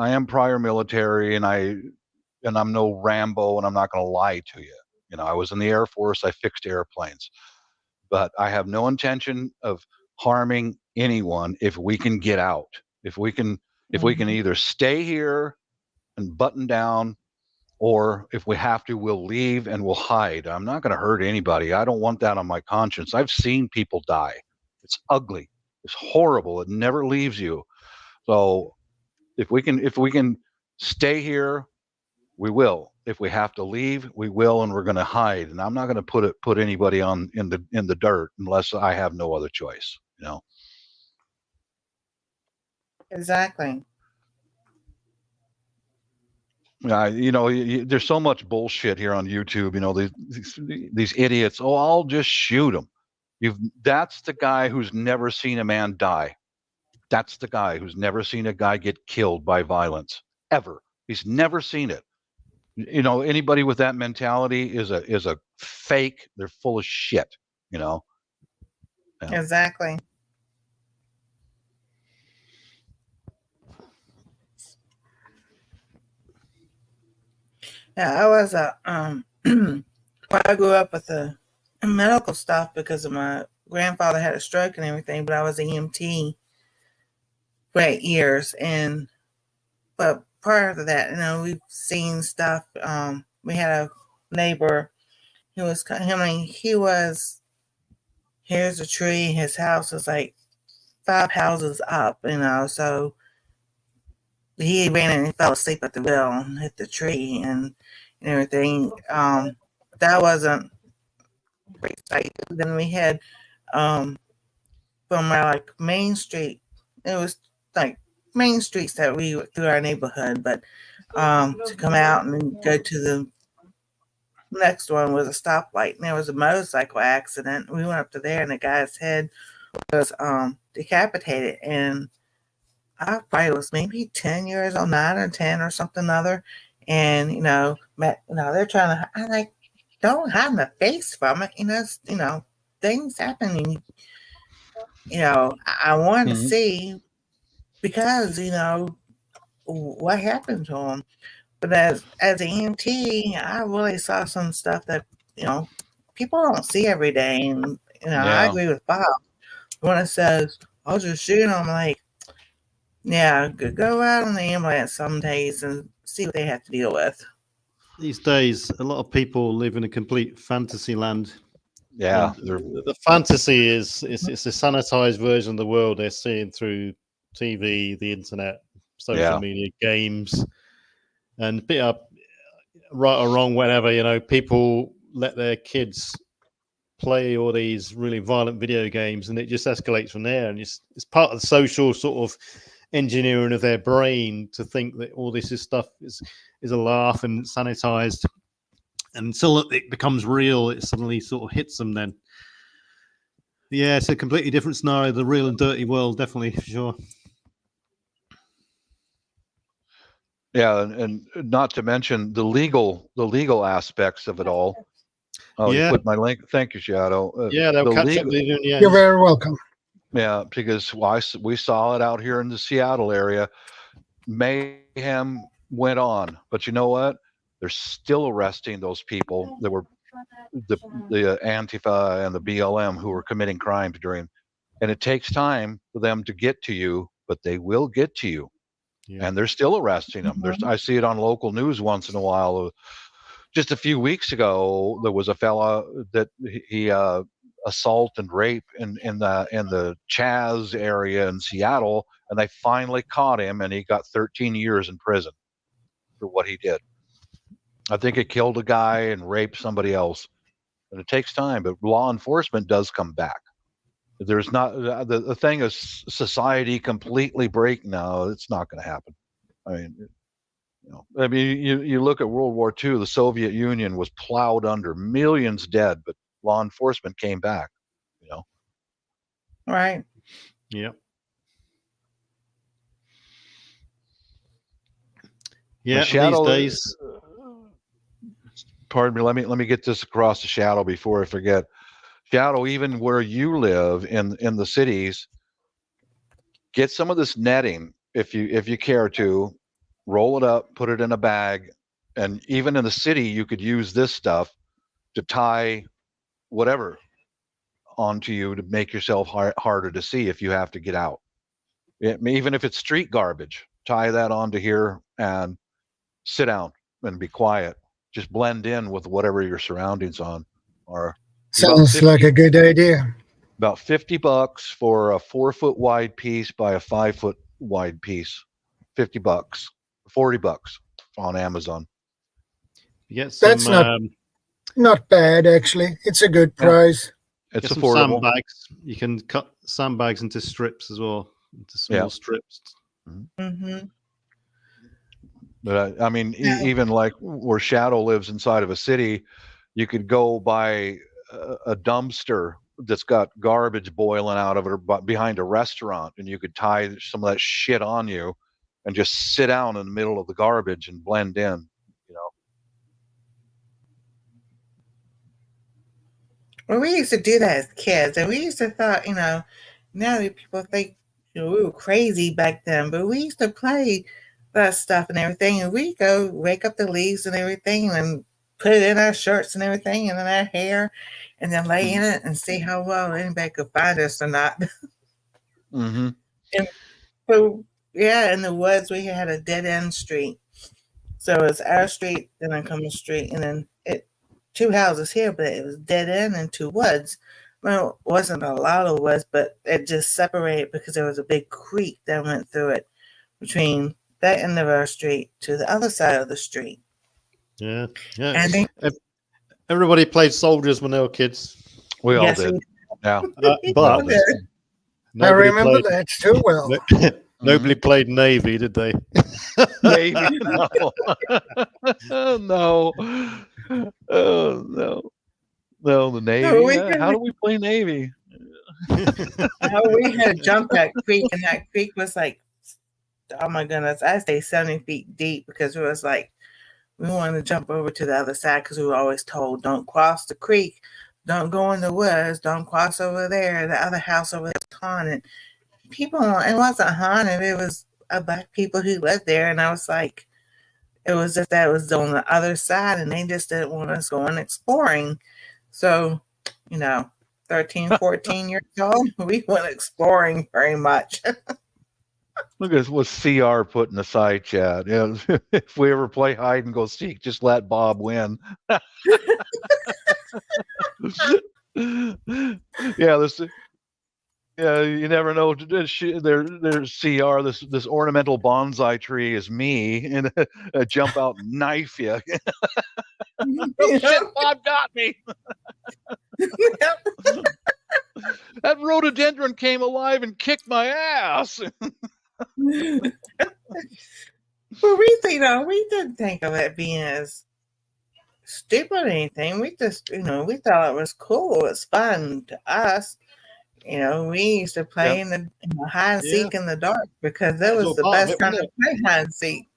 I am prior military, and I'm no Rambo, and I'm not going to lie to you. I was in the Air Force. I fixed airplanes, but I have no intention of harming anyone if we can get out. If we can either stay here and button down, or if we have to, we'll leave and we'll hide. I'm not going to hurt anybody. I don't want that on my conscience. I've seen people die. It's ugly. It's horrible. It never leaves you. So if we can stay here, we will. If we have to leave, we will, and we're going to hide. And I'm not going to put anybody in the dirt unless I have no other choice. Exactly. There's so much bullshit here on YouTube. These idiots. Oh, I'll just shoot them. That's the guy who's never seen a man die. That's the guy who's never seen a guy get killed by violence ever. He's never seen it. Anybody with that mentality is a fake. They're full of shit. Yeah. Exactly. Yeah, I was I grew up with the medical stuff because of my grandfather had a stroke and everything, but I was an EMT for 8 years, but prior to that, we've seen stuff. We had a neighbor. Here's a tree. His house is like 5 houses up, so he ran in and fell asleep at the wheel and hit the tree and everything. That wasn't great sight. Then we had from our main street. It was like main streets that we went through our neighborhood, but to come out and go to the next one was a stoplight, and there was a motorcycle accident. We went up to there, and the guy's head was decapitated, and I probably was maybe 10 years old, 9 or 10 or something other. And, they're trying to, I'm like, don't hide my face from it. Things happen. I wanted to see because, what happened to him. But as an EMT, I really saw some stuff that, people don't see every day. And, I agree with Bob. When it says, I'll just shoot him, I'm like, yeah, go out on the ambulance some days and see what they have to deal with. These days, a lot of people live in a complete fantasy land. Yeah, the fantasy is it's a sanitized version of the world they're seeing through TV, the internet, social media, games, and right or wrong, whatever. People let their kids play all these really violent video games, and it just escalates from there. And it's part of the social sort of engineering of their brain to think that all this is stuff is a laugh and sanitized. And until it becomes real, it suddenly sort of hits them then. Yeah, it's a completely different scenario, the real and dirty world, definitely, for sure. Yeah, and not to mention the legal aspects of it all. Oh, Yeah. you put my link. Thank you, Shadow. Yeah, they'll the catch legal- up with you in the end. You're very welcome. Yeah, because we saw it out here in the Seattle area. Mayhem went on, but you know what? They're still arresting those people that were the Antifa and the BLM who were committing crimes during. And it takes time for them to get to you, but they will get to you. Yeah. And they're still arresting them. I see it on local news once in a while. Just a few weeks ago, there was a fella that he assault and rape in the Chaz area in Seattle, and they finally caught him, and he got 13 years in prison for what he did. I think it killed a guy and raped somebody else, and it takes time, but law enforcement does come back. There's not the thing is society completely break now. It's not going to happen. I mean, you look at World War II. The Soviet Union was plowed under, millions dead, but law enforcement came back. Right. Yeah. Yeah. Shadow, these days. Pardon me. Let me get this across to Shadow before I forget. Shadow, even where you live in the cities, get some of this netting if you care to. Roll it up, put it in a bag, and even in the city, you could use this stuff to tie whatever onto you to make yourself harder to see if you have to get out. Even if it's street garbage, tie that onto here and sit down and be quiet. Just blend in with whatever your surroundings on are. Sounds like a good idea. About $50 for a 4-foot wide piece by a 5-foot wide piece. $50, $40 on Amazon. You get some, That's not bad, actually. It's a good price. It's get some affordable. sandbags. You can cut sandbags into strips as well, into small strips. Mm-hmm. But I mean, even like where Shadow lives inside of a city, you could go by a dumpster that's got garbage boiling out of it, or behind a restaurant, and you could tie some of that shit on you and just sit down in the middle of the garbage and blend in. Well, we used to do that as kids, and we used to thought, now that people think we were crazy back then, but we used to play that stuff and everything, and we go rake up the leaves and everything, and put it in our shirts and everything, and in our hair, and then lay in it and see how well anybody could find us or not. Mm-hmm. And so, yeah, in the woods, we had a dead end street. So it's our street, then I come a street, and then 2 houses here, but it was dead end and 2 woods. Well, it wasn't a lot of woods, but it just separated because there was a big creek that went through it between that end of our street to the other side of the street. Yeah. And Everybody played soldiers when they were kids. We all yes, did. we Yeah. But I remember that too well. Nobody played Navy, did they? Navy. No. No. Oh no. No, the Navy. How do we play Navy? we had jumped that creek, and that creek was like, oh my goodness, I stayed 70 feet deep because it was like we wanted to jump over to the other side because we were always told, don't cross the creek, don't go in the woods, don't cross over there. The other house over there is haunted. People, it wasn't haunted. It was black people who lived there, and I was like, it was just that it was on the other side, and they just didn't want us going exploring. So, 13, 14 years old, we went exploring very much. Look at what CR put in the side chat. Yeah, if we ever play hide and go seek, just let Bob win. Yeah, you never know. There's CR. This ornamental bonsai tree is me, and jump out and knife you. Oh, shit, Bob got me. That rhododendron came alive and kicked my ass. But we didn't think of it being as stupid or anything. We just, we thought it was cool. It was fun to us. We used to play in the hide and seek in the dark because that That's was all the part of best it, time wasn't to play hide and seek.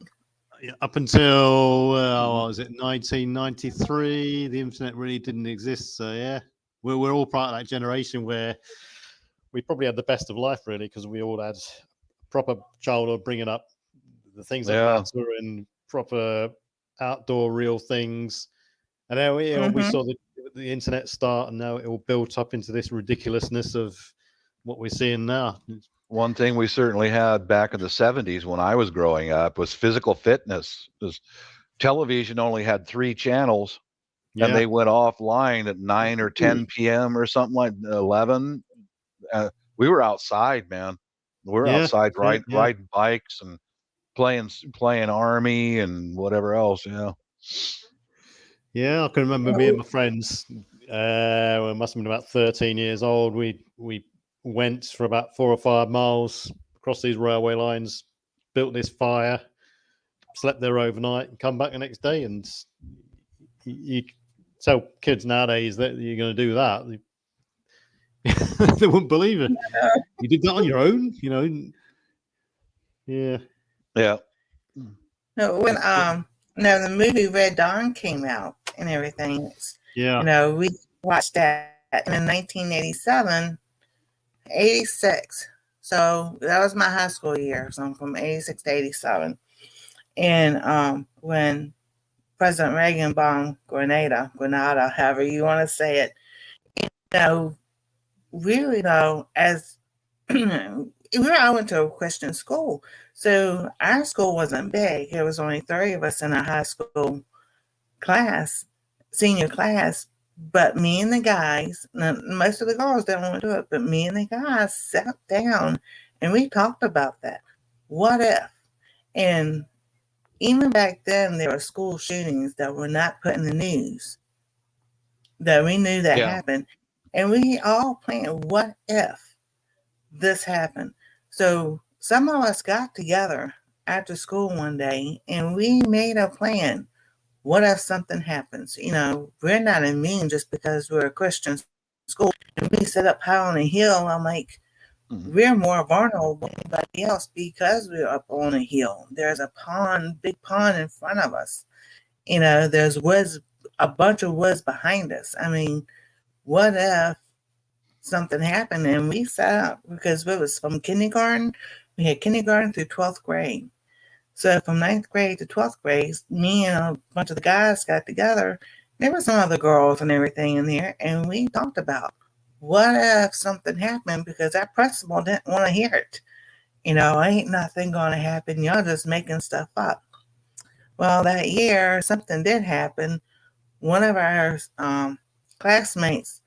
Up until what was it, 1993, the internet really didn't exist. So yeah, we're all part of that generation where we probably had the best of life, really, because we all had proper childhood, bringing up the things that matter and proper outdoor real things. And now we saw the internet start, and now it all built up into this ridiculousness of what we're seeing now. One thing we certainly had back in the 70s when I was growing up was physical fitness. Because television only had 3 channels, and they went offline at 9 or 10 p.m. or something like 11. We were outside, man. We were outside riding bikes and playing army and whatever else. Yeah, I can remember me and my friends. We must have been about 13 years old. We went for about 4 or 5 miles across these railway lines, built this fire, slept there overnight, and come back the next day. And you tell kids nowadays that you're going to do that, they wouldn't believe it. You did that on your own, Yeah. No, when the movie Red Dawn came out and everything, we watched that in 1987, 86. So that was my high school year. So I'm from 86 to 87. And when President Reagan bombed Grenada, however you want to say it, really though, as I went to a Christian school, so our school wasn't big. There was only 30 of us in our high school class, senior class. But me and the guys, most of the girls didn't want to do it, but me and the guys sat down and we talked about that. What if? And even back then, there were school shootings that were not put in the news, that we knew that happened. And we all planned, what if this happened? So some of us got together after school one day and we made a plan. What if something happens? We're not immune just because we're a Christian school. And we set up high on a hill. I'm like, we're more vulnerable than anybody else because we're up on a hill. There's a big pond in front of us. There's woods, a bunch of woods behind us. I mean, what if something happened? And we set up, because it was from kindergarten. We had kindergarten through 12th grade. So from 9th grade to 12th grade, me and a bunch of the guys got together. There were some other girls and everything in there. And we talked about, what if something happened? Because our principal didn't want to hear it. Ain't nothing going to happen. Y'all just making stuff up. Well, that year, something did happen. One of our classmates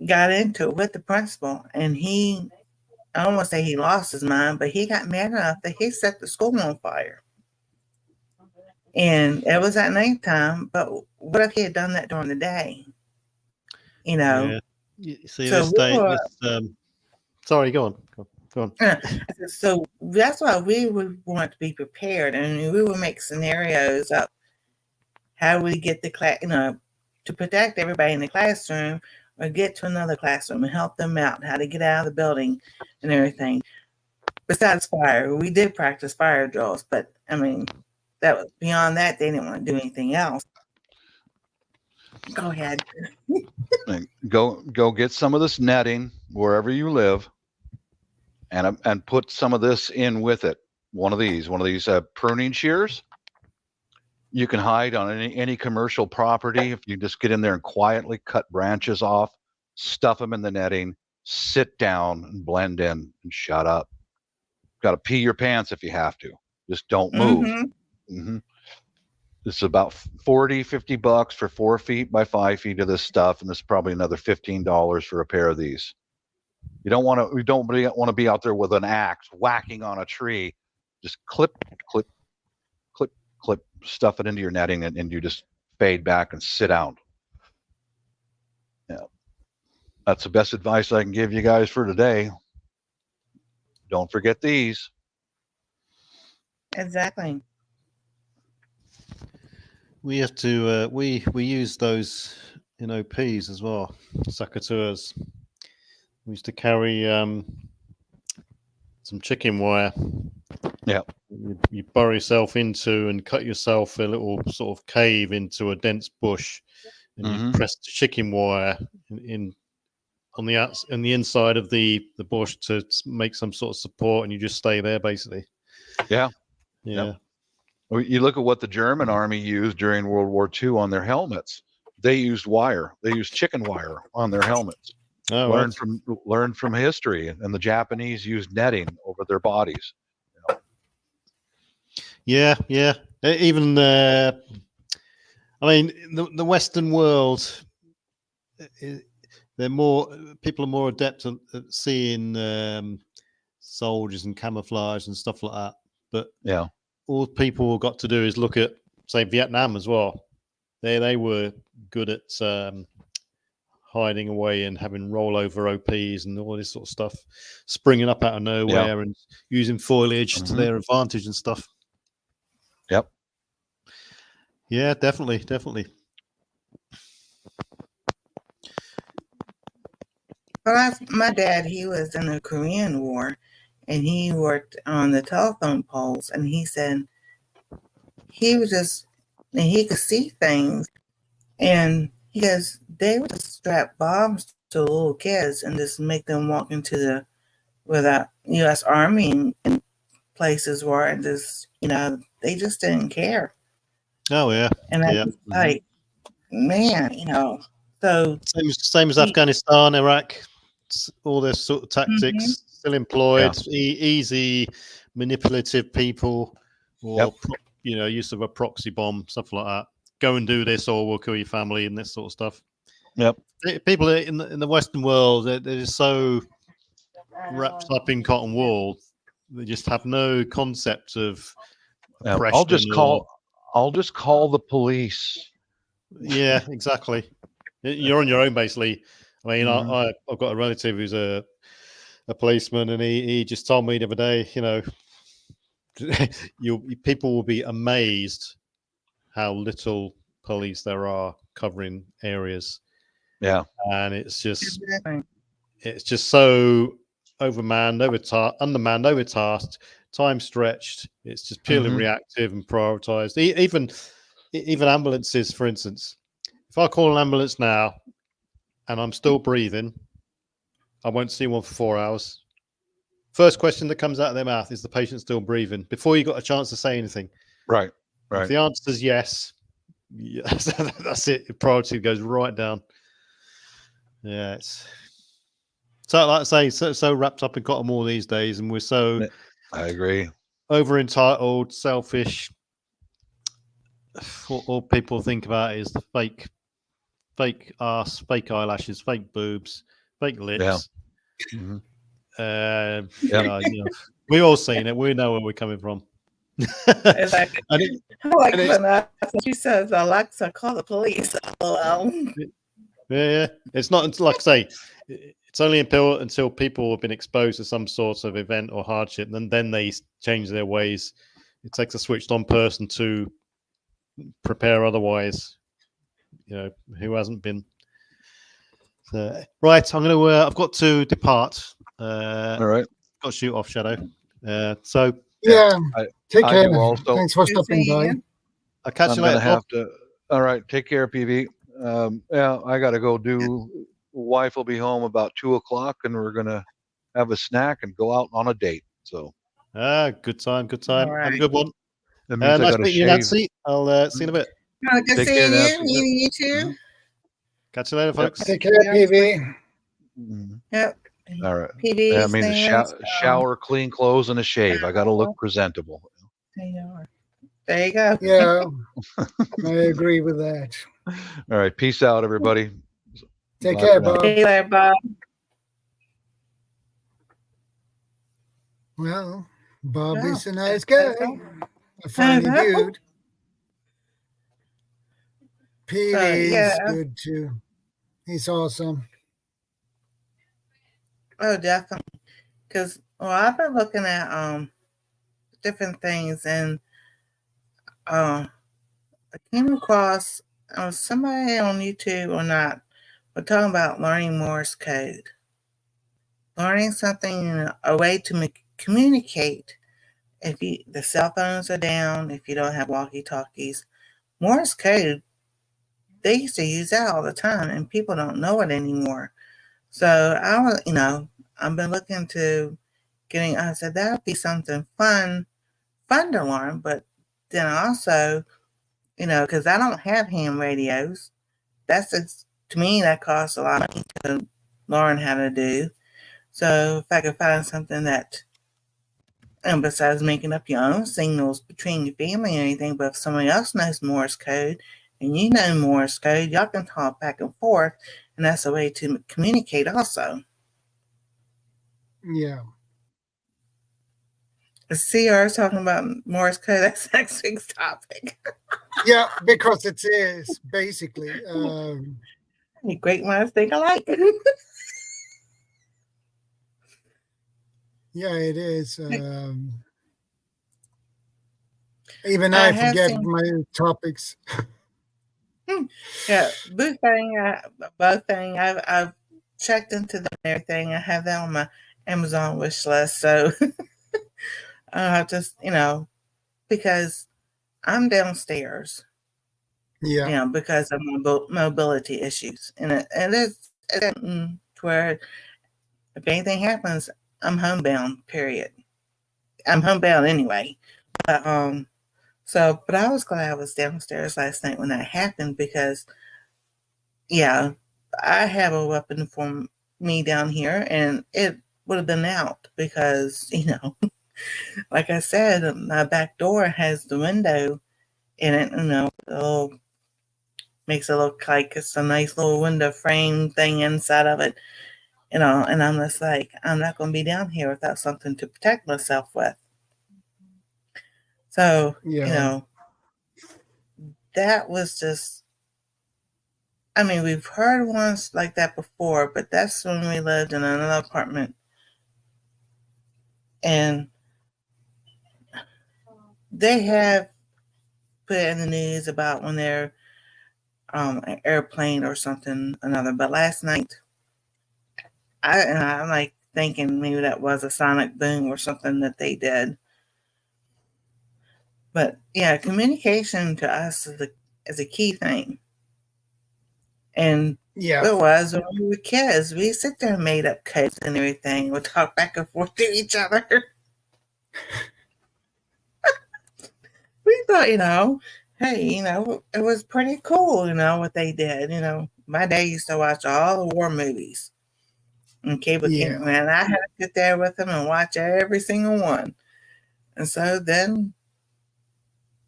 got into it with the principal, and I don't want to say he lost his mind, but he got mad enough that he set the school on fire. And it was at nighttime, but what if he had done that during the day? Yeah. You see, so sorry, go on. So that's why we would want to be prepared, and we would make scenarios of how we get the class, to protect everybody in the classroom, or get to another classroom and help them out, how to get out of the building and everything. Besides fire, we did practice fire drills, but I mean, that was beyond that. They didn't want to do anything else. Go ahead. Go get some of this netting wherever you live, and put some of this in with it. One of these pruning shears. You can hide on any commercial property if you just get in there and quietly cut branches off, stuff them in the netting, sit down and blend in and shut up. Got to pee your pants if you have to. Just don't move. It's about $40-$50 for 4 feet by 5 feet of this stuff, and there's probably another $15 for a pair of these. We don't want to be out there with an axe whacking on a tree. Just clip, stuff it into your netting, and you just fade back and sit down. That's the best advice I can give you guys for today. Don't forget these. Exactly. We have to we use those in OPs as well, secateurs. We used to carry some chicken wire. Yeah. You burrow yourself into and cut yourself a little sort of cave into a dense bush, and you press the chicken wire in on the inside of the bush to make some sort of support, and you just stay there basically. Yeah. Yeah. Yep. You look at what the German army used during World War II on their helmets. They used wire. They used chicken wire on their helmets. Oh, Learn from history, and the Japanese used netting over their bodies. Yeah. Even I mean, the Western world, people are more adept at seeing soldiers and camouflage and stuff like that. But yeah, all people got to do is look at, say, Vietnam as well. They were good at hiding away and having rollover OPs and all this sort of stuff, springing up out of nowhere and using foliage to their advantage and stuff. Yep. Yeah, definitely. Well, my dad, he was in the Korean War, and he worked on the telephone poles, and he said he could see things, and he goes, they would just strap bombs to little kids and just make them walk into where the U.S. Army and places were, and just, they just didn't care. Oh yeah. And I was like, man, so same as Afghanistan, Iraq, all this sort of tactics still employed. Easy, manipulative people, or use of a proxy bomb, stuff like that. Go and do this, or we'll kill your family, and this sort of stuff. Yep. People in the Western world, they're just so wrapped up in cotton wool. They just have no concept of oppression. I'll just call the police. Yeah, exactly. You're on your own, basically. I mean, I've got a relative who's a policeman, and he just told me the other day, people will be amazed how little police there are covering areas. Yeah, and it's just so overmanned, undermanned, overtasked, time stretched. It's just purely reactive and prioritized. Even ambulances, for instance. If I call an ambulance now and I'm still breathing, I won't see one for 4 hours. First question that comes out of their mouth is, the patient still breathing? Before you got a chance to say anything. Right. If the answer is yes, that's it. Priority goes right down. Yeah, it's so, like I say, so wrapped up in cotton wool these days, and we're so, I agree, over entitled, selfish. What all people think about is the fake ass, fake eyelashes, fake boobs, fake lips. Yeah. We've all seen it. We know where we're coming from. It's like, she says, Alexa, call the police. Yeah. It's not, like I say, it's only until people have been exposed to some sort of event or hardship, and then they change their ways. It takes a switched on person to prepare otherwise, who hasn't been. Right, I've got to depart. All right. Got to shoot off, Shadow. Take care. Also. Thanks for stopping by. I'll catch you later. All right, take care, PV. I got to go wife will be home about 2:00, and we're gonna have a snack and go out on a date. So. Good time. Right. Have a good one. That means nice meeting you, Nancy. I'll see you in a bit. Good Take seeing care, Nancy. you too. Catch you later, folks. Take care, PV. Yep. All right. PV. Yeah, I mean, shower, clean clothes, and a shave. I got to look presentable. There you go. Yeah, I agree with that. All right. Peace out, everybody. Take care, Bob. See you later, Bob. Well, Bob is a nice guy. A funny dude. PV is good too. He's awesome. Oh, definitely. Because I've been looking at different things, and I came across somebody on YouTube or not, but talking about learning Morse code, learning something, a way to communicate. If the cell phones are down, if you don't have walkie talkies, Morse code, they used to use that all the time, and people don't know it anymore. So I've been looking to getting. I said that would be something fun to learn, but then also, because I don't have ham radios. To me, that costs a lot of money to learn how to do. So if I could find something that, and besides making up your own signals between your family and anything, but if somebody else knows Morse code and you know Morse code, y'all can talk back and forth, and that's a way to communicate also. Yeah. See, I was talking about Morse code. That's next week's topic. Yeah, because it is basically. Great minds think alike. Yeah, it is. Even I I have forget seen, my topics. yeah, both thing. I've checked into them and everything. I have that on my Amazon wish list. So just because I'm downstairs, Yeah, because of my mobility issues, and it's gotten to where if anything happens, I'm homebound. Period. I'm homebound anyway. But but I was glad I was downstairs last night when that happened because, yeah, I have a weapon for me down here, and it would have been out because, like I said, my back door has the window in it. Makes it look like it's a nice little window frame thing inside of it. And I'm just like, I'm not going to be down here without something to protect myself with. So, yeah, that was just, I mean, we've heard ones like that before, but that's when we lived in another apartment. And they have put it in the news about when they're an airplane or something another. But last night, I'm like thinking maybe that was a sonic boom or something that they did. But yeah, communication to us is a key thing. And yeah, it was when we were kids. We sit there and made up codes and everything. We'd talk back and forth to each other. We thought, hey, it was pretty cool, what they did. My dad used to watch all the war movies and cable yeah, came, and I had to sit there with him and watch every single one. And so then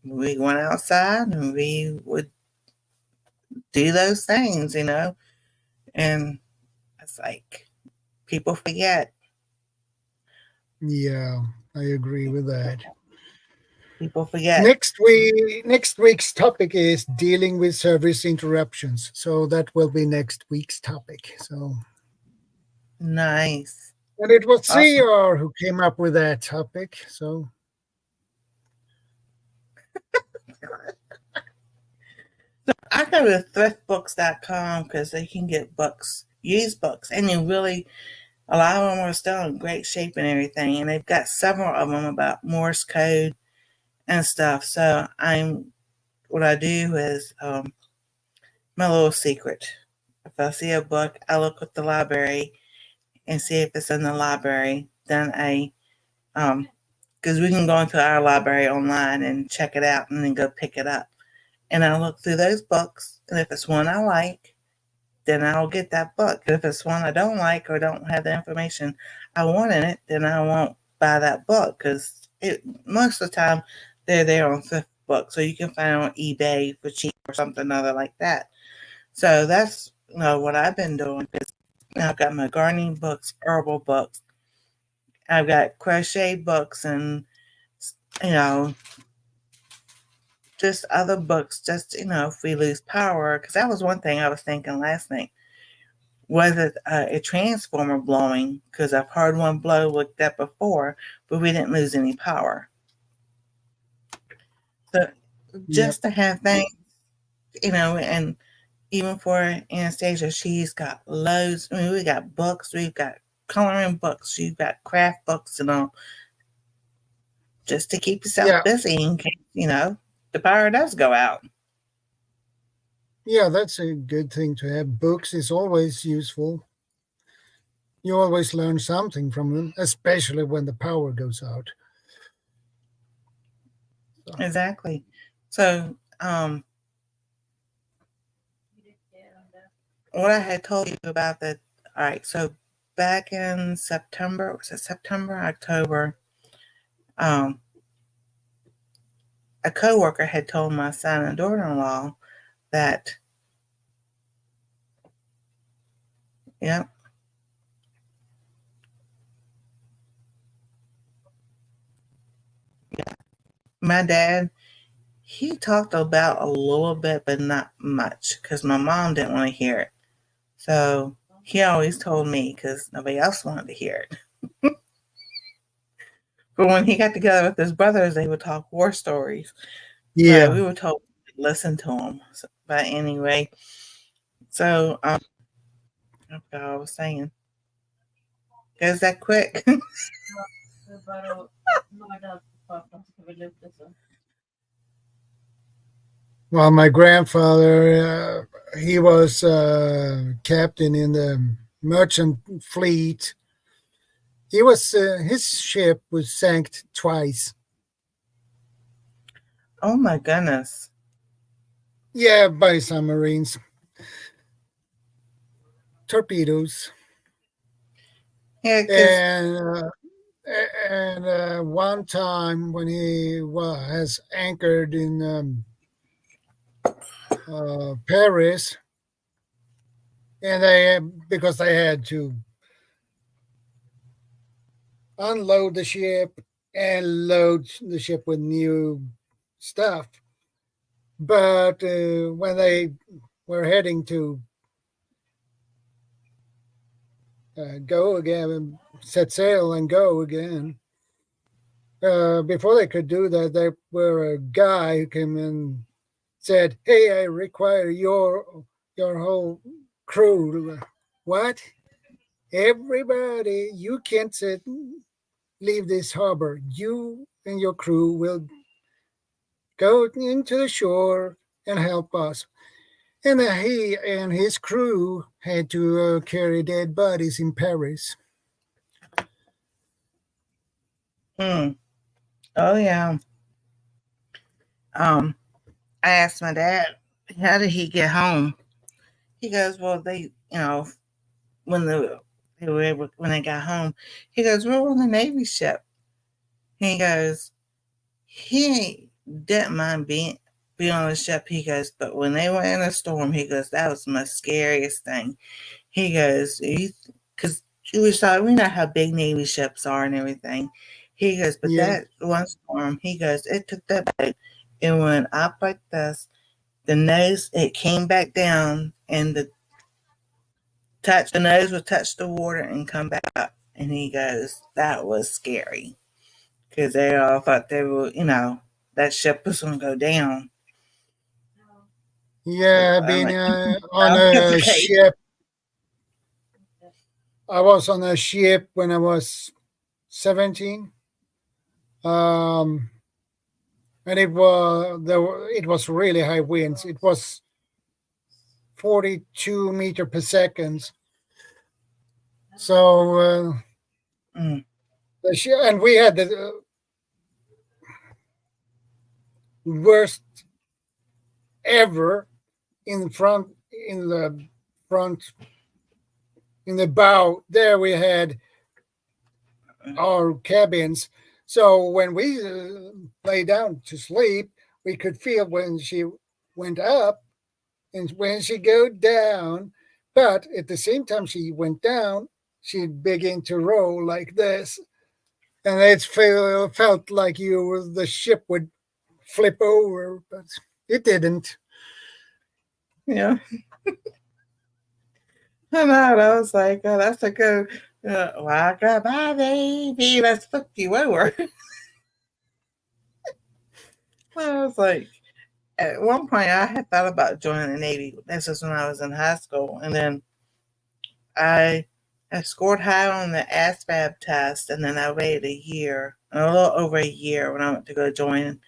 we went outside and we would do those things, and it's like people forget. yeah. I agree with that. People forget. Next week's topic is dealing with service interruptions. So that will be next week's topic. So, Nice. and it was Awesome. CR who came up with that topic. So, I go to thriftbooks.com because they can get books, used books, and a lot of them are still in great shape and everything. And they've got several of them about Morse code and stuff. So what I do is my little secret. If I see a book, I look at the library and see if it's in the library. Then because we can go into our library online and check it out and then go pick it up. And I look through those books, and if it's one I like, then I'll get that book. If it's one I don't like or don't have the information I want in it, then I won't buy that book because most of the time they're there on thrift books, so you can find them on eBay for cheap or something other like that. So that's what I've been doing. I've got my gardening books, herbal books. I've got crochet books and you know just other books. Just if we lose power, because that was one thing I was thinking last night. was it a transformer blowing? Because I've heard one blow like that before, but we didn't lose any power. So just to have things, and even for Anastasia, she's got loads. I mean, we got books, we've got coloring books, we've got craft books and all, just to keep yourself busy in case, the power does go out. Yeah, that's a good thing to have. Books is always useful. You always learn something from them, especially when the power goes out. Exactly. So, what I had told you about that, all right, so back in September, was it September, October, a coworker had told my son and daughter-in-law that, my dad, he talked about a little bit, but not much, because my mom didn't want to hear it. So he always told me because nobody else wanted to hear it. But when he got together with his brothers, they would talk war stories. Yeah. But we were told to listen to them. So, but anyway, so I forgot what I was saying. Goes that quick? Well, my grandfather, he was captain in the merchant fleet. He was his ship was sank twice. Oh my goodness! Yeah, by submarines, torpedoes, Yeah, and one time when he has anchored in Paris, and because they had to unload the ship and load the ship with new stuff. But when they were heading to go again, set sail and go again, before they could do that, there were a guy who came in, said, "Hey, I require your whole crew." What? Everybody, you can't leave this harbor. You and your crew will go into the shore and help us. And he and his crew had to carry dead bodies in Paris. Oh yeah. I asked my dad, how did he get home? He goes, well, they, when when they got home, he goes, we're on the Navy ship. He goes, he didn't mind being on the ship. He goes, but when they were in a storm, he goes, that was my scariest thing. He goes, because we know how big Navy ships are and everything. He goes, but that one storm, he goes, it took that boat and went up like this. The nose, it came back down, and the nose would touch the water and come back up. And he goes, that was scary because they all thought they were, that ship was going to go down. Yeah, I've been on a ship. I was on a ship when I was 17. And it was really high winds. It was 42 meter per second. So the ship, and we had the worst ever in the bow. There we had our cabins. So when we lay down to sleep, we could feel when she went up and when she go down. But at the same time she went down, she began to roll like this. And it felt like the ship would flip over, but it didn't. Yeah. And I was like, oh, that's a good, welcome, my baby. Let's flip you over. I was like, at one point, I had thought about joining the Navy. This was when I was in high school. And then I scored high on the ASVAB test. And then I waited a little over a year when I went to go join.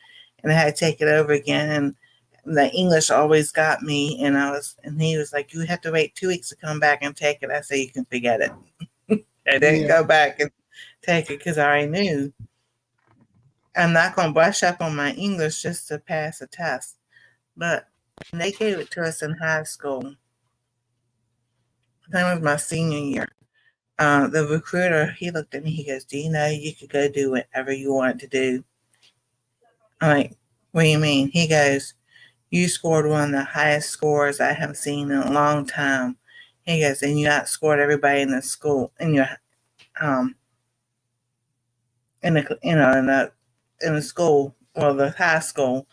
And I had to take it over again. And the English always got me. And he was like, you have to wait 2 weeks to come back and take it. I said, you can forget it. I didn't go back and take it because I already knew I'm not going to brush up on my English just to pass a test. But they gave it to us in high school. That was my senior year. The recruiter, he looked at me, he goes, do you know you could go do whatever you want to do? I'm like, what do you mean? He goes, you scored one of the highest scores I have seen in a long time. He goes, and you outscored everybody in the school, in your in the school, or the high school.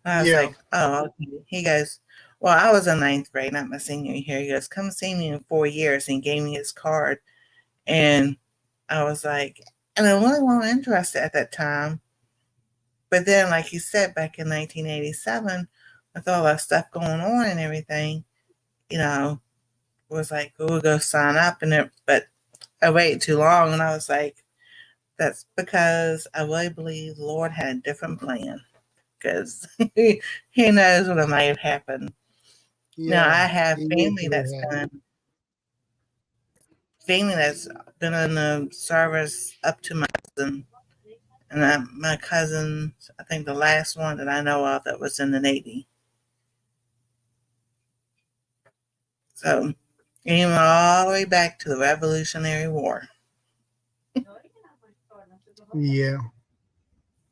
And I was like, oh, okay. He goes, well, I was in ninth grade, not my senior year. He goes, come see me in 4 years. And he gave me his card. And I was like, and I really wasn't interested at that time. But then, like he said, back in 1987, with all that stuff going on and everything, was like, we'll go sign up. But I waited too long, and I was like, that's because I really believe the Lord had a different plan, because He knows what might have happened. Now I have family that's been in the service up to my cousin, and my cousin, I think the last one that I know of that was in the Navy. So even all the way back to the Revolutionary War. Yeah.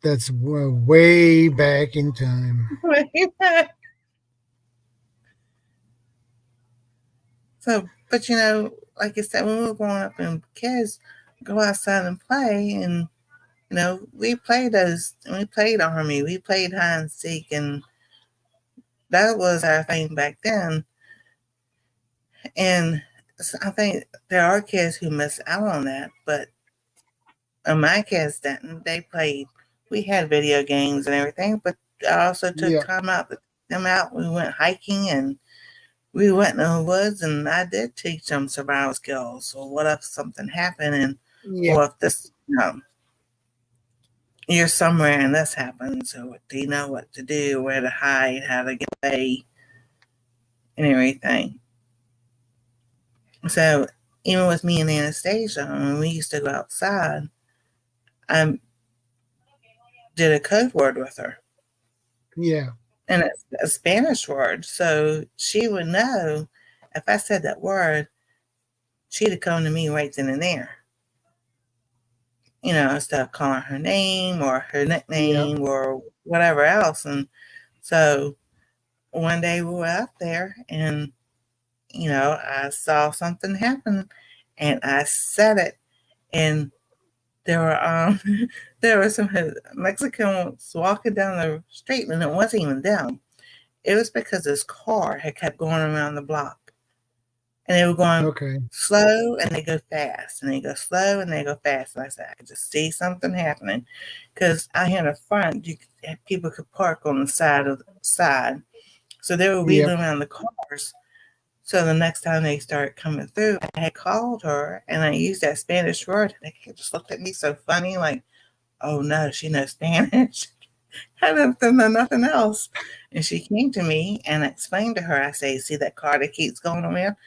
That's way back in time. So, but like I said, when we were growing up and kids go outside and play, and we played Army, we played hide and seek, and that was our thing back then. And I think there are kids who miss out on that, but my kids didn't. They played. We had video games and everything, but I also took them out. We went hiking, and we went in the woods, and I did teach them survival skills. So what if something happened, and or if this, you're somewhere and this happens, so do you know what to do, where to hide, how to get away, and everything. So even with me and Anastasia, when we used to go outside, I did a code word with her. Yeah. And it's a Spanish word. So she would know if I said that word, she'd have come to me right then and there. Instead of calling her name or her nickname or whatever else. And so one day we were out there, and I saw something happen, and I said it, and there were some Mexicans walking down the street, and it wasn't even them. It was because this car had kept going around the block, and they were going slow, and they go fast, and they go slow, and they go fast. And I said, I could just see something happening, because out here in the front, people could park on the side, so they were wheeling around the cars. So the next time they started coming through, I had called her, and I used that Spanish word, and they just looked at me so funny, like, oh no, she knows Spanish. I didn't know nothing else. And she came to me, and I explained to her, I say, see that car that keeps going around?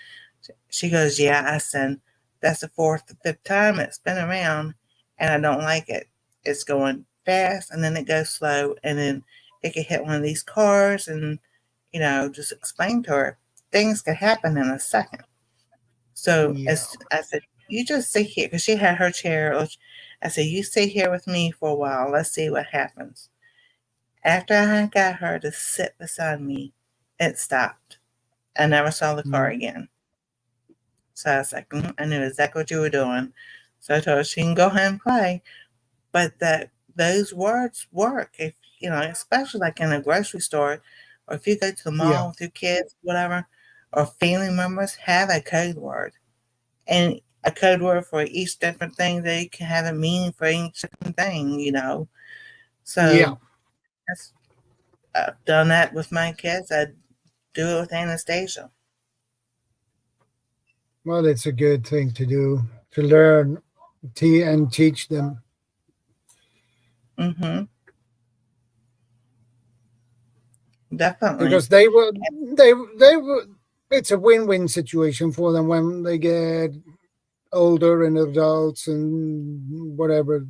She goes, yeah. I said, that's the 4th or 5th time it's been around, and I don't like it. It's going fast, and then it goes slow, and then it could hit one of these cars, and, just explain to her. Things could happen in a second. So I said, you just sit here, because she had her chair. I said, you sit here with me for a while. Let's see what happens. After I got her to sit beside me, it stopped. I never saw the car again. So I was like, I knew exactly what you were doing. So I told her she can go ahead and play. But those words work. If especially like in a grocery store, or if you go to the mall with your kids, whatever, or family members have a code word, and a code word for each different thing. They can have a meaning for each different thing, So Yeah. I've done that with my kids. I do it with Anastasia. Well, it's a good thing to do, to learn and teach them. Mm-hmm. Definitely. Because they will, it's a win-win situation for them when they get older and adults and whatever.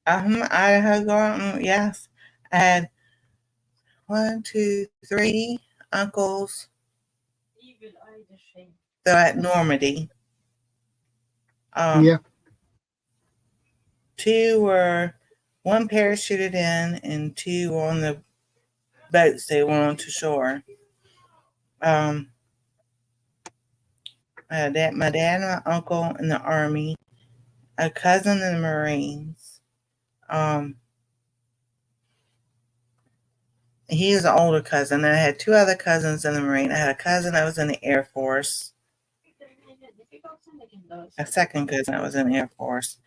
Idaho girl, yes. I had 1, 2, 3 uncles. They're at Normandy. Yeah. 2 were, one parachuted in and 2 were on the boats they went on to shore. My dad and my uncle in the Army, a cousin in the Marines. He was an older cousin. I had 2 other cousins in the Marine. I had a cousin that was in the Air Force. A second cousin that was in the Air Force.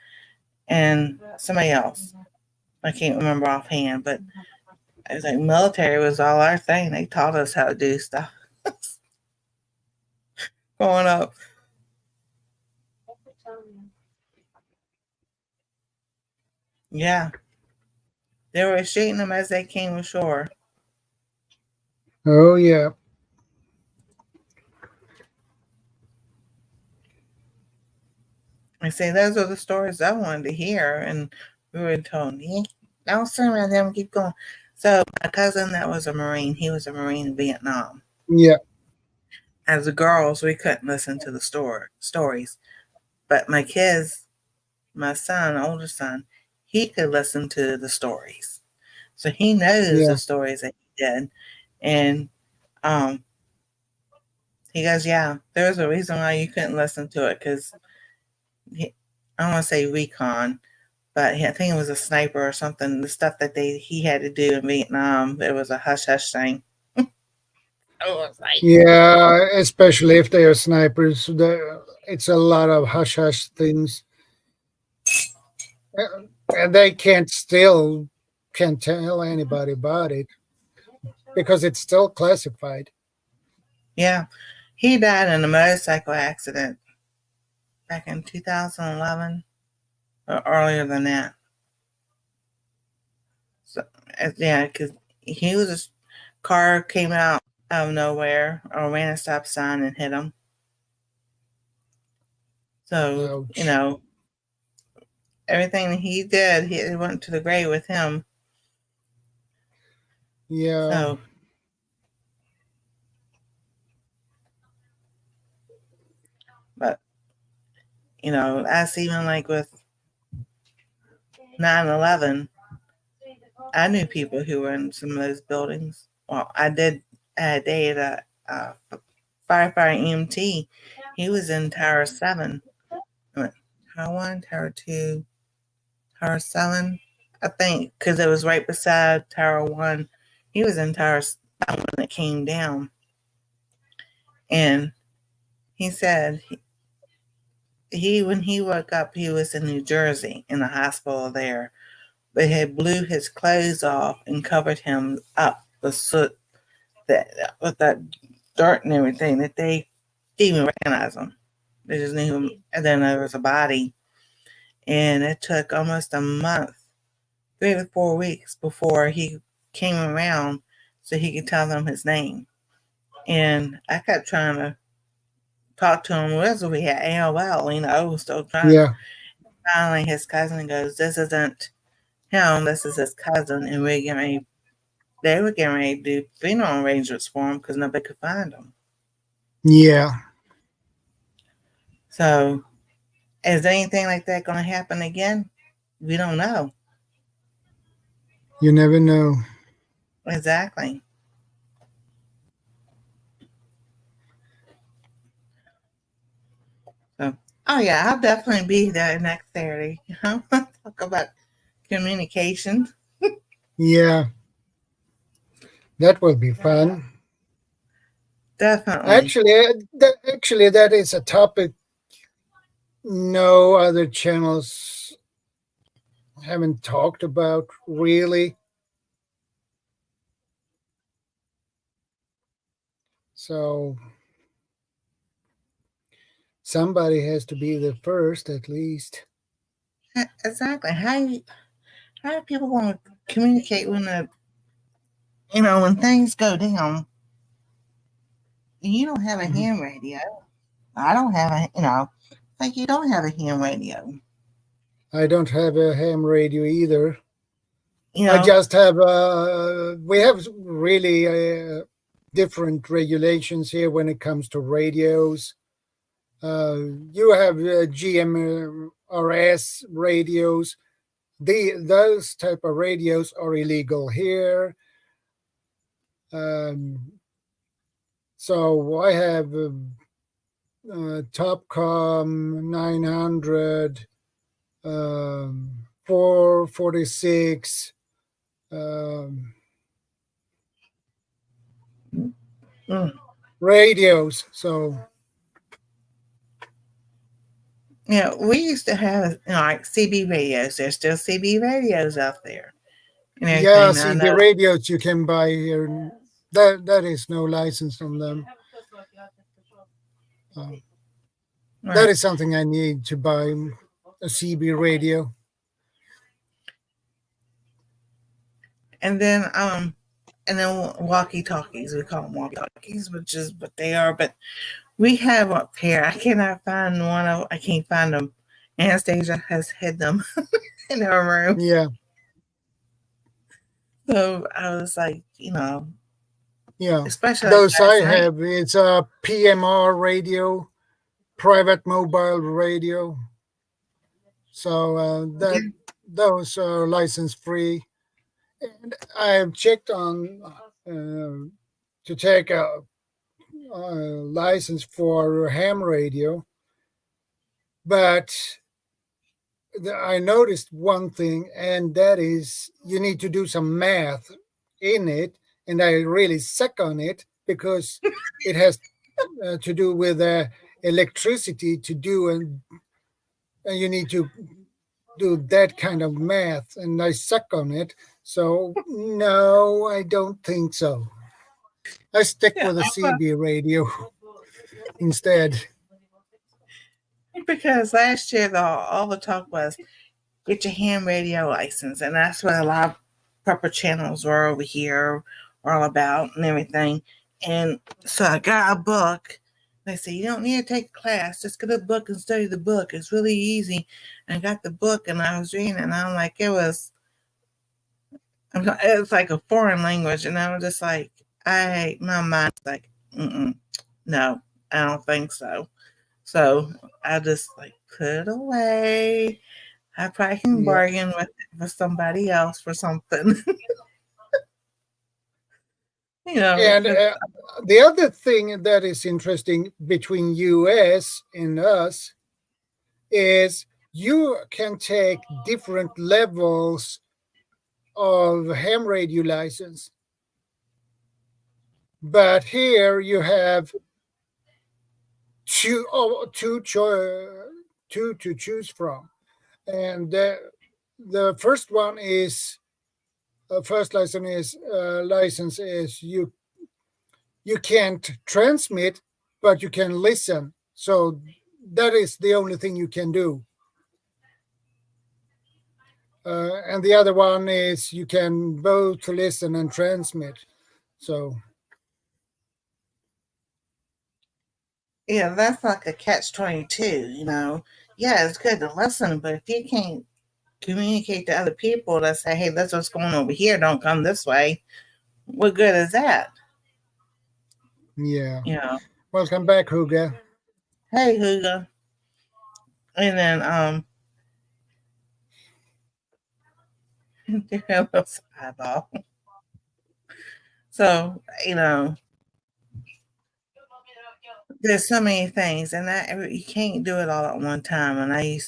And somebody else. I can't remember offhand, but it was like military was all our thing. They taught us how to do stuff growing up. Yeah. They were shooting them as they came ashore. Oh, yeah. I say those are the stories I wanted to hear, and we were told, yeah, don't sit around them, keep going. So my cousin that was a Marine, he was a Marine in Vietnam. Yeah. As the girls, we couldn't listen to the stories, but my kids, my son, older son, he could listen to the stories, so he knows Yeah. the stories that he did, and he goes, yeah, there's a reason why you couldn't listen to it, because I don't want to say recon, but I think it was a sniper or something. The stuff that he had to do in Vietnam, it was a hush hush thing. Yeah, especially if they are snipers. It's a lot of hush hush things. And they can't tell anybody about it because it's still classified. Yeah, he died in a motorcycle accident back in 2011 or earlier than that. So yeah, because he was a car came out of nowhere or ran a stop sign and hit him. So Ouch. everything that he did, he went to the grave with him. Yeah. So but that's even like with 9/11. I knew people who were in some of those buildings. Well, I did. I had dated a firefighter EMT. He was in Tower 7. Tower 1, Tower 2, Tower 7, I think, because it was right beside Tower 1. He was in Tower 7 when it came down. And he said when he woke up, he was in New Jersey in the hospital there. They had blew his clothes off and covered him up with soot, with that dirt and everything, that they didn't even recognize him. They just knew him. And then there was a body. And it took almost a month, 3 to 4 weeks before he came around so he could tell them his name. And I kept trying to talk to him. We had AOL, still trying. Yeah. Finally, his cousin goes, this isn't him, this is his cousin. And they were getting ready to do funeral arrangements for him because nobody could find him. Yeah. So, is anything like that going to happen again? We don't know. You never know. Exactly. So, oh yeah, I'll definitely be there next Saturday. Talk about communication. Yeah, that will be fun. Definitely. Actually, that is a topic no other channels haven't talked about really. So somebody has to be the first, at least. Exactly. How do people want to communicate when when things go down? You don't have a Mhm. ham radio. I don't have like you don't have a ham radio. I don't have a ham radio either. You I know, just have. We have really different regulations here when it comes to radios. You have GMRS radios. Those type of radios are illegal here. Um, so I have Topcom 900, 446. Um, mm. Radios. So We used to have like CB radios. There's still CB radios out there and yeah, everything. I CB know. radios you can buy here. That is no license on them. Uh, that Right. is something I need to buy a CB radio. And then walkie talkies. We call them walkie talkies, which is what they are. But we have up here. I cannot find one of. I can't find them. Anastasia has hid them in her room. Yeah, So I was like, yeah. especially like Those I last night. have. It's a PMR radio, private mobile radio. So Yeah. those are license free. And I have checked on to take a license for ham radio, but I noticed one thing, and that is you need to do some math in it, and I really suck on it because it has to do with electricity to do, and you need to do that kind of math, and I suck on it. So no, I don't think so. I stick Yeah, with a CB radio instead. because last year all the talk was get your ham radio license, and that's what a lot of proper channels were over here all about and everything. And so I got a book. They say you don't need to take a class, just get a book and study the book. It's really easy. And I got the book and I was reading it, and I'm like, it's like a foreign language, and I was just like, my mind's like, no, I don't think so. So I just like put it away. I probably can Yeah. bargain with somebody else for something. And 'Cause the other thing that is interesting between US and us is you can take different levels of ham radio license. But here you have two to choose from. And the first one is first license is you can't transmit, but you can listen. So that is the only thing you can do. And the other one is you can both listen and transmit. So yeah, that's like a catch-22. Yeah, it's good to listen, but if you can't communicate to other people to say, "Hey, that's what's going on over here. Don't come this way." What good is that? yeah. You know. Welcome back, Huga. Hey, Huga. And then eyeball. So there's so many things, and you can't do it all at one time. And I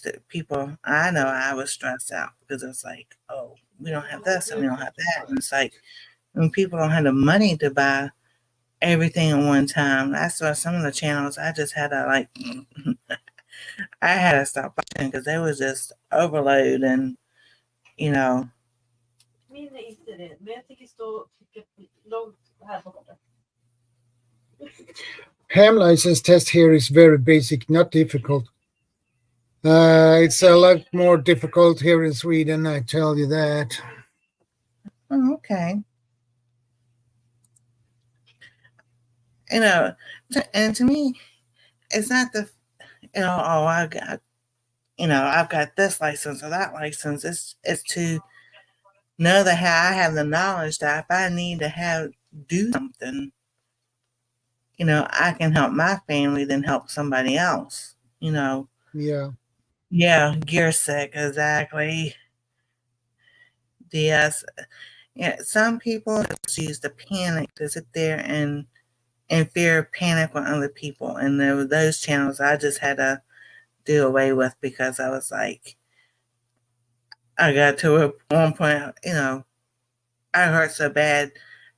know I was stressed out because it's like, oh, we don't have this and we don't have that. And it's like when people don't have the money to buy everything at one time. That's why some of the channels I just had to like, I had to stop watching because they was just overload and, you know. Min är inte det, men jag tänker stå och trycka långt här borta. Ham license test here is very basic, not difficult. It's a lot more difficult here in Sweden, I tell you that. Oh, okay. You know, and to me, it's not the, you know, oh, I've got this license or that license. It's to know that I have the knowledge that if I need to do something, you know, I can help my family than help somebody else, you know. Yeah. Yeah, gear sick, exactly. Yes. Yeah, some people just use the panic to sit there and fear panic on other people. And there were those channels I just had to do away with because I was like, I got to one point, you know, I hurt so bad.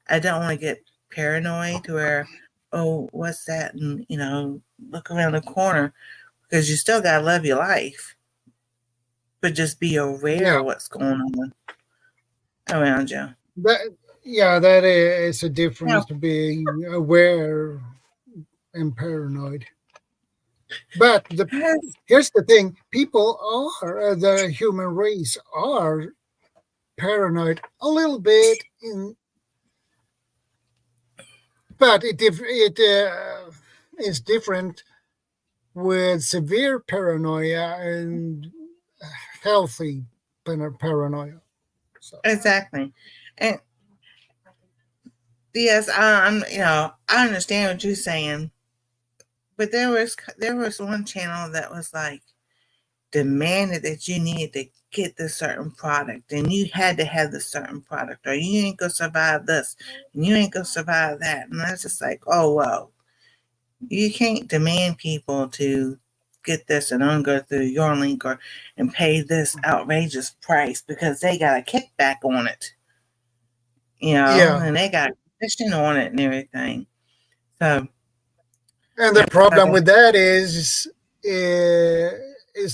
I don't want to get paranoid to where, oh, what's that? And, you know, look around the corner because you still got to love your life. But just be aware of what's going on around you. That is a difference to being aware and paranoid. But here's the thing: people are the human race are paranoid a little bit, but it is different with severe paranoia and healthy paranoia. So. Exactly, and yes, you know, I understand what you're saying, but there was one channel that was like demanded that you needed to get this certain product, and you had to have this certain product, or you ain't gonna survive this, and you ain't gonna survive that, and I was just like, oh well, you can't demand people to get this and don't go through your link and pay this outrageous price because they got a kickback on it, you know, and they got commission on it and everything. So, and the problem with that is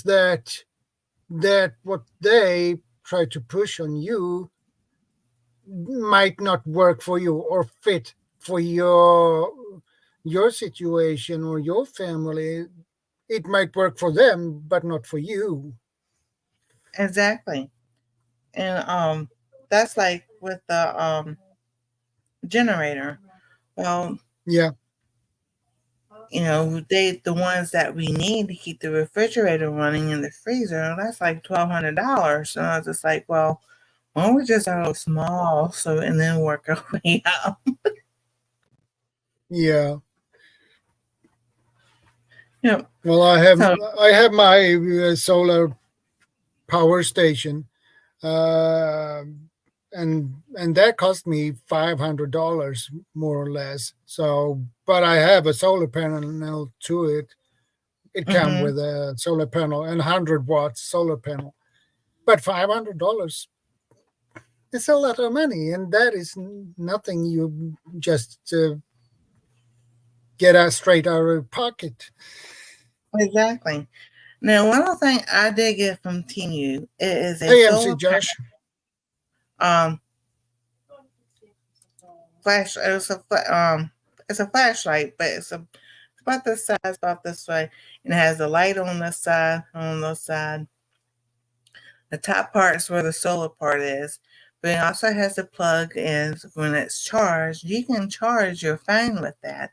that what they try to push on you might not work for you or fit for your situation or your family. It might work for them, but not for you. Exactly. And that's like with the generator. Well, yeah, you know, the ones that we need to keep the refrigerator running in the freezer, that's like $1,200. So I was just like, well, why don't we just go small and then work our way up? Yeah. Yep. Well, I have my solar power station, and that cost me $500 more or less. So, but I have a solar panel to it. It comes with a solar panel and 100-watt solar panel, but $500. It's a lot of money, and that is nothing you just get out straight out of your pocket. Exactly. Now, one other thing I did get from TMU is a AMC Josh. Flash. It's a flashlight, but it's about this size, about this way, and it has a light on this side, on this side. The top part is where the solar part is, but it also has a plug in. When it's charged, you can charge your phone with that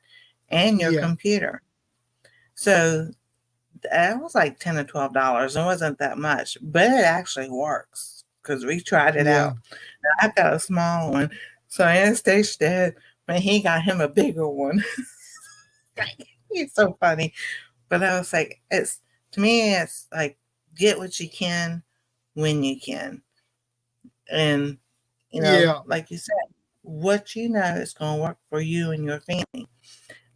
and your computer. So that was like $10 or $12. It wasn't that much, but it actually works because we tried it out. Now, I've got a small one, so Anastasia did, but he got him a bigger one. He's so funny. But I was like, to me, it's like get what you can when you can. And, you know, like you said, what you know is going to work for you and your family.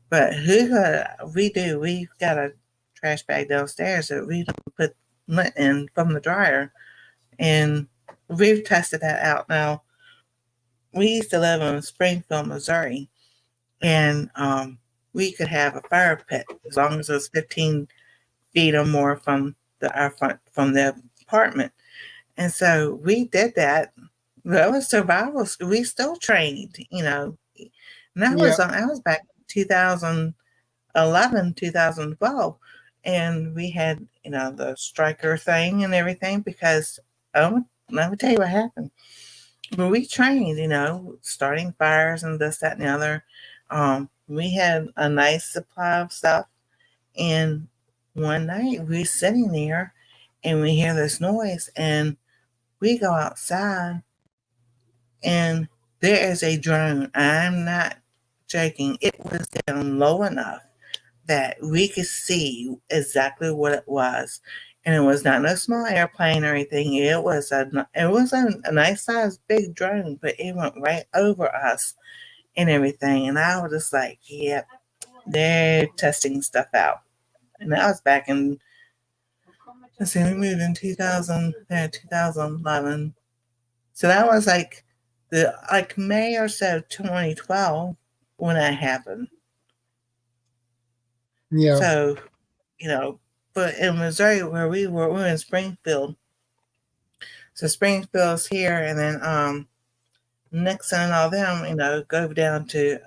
But we've got a trash bag downstairs that we don't put lint in from the dryer. And we've tested that out now. We used to live in Springfield, Missouri, and we could have a fire pit as long as it was 15 feet or more from the apartment. And so we did that. That was survival. We still trained, and that Yeah. was back in 2011, 2012, and we had the striker thing and everything because let me tell you what happened. When we trained, starting fires and this, that, and the other, we had a nice supply of stuff. And one night we were sitting there and we hear this noise and we go outside and there is a drone. I'm not joking. It was down low enough that we could see exactly what it was. And it was not no small airplane or anything. It was a nice sized big drone, but it went right over us and everything. And I was just like, yep, they're testing stuff out. And that was back in, let's see, we moved in 2011. So that was like May or so 2012 when that happened. Yeah. So, but in Missouri where we were in Springfield. So Springfield's here, and then Nixon and all them, go down to,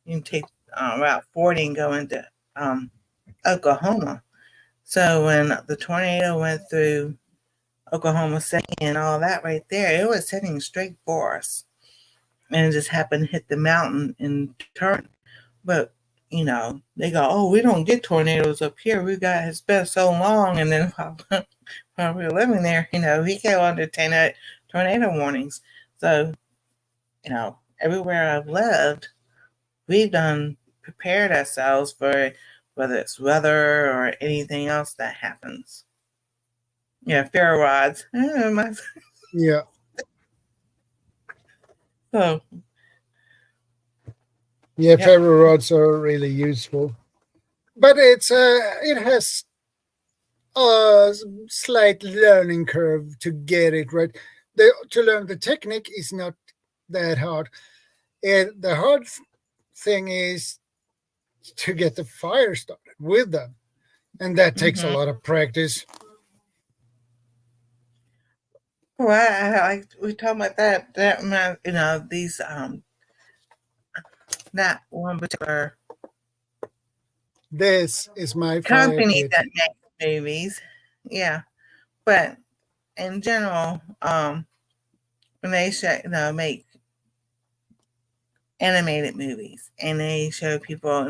you can take Route 40 and go into Oklahoma. So when the tornado went through Oklahoma City and all that right there, it was heading straight for us. And it just happened to hit the mountain and turn. But, they go, oh, we don't get tornadoes up here. It's been so long. And then while we were living there, he came under tornado warnings. So, everywhere I've lived, we've prepared ourselves for whether it's weather or anything else that happens. Yeah, ferro rods. Yeah. So, Yeah, Yep. ferro rods are really useful, but it has a slight learning curve to get it right. To learn the technique is not that hard. The hard thing is to get the fire started with them, and that takes a lot of practice. well, we talking about that. That reminds, these not one particular This is my fire company pit. that makes movies. Yeah, but in general, when they make animated movies and they show people,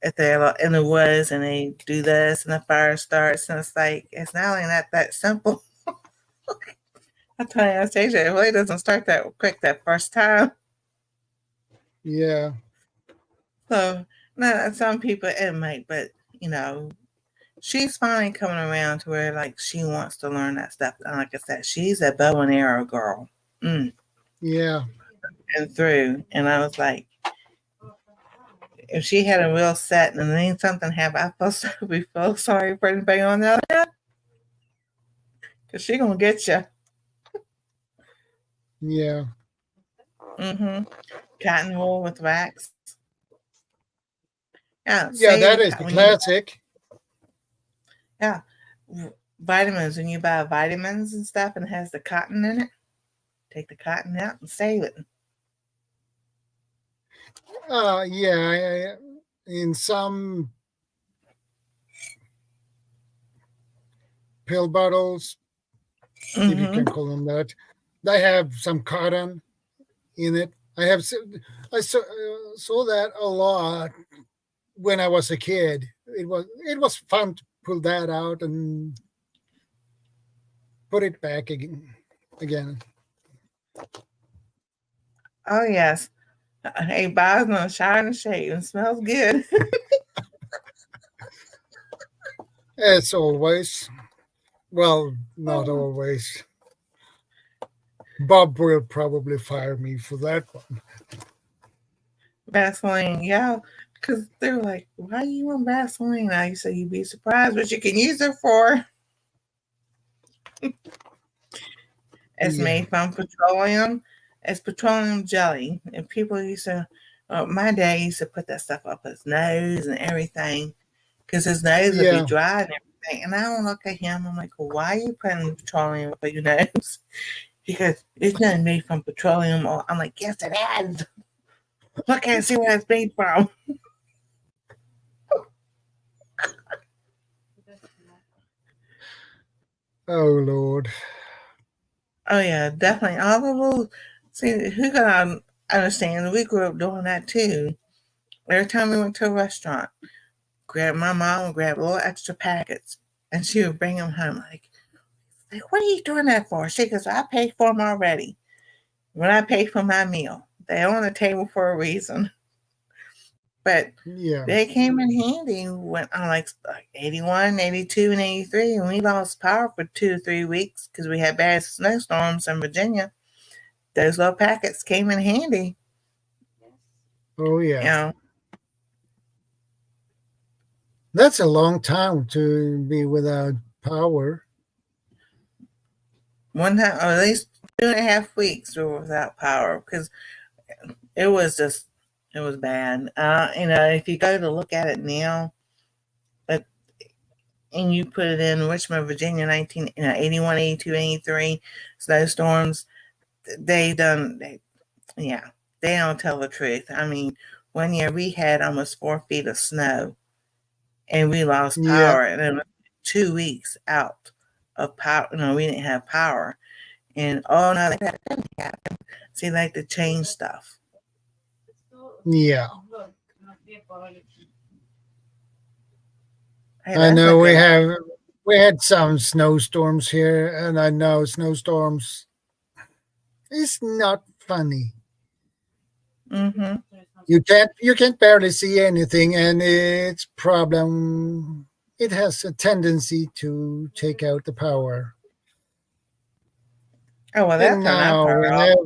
if they're in the woods and they do this and the fire starts, and it's like it's not only not that simple. I tell you, Anastasia, it really doesn't start that quick that first time. Yeah. So, no, some people it might, but she's finally coming around to where like she wants to learn that stuff. And like I said, she's a bow and arrow girl. Yeah. And through. And I was like, if she had a real set and then something happened, I feel sorry for anybody on the other end. Because she going to get you. Yeah. Cotton wool with wax. Yeah, Yeah, that is the classic. Yeah. Vitamins, when you buy vitamins and stuff and it has the cotton in it, take the cotton out and save it. Yeah. In some pill bottles, if you can call them that, they have some cotton in it. I saw that a lot when I was a kid. It was fun to pull that out and put it back again. Oh yes. Hey, Bob's gonna shower and shave and smells good. As always. Well, not always. Bob will probably fire me for that one. Vaseline, yeah. Because they're like, why do you want Vaseline? I say you'd be surprised what you can use it for. It's Yeah. made from petroleum. It's petroleum jelly. And people used to, my dad used to put that stuff up his nose and everything because his nose would be Yeah. dry and everything. And I don't look at him. I'm like, well, why are you putting petroleum up your nose? Because it's not made from petroleum. I'm like, yes, it is. Look and see where it's made from. Oh Lord. Oh yeah, definitely. All the little see who can understand? We grew up doing that too. Every time we went to a restaurant, my mom would grab little extra packets, and she would bring them home. Like, what are you doing that for? She goes, I paid for them already. When I paid for my meal, they're on the table for a reason. But Yeah. they came in handy when on like 81, 82, and 83, and we lost power for 2 or 3 weeks because we had bad snowstorms in Virginia. Those little packets came in handy. Oh You yeah. know, That's a long time to be without power. one time, or at least 2.5 weeks we were without power because it was just, it was bad. If you go to look at it now, but and you put it in Richmond, Virginia, 81, 82, 83 snowstorms, they done, yeah, they don't tell the truth. I mean, one year we had almost 4 feet of snow and we lost Yeah. power, and it was 2 weeks out of power. We didn't have power. And oh no, that didn't happen. See, like to change stuff. Yeah. Hey, I that's a know good we had some snowstorms here, and I know snowstorms is not funny. Mm-hmm. You can't barely see anything, and its problem, it has a tendency to take out the power. Oh well, And that's on our power off.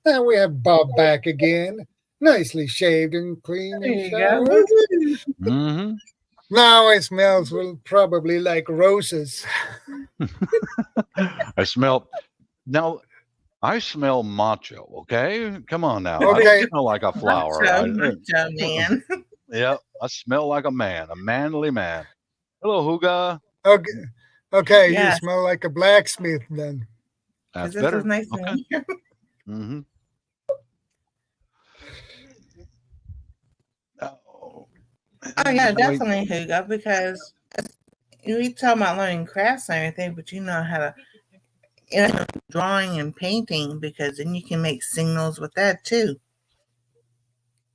now we have Bob back again, nicely shaved and clean There and you go. showered. Hmm. Now it smells probably like roses. I smell now. I smell macho. Okay, come on now. I Okay. don't smell like a flower. Macho man. Yeah, I smell like a man, a manly man. Hello, Huga. Okay, okay, you Yes, smell like a blacksmith then. because That's this is better. nice Okay. and warm. Mm-hmm. Oh, Oh yeah, wait. definitely Hugo, because we talk about learning crafts and everything, but you know how to drawing and painting because then you can make signals with that too.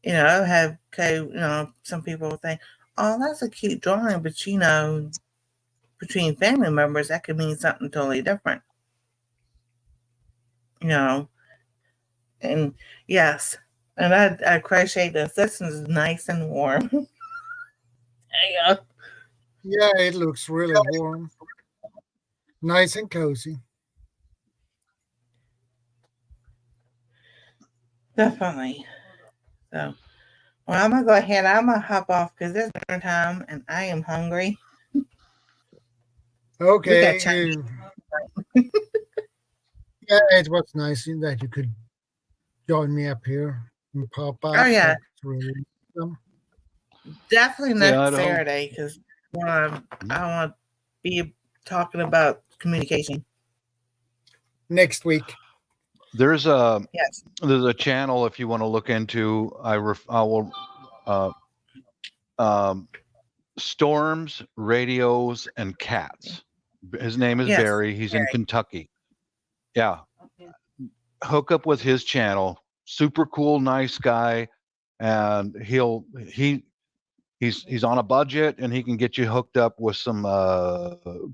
I have code, some people will think, oh, that's a cute drawing, but between family members, that could mean something totally different. You know, and yes, and I crochet this. This is nice and warm. There you go. Yeah, it looks really warm, nice and cozy. Definitely. So, well, I'm gonna go ahead. I'm gonna hop off because it's dinner time and I am hungry. We got Okay, Chinese. yeah, it was nice that you could join me up here and pop Oh up. yeah, That's really awesome. definitely Yeah, next I'd hope. Saturday because I want to be talking about communication. Next week. There's a Yes. channel if you want to look into. I will. Storms, radios, and cats. His name is Yes. Barry. He's in Kentucky. Yeah, hook up with his channel. Super cool, nice guy, and he's on a budget, and he can get you hooked up with some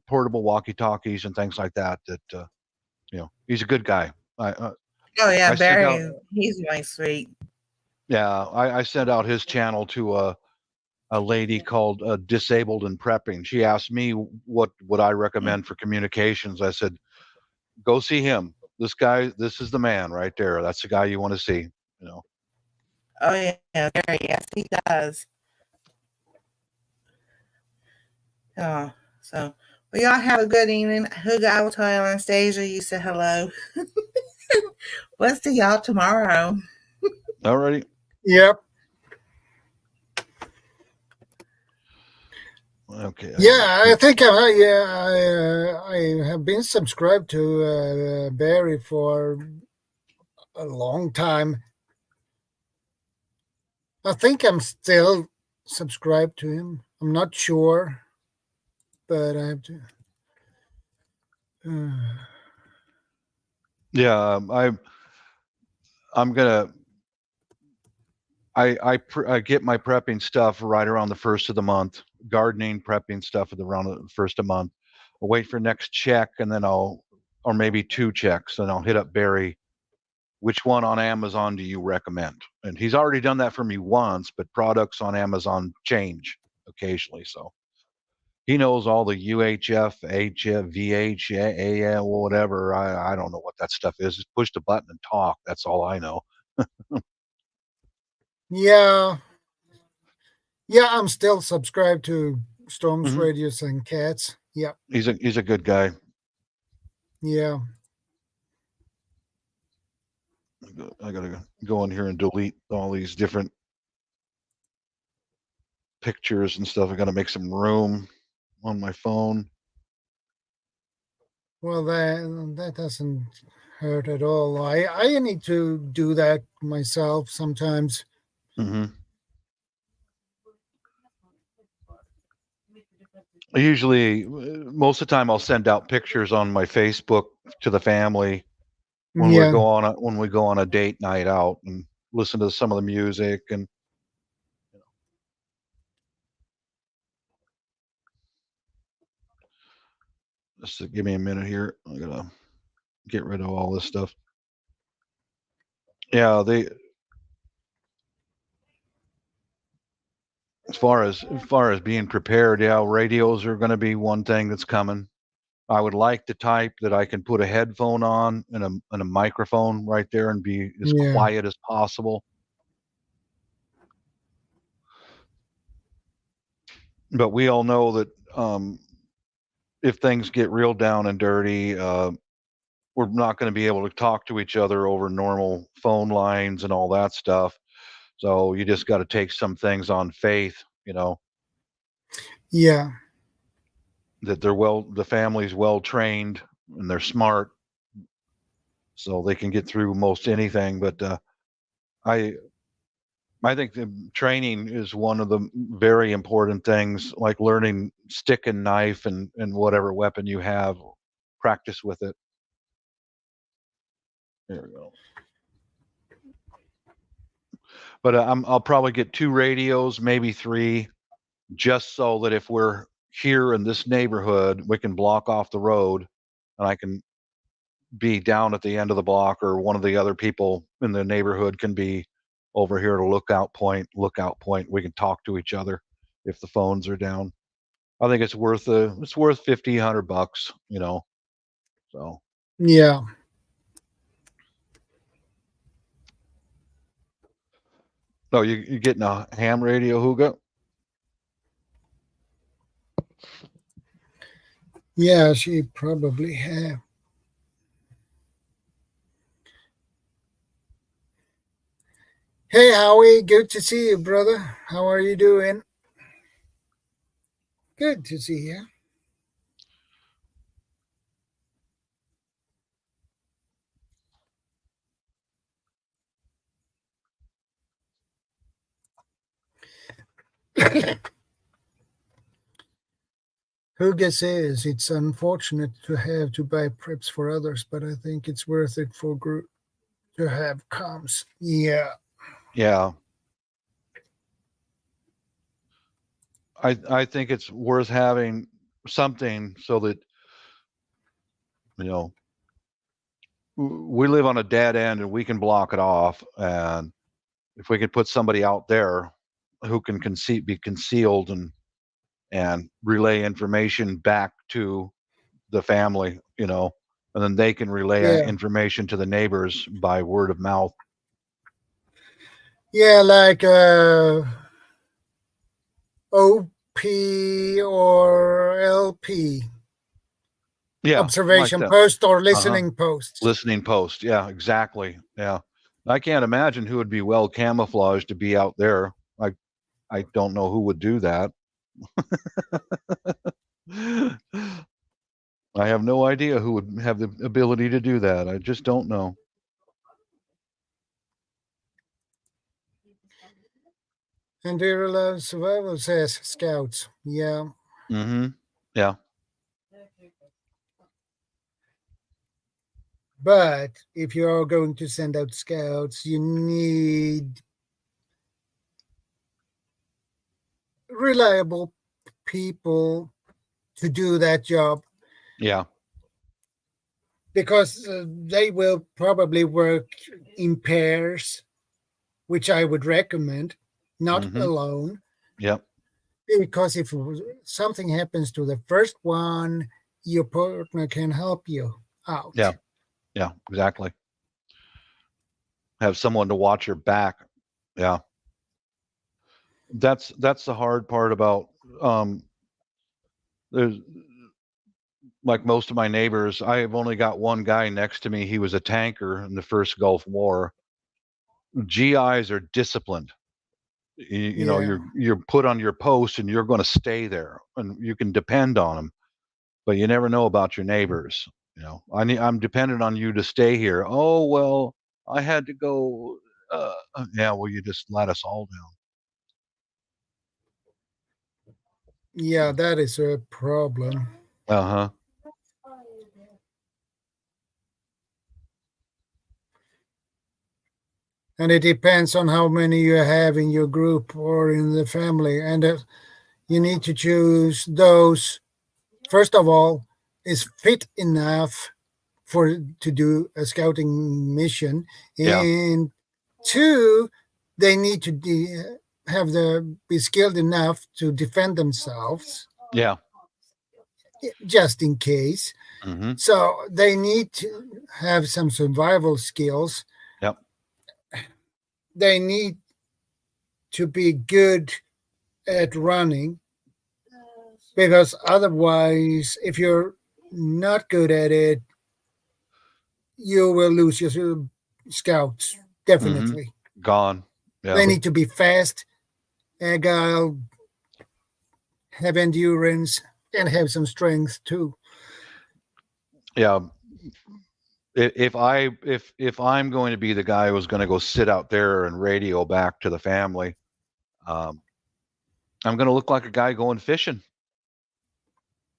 portable walkie-talkies and things like that. He's a good guy. Oh yeah, I sent out. Barry. He's really sweet. Yeah, I sent out his channel to a lady called Disabled and Prepping. She asked me what would I recommend for communications. I said, go see him. This guy, this is the man right there. That's the guy you want to see. Oh yeah, Barry. Yes, he does. Oh, so Well, y'all have a good evening. Hugo, I will tell Anastasia you said hello. We'll see y'all tomorrow. Alrighty. Yep. Okay. Yeah, I think I have been subscribed to Barry for a long time. I think I'm still subscribed to him. I'm not sure, but I have to. Yeah, I'm gonna. I get my prepping stuff right around the first of the month. Gardening, prepping stuff at around the first of the month. I'll wait for next check, and then or maybe 2 checks, and I'll hit up Barry. Which one on Amazon do you recommend? And he's already done that for me once, but products on Amazon change occasionally, so he knows all the UHF, HF, VH, whatever. I don't know what that stuff is. Just push the button and talk. That's all I know. Yeah, I'm still subscribed to Storms, Radios, and Cats. Yep. He's a good guy. Yeah. I gotta go in here and delete all these different pictures and stuff. I gotta make some room on my phone. Well, that doesn't hurt at all. I need to do that myself sometimes. Usually, most of the time, I'll send out pictures on my Facebook to the family when we go on a date night out and listen to some of the music and. Just give me a minute here. I gotta get rid of all this stuff. Yeah, as far as being prepared, yeah, radios are going to be one thing that's coming. I would like the type that I can put a headphone on and a microphone right there and be as quiet as possible. But we all know that if things get real down and dirty, we're not going to be able to talk to each other over normal phone lines and all that stuff. So you just got to take some things on faith, Yeah. that the family's well trained and they're smart, so they can get through most anything. But I think the training is one of the very important things, like learning stick and knife and whatever weapon you have, practice with it. There we go. But I'll probably get 2 radios, maybe 3, just so that if we're here in this neighborhood, we can block off the road and I can be down at the end of the block, or one of the other people in the neighborhood can be over here at a lookout point. We can talk to each other if the phones are down. I think it's worth $50-$100, so. Yeah. Oh, you getting a ham radio, Hugo? Yeah, she probably have. Hey, Howie, good to see you, brother. How are you doing? Good to see you. Hugo says it's unfortunate to have to buy preps for others, but I think it's worth it for group to have comms. Yeah. Yeah. I think it's worth having something so that, we live on a dead end and we can block it off. And if we could put somebody out there who can be concealed and relay information back to the family, and then they can relay information to the neighbors by word of mouth. Yeah, like OP or LP. Yeah, like observation that. post or listening post. Listening post. Yeah, exactly. Yeah. I can't imagine who would be well camouflaged to be out there. I don't know who would do that. I have no idea who would have the ability to do that. I just don't know. And Dear Love Survival says scouts. Yeah. Mm-hmm. Yeah. But if you are going to send out scouts, you need reliable people to do that job, Yeah. because they will probably work in pairs, which I would recommend, not alone. Yep. Because if something happens to the first one, your partner can help you out. Yeah. Yeah. Exactly. Have someone to watch your back. Yeah. That's the hard part about there's like most of my neighbors. I have only got one guy next to me. He was a tanker in the first Gulf War. GIs are disciplined. You know, Yeah. you're put on your post and you're going to stay there, and you can depend on them. But you never know about your neighbors. You know, I'm dependent on you to stay here. Oh well, I had to go. Yeah, well, you just let us all down. Yeah, that is a problem. Uh-huh. And it depends on how many you have in your group or in the family. And you need to choose those, first of all, is fit enough to do a scouting mission. Yeah. And two, they need to be skilled enough to defend themselves, Yeah. just in case. Mm-hmm. So they need to have some survival skills. Yep. They need to be good at running, because otherwise, if you're not good at it, you will lose your scouts, definitely. Gone. Yeah. They need to be fast, agile, have endurance, and have some strength too. Yeah. If I'm going to be the guy who's going to go sit out there and radio back to the family, I'm going to look like a guy going fishing,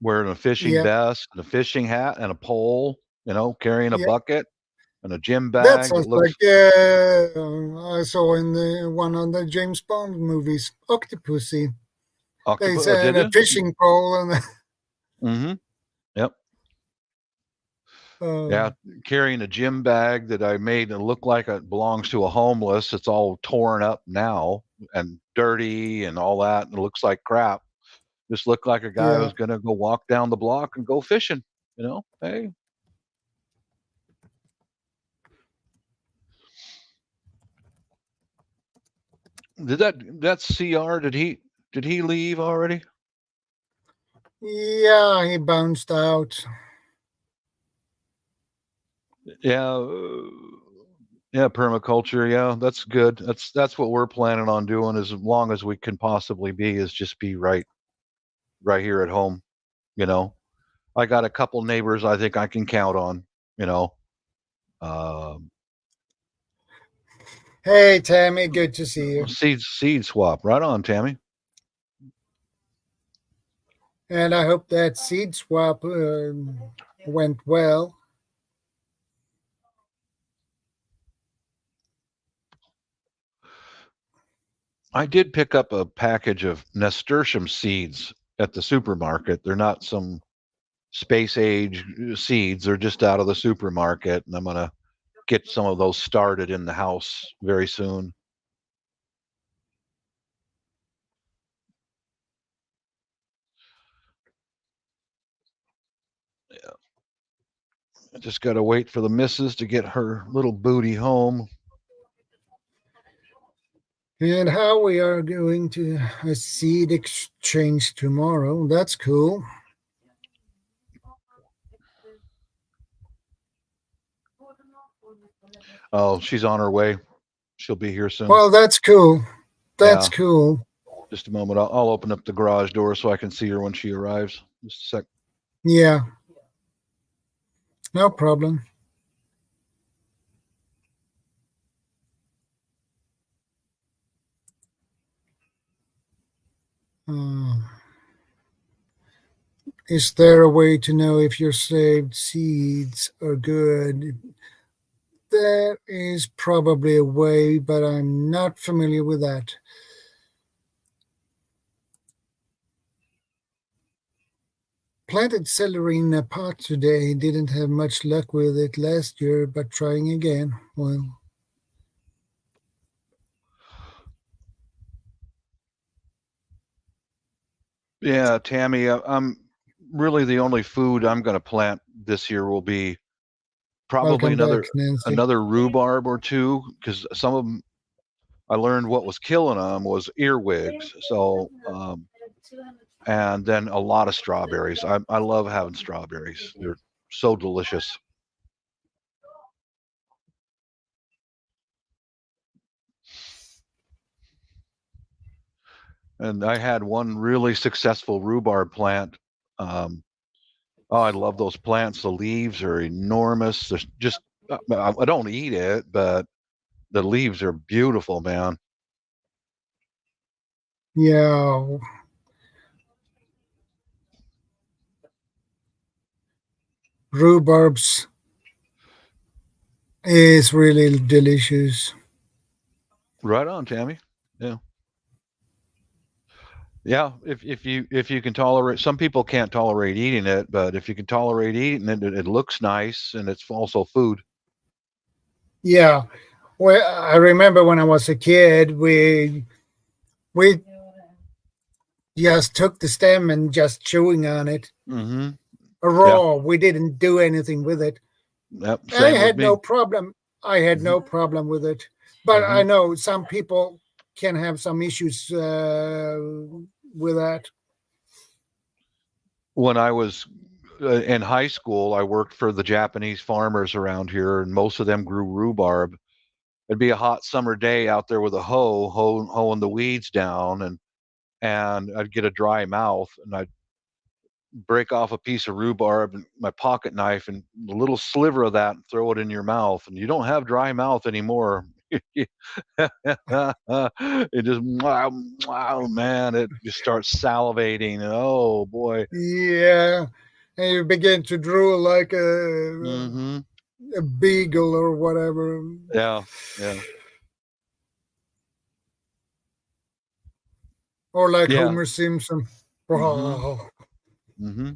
wearing a fishing vest and a fishing hat and a pole, you know, carrying a bucket and a gym bag. That sounds like I saw in one of the James Bond movies, Octopussy. They said a fishing pole and. Mm-hmm. Yep. Yeah, carrying a gym bag that I made and look like it belongs to a homeless. It's all torn up now and dirty and all that, and it looks like crap. Just look like a guy who's going to go walk down the block and go fishing. You know, hey. Did that CR? Did he leave already? Yeah, he bounced out. Yeah, yeah, permaculture. Yeah, that's good. That's what we're planning on doing, as long as we can possibly be, is just be right here at home. You know, I got a couple neighbors I think I can count on. You know. Hey, Tammy, good to see you. Seed swap, right on, Tammy. And I hope that seed swap went well. I did pick up a package of nasturtium seeds at the supermarket. They're not some space age seeds. They're just out of the supermarket, and I'm going to get some of those started in the house very soon. Yeah. I just got to wait for the missus to get her little booty home. And how we are going to a seed exchange tomorrow. That's cool. Oh, she's on her way. She'll be here soon. Well, that's cool. That's Yeah. cool. Just a moment. I'll open up the garage door so I can see her when she arrives. Just a sec. Yeah. No problem. Uh, is there a way to know if your saved seeds are good? There is probably a way, but I'm not familiar with that. Planted celery in a pot today. Didn't have much luck with it last year, but trying again. Well, Yeah, Tammy, I'm really the only food I'm going to plant this year will be probably welcome back, Nancy. another rhubarb or two, because some of them I learned what was killing them was earwigs. So, and then a lot of strawberries. I love having strawberries. They're so delicious. And I had one really successful rhubarb plant. Oh, I love those plants. The leaves are enormous. There's just I don't eat it, but the leaves are beautiful, man. Yeah. Rhubarbs is really delicious. Right on, Tammy. Yeah. Yeah, if you can tolerate, some people can't tolerate eating it, but if you can tolerate eating it, it looks nice and it's also food. Yeah. Well, I remember when I was a kid, we just took the stem and just chewing on it Mm-hmm. raw. We didn't do anything with it. Yep. I Same with had me. no problem. I had no problem with it, but I Mhm. know some people can have some issues with that. When I was in high school, I worked for the Japanese farmers around here, and most of them grew rhubarb. It'd be a hot summer day out there with a hoeing the weeds down, and I'd get a dry mouth, and I'd break off a piece of rhubarb and my pocket knife and a little sliver of that and throw it in your mouth, and you don't have dry mouth anymore. It just wow, man, it just starts salivating. Oh boy. Yeah, and you begin to drool like Mm-hmm. a beagle or whatever. Yeah, yeah, Or like yeah. Homer Simpson. Mm-hmm. Oh, Mm-hmm.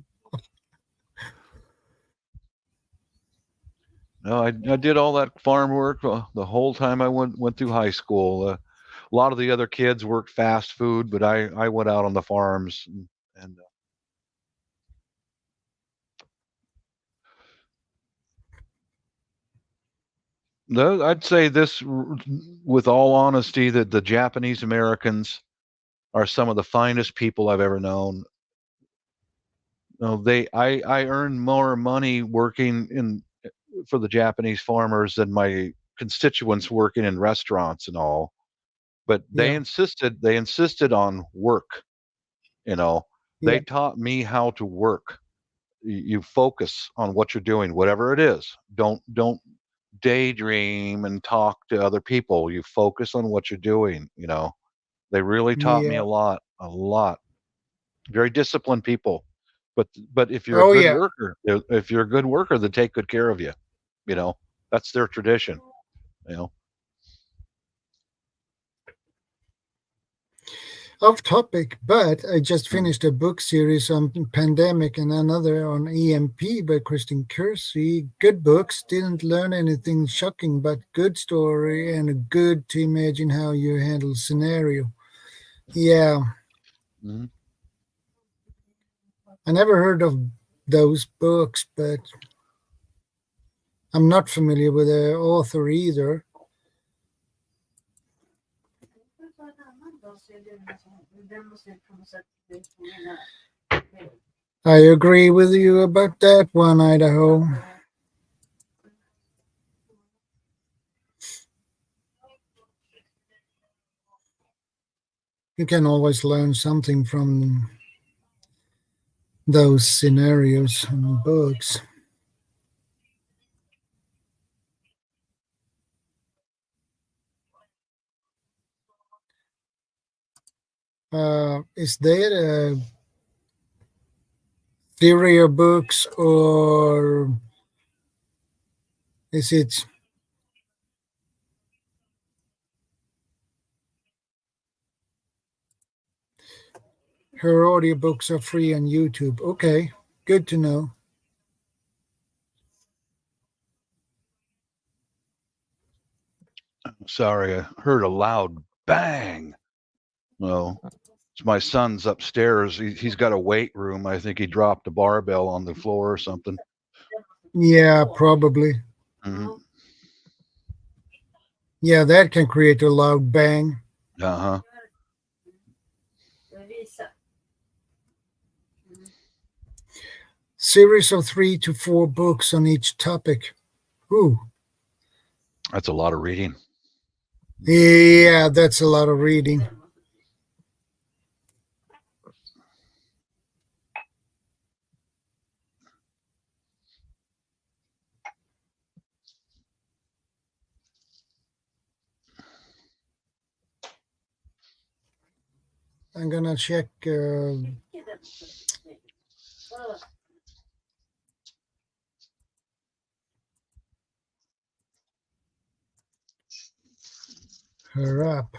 No, I did all that farm work the whole time I went through high school. A lot of the other kids worked fast food, but I went out on the farms and no, I'd say this with all honesty that the Japanese Americans are some of the finest people I've ever known. No, I earn more money working in for the Japanese farmers than my constituents working in restaurants and all. But yeah, they insisted on work. You know, yeah, they taught me how to work. You focus on what you're doing, whatever it is. Don't daydream and talk to other people. You focus on what you're doing. You know, they really taught me yeah. a lot. Very disciplined people. But if you're a Oh, good yeah. worker, if you're a good worker, they take good care of you. You know, that's their tradition. You know. Off topic, but I just Mm. finished a book series on pandemic and another on EMP by Kristen Kersey. Good books. Didn't learn anything shocking, but good story and good to imagine how you handle scenario. Yeah, Mm-hmm. I never heard of those books, but I'm not familiar with the author either. I agree with you about that one, Idaho. You can always learn something from those scenarios and books. Is there a theory of books, or is it her audiobooks are free on YouTube? Okay, good to know. Sorry, I heard a loud bang. No, it's my son's upstairs. He's got a weight room. I think he dropped a barbell on the floor or something. Yeah, probably. Mhm. Yeah, that can create a loud bang. Uh-huh. Series of 3 to 4 books on each topic. Ooh, That's a lot of reading. yeah, that's a lot of reading. I'm gonna check. Her up.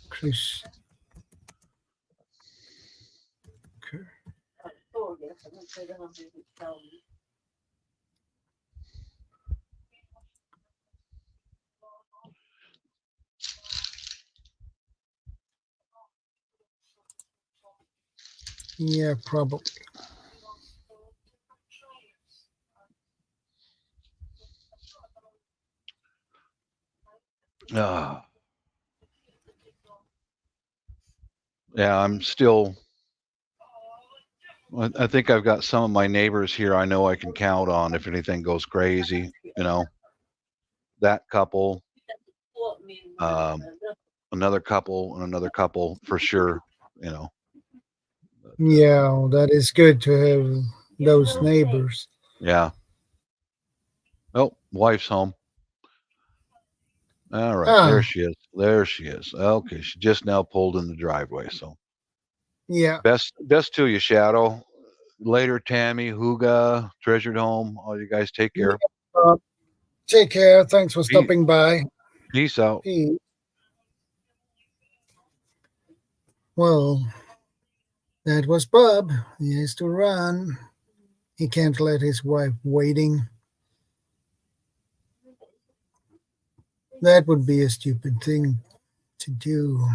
Chris. Yeah, probably. Ah. Yeah, I'm still. I think I've got some of my neighbors here I know I can count on if anything goes crazy. You know, that couple, another couple, and another couple for sure. You know. Yeah, that is good to have those neighbors. Yeah. Oh, wife's home. All right, Ah, there she is. There she is. Okay, she just now pulled in the driveway. So yeah. best to you, Shadow. Later, Tammy, Huga, Treasured Home. All you guys take care. Uh, take care. Thanks for Peace, stopping by. peace out. Peace. Well, that was Bob. He has to run. He can't let his wife waiting. That would be a stupid thing to do.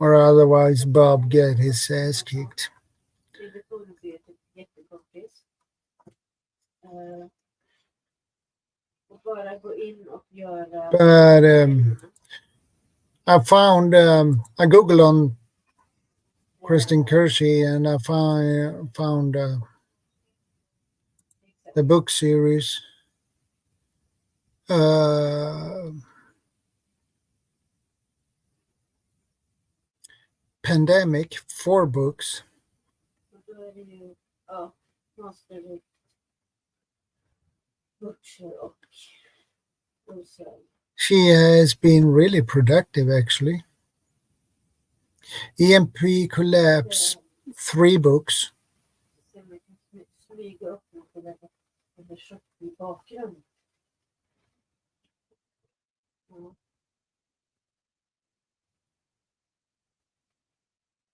Or otherwise Bob get his ass kicked. But I found I googled on Kristen Kersey and I found the book series. Pandemic, 4 books. She has been really productive, actually. EMP Collapse, 3 books.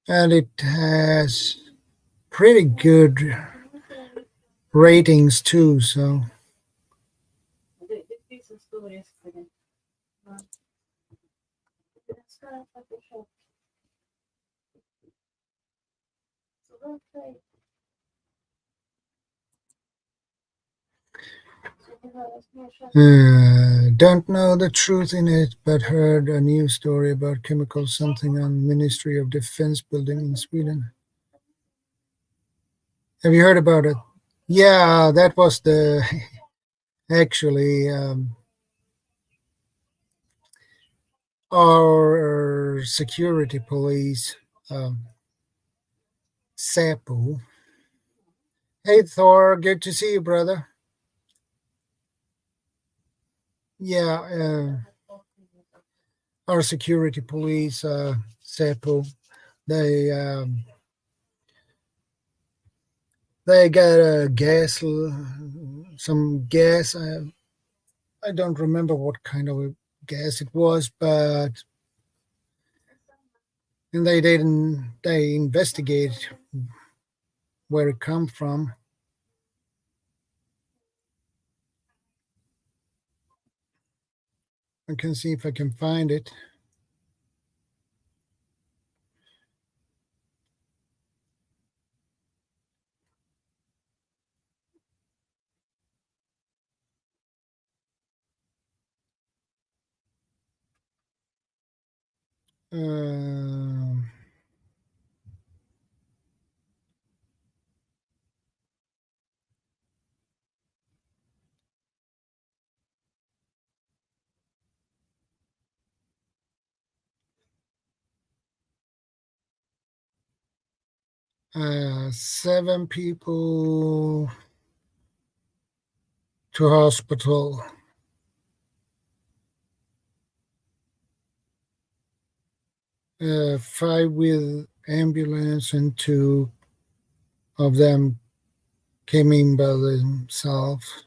And it has pretty good ratings too, so don't know the truth in it, but heard a news story about chemical something on Ministry of Defense building in Sweden. Have you heard about it? Yeah, that was the actually our security police, Sapu. Hey Thor, good to see you, brother. Yeah, our security police, Sapu, they they got a gas, some gas. I don't remember what kind of a gas it was, but and they didn't. They investigate where it come from. I can see if I can find it. Uh, 7 people to hospital. 5 with ambulance, and 2 of them came in by themselves.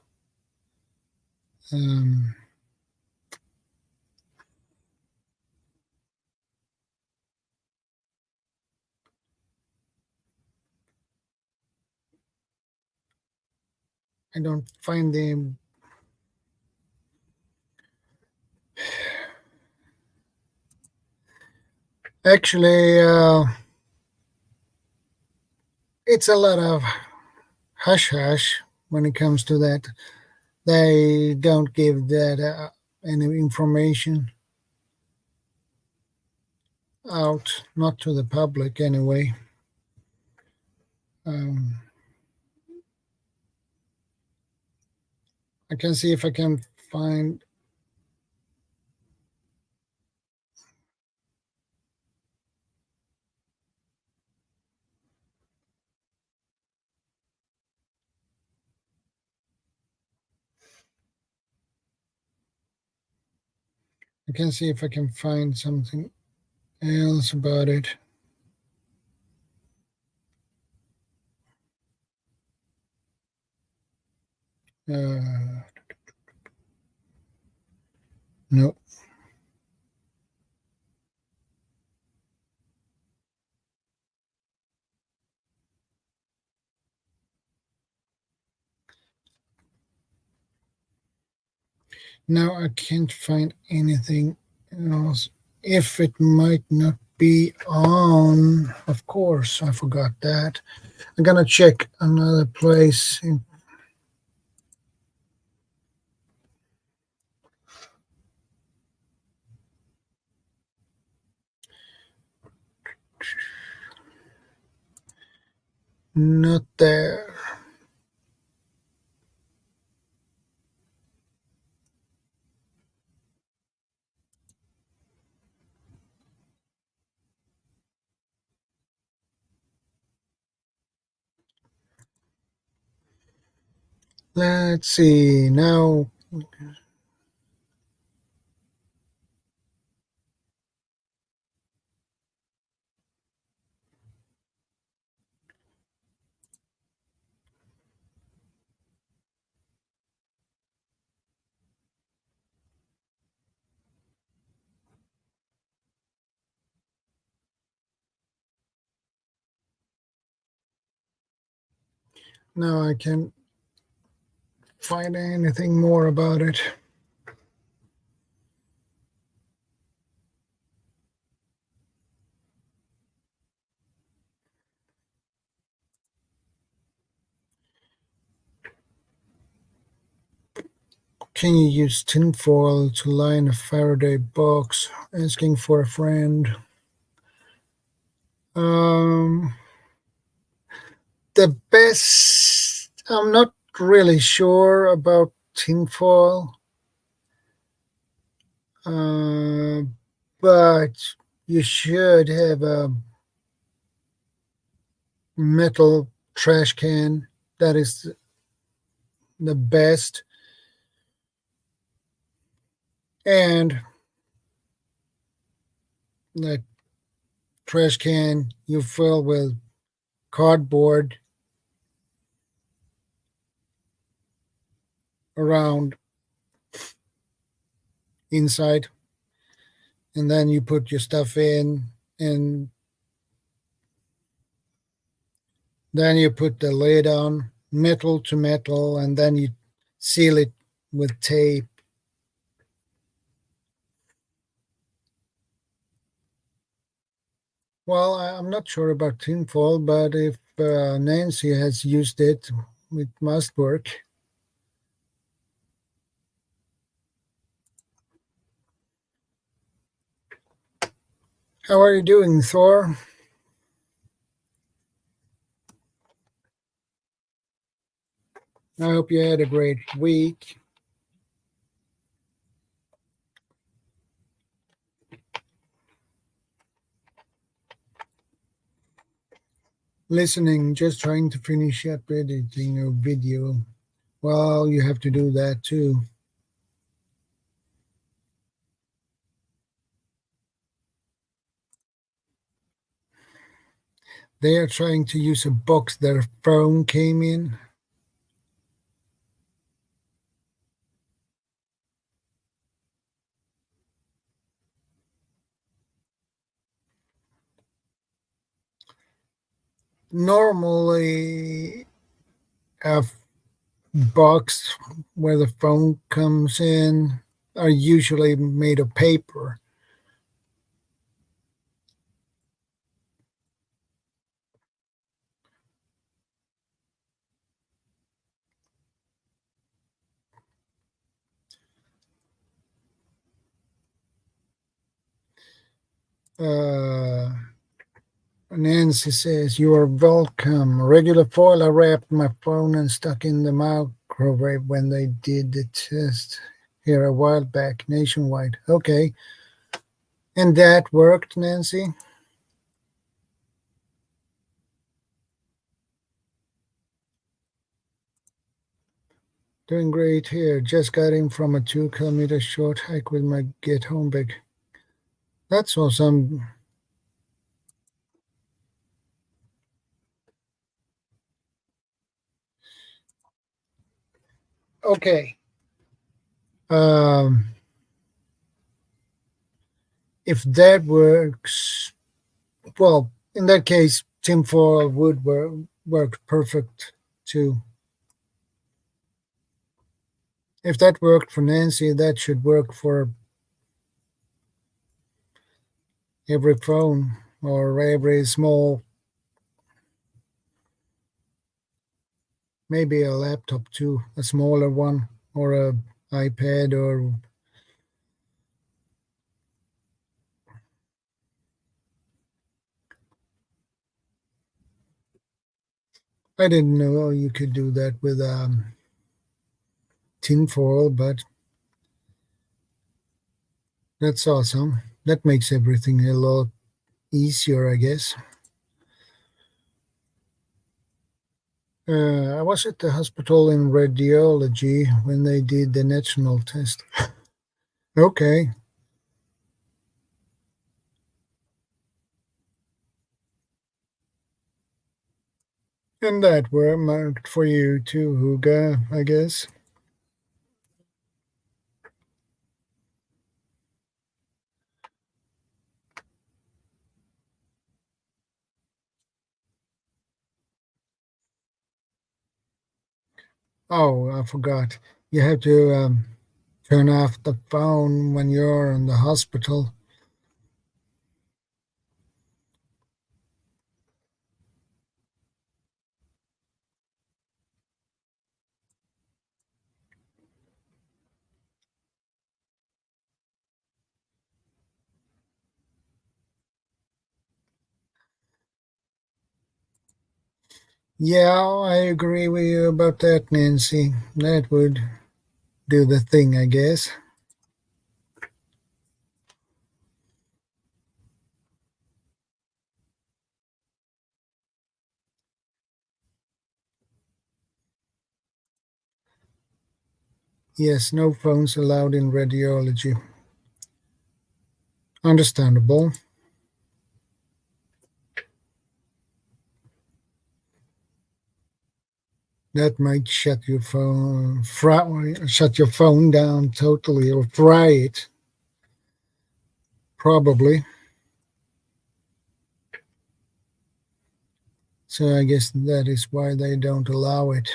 I don't find them. Actually, it's a lot of hush hush when it comes to that. They don't give that any information out, not to the public anyway. I can see if I can find. I can see if I can find something else about it. No. Now I can't find anything else. If it might not be on, of course, I forgot that. I'm gonna check another place. Not there. Let's see now. Now I can't find anything more about it. Can you use tinfoil to line a Faraday box? Asking for a friend. The best, I'm not really sure about tinfoil, uh, but you should have a metal trash can. That is the best. And the trash can you fill with cardboard around inside, and then you put your stuff in, and then you put the lid on, metal to metal, and then you seal it with tape. Well, I'm not sure about tinfoil, but if Nancy has used it, it must work. How are you doing, Thor? I hope you had a great week. Listening, just trying to finish up editing a video. Well, you have to do that too. They are trying to use a box their phone came in. Normally, a box where the phone comes in are usually made of paper. Uh, Nancy says, "You are welcome. Regular foil, I wrapped my phone and stuck in the microwave when they did the test here a while back nationwide." Okay. And that worked, Nancy? Doing great here. Just got in from a 2 kilometer short hike with my get home bag. That's awesome. Okay. Um, if that works, well, in that case, tinfoil would work perfect too. If that worked for Nancy, that should work for every phone or every small, maybe a laptop too, a smaller one, or a iPad, or I didn't know you could do that with tinfoil, but that's awesome. That makes everything a lot easier, I guess. I was at the hospital in radiology when they did the national test. Okay. And that were marked for you too, Huga, I guess. Oh, I forgot. You have to turn off the phone when you're in the hospital. Yeah, I agree with you about that, Nancy. That would do the thing, I guess. Yes, no phones allowed in radiology. Understandable. That might shut your phone down totally or fry it. Probably. So I guess that is why they don't allow it.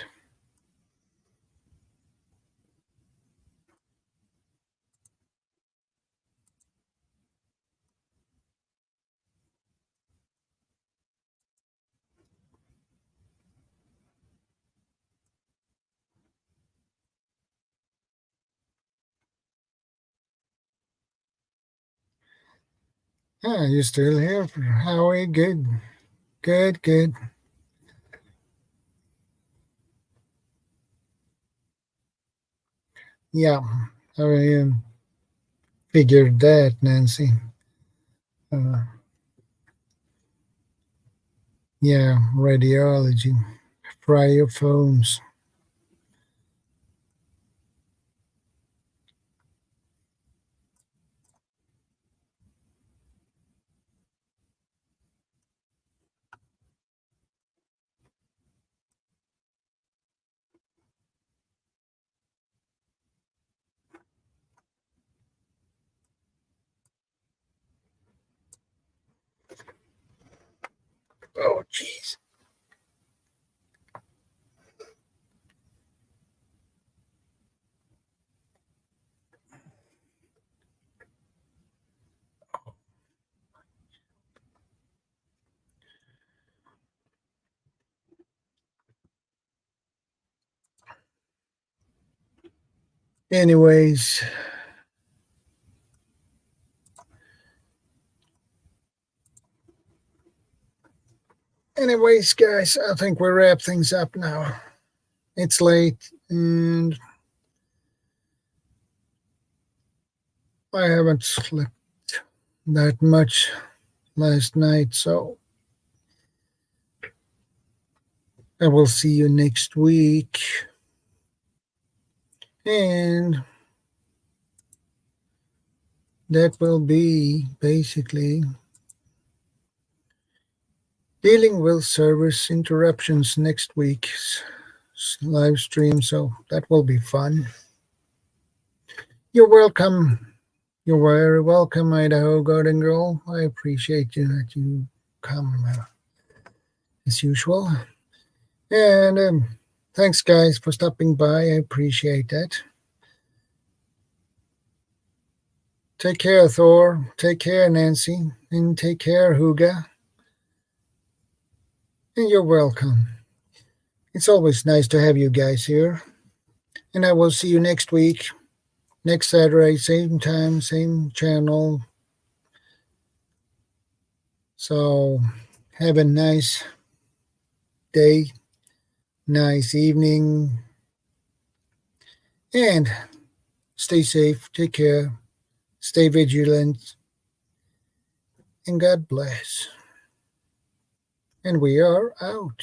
Ah, you still here, Howie? Good, good, good. Yeah, I figured that, Nancy. Uh, yeah, radiology. Fry your phones. Oh, jeez. Anyways, guys, I think we wrap things up now. It's late, and I haven't slept that much last night, so I will see you next week. And that will be basically dealing with service interruptions next week's live stream, so that will be fun. You're welcome. You're very welcome, Idaho Garden Girl. I appreciate you that you come as usual. And thanks, guys, for stopping by. I appreciate that. Take care, Thor. Take care, Nancy. And take care, Huga. And you're welcome. It's always nice to have you guys here. And I will see you next week, next Saturday, same time, same channel. So have a nice day, nice evening, and stay safe, take care, stay vigilant, and God bless. And we are out.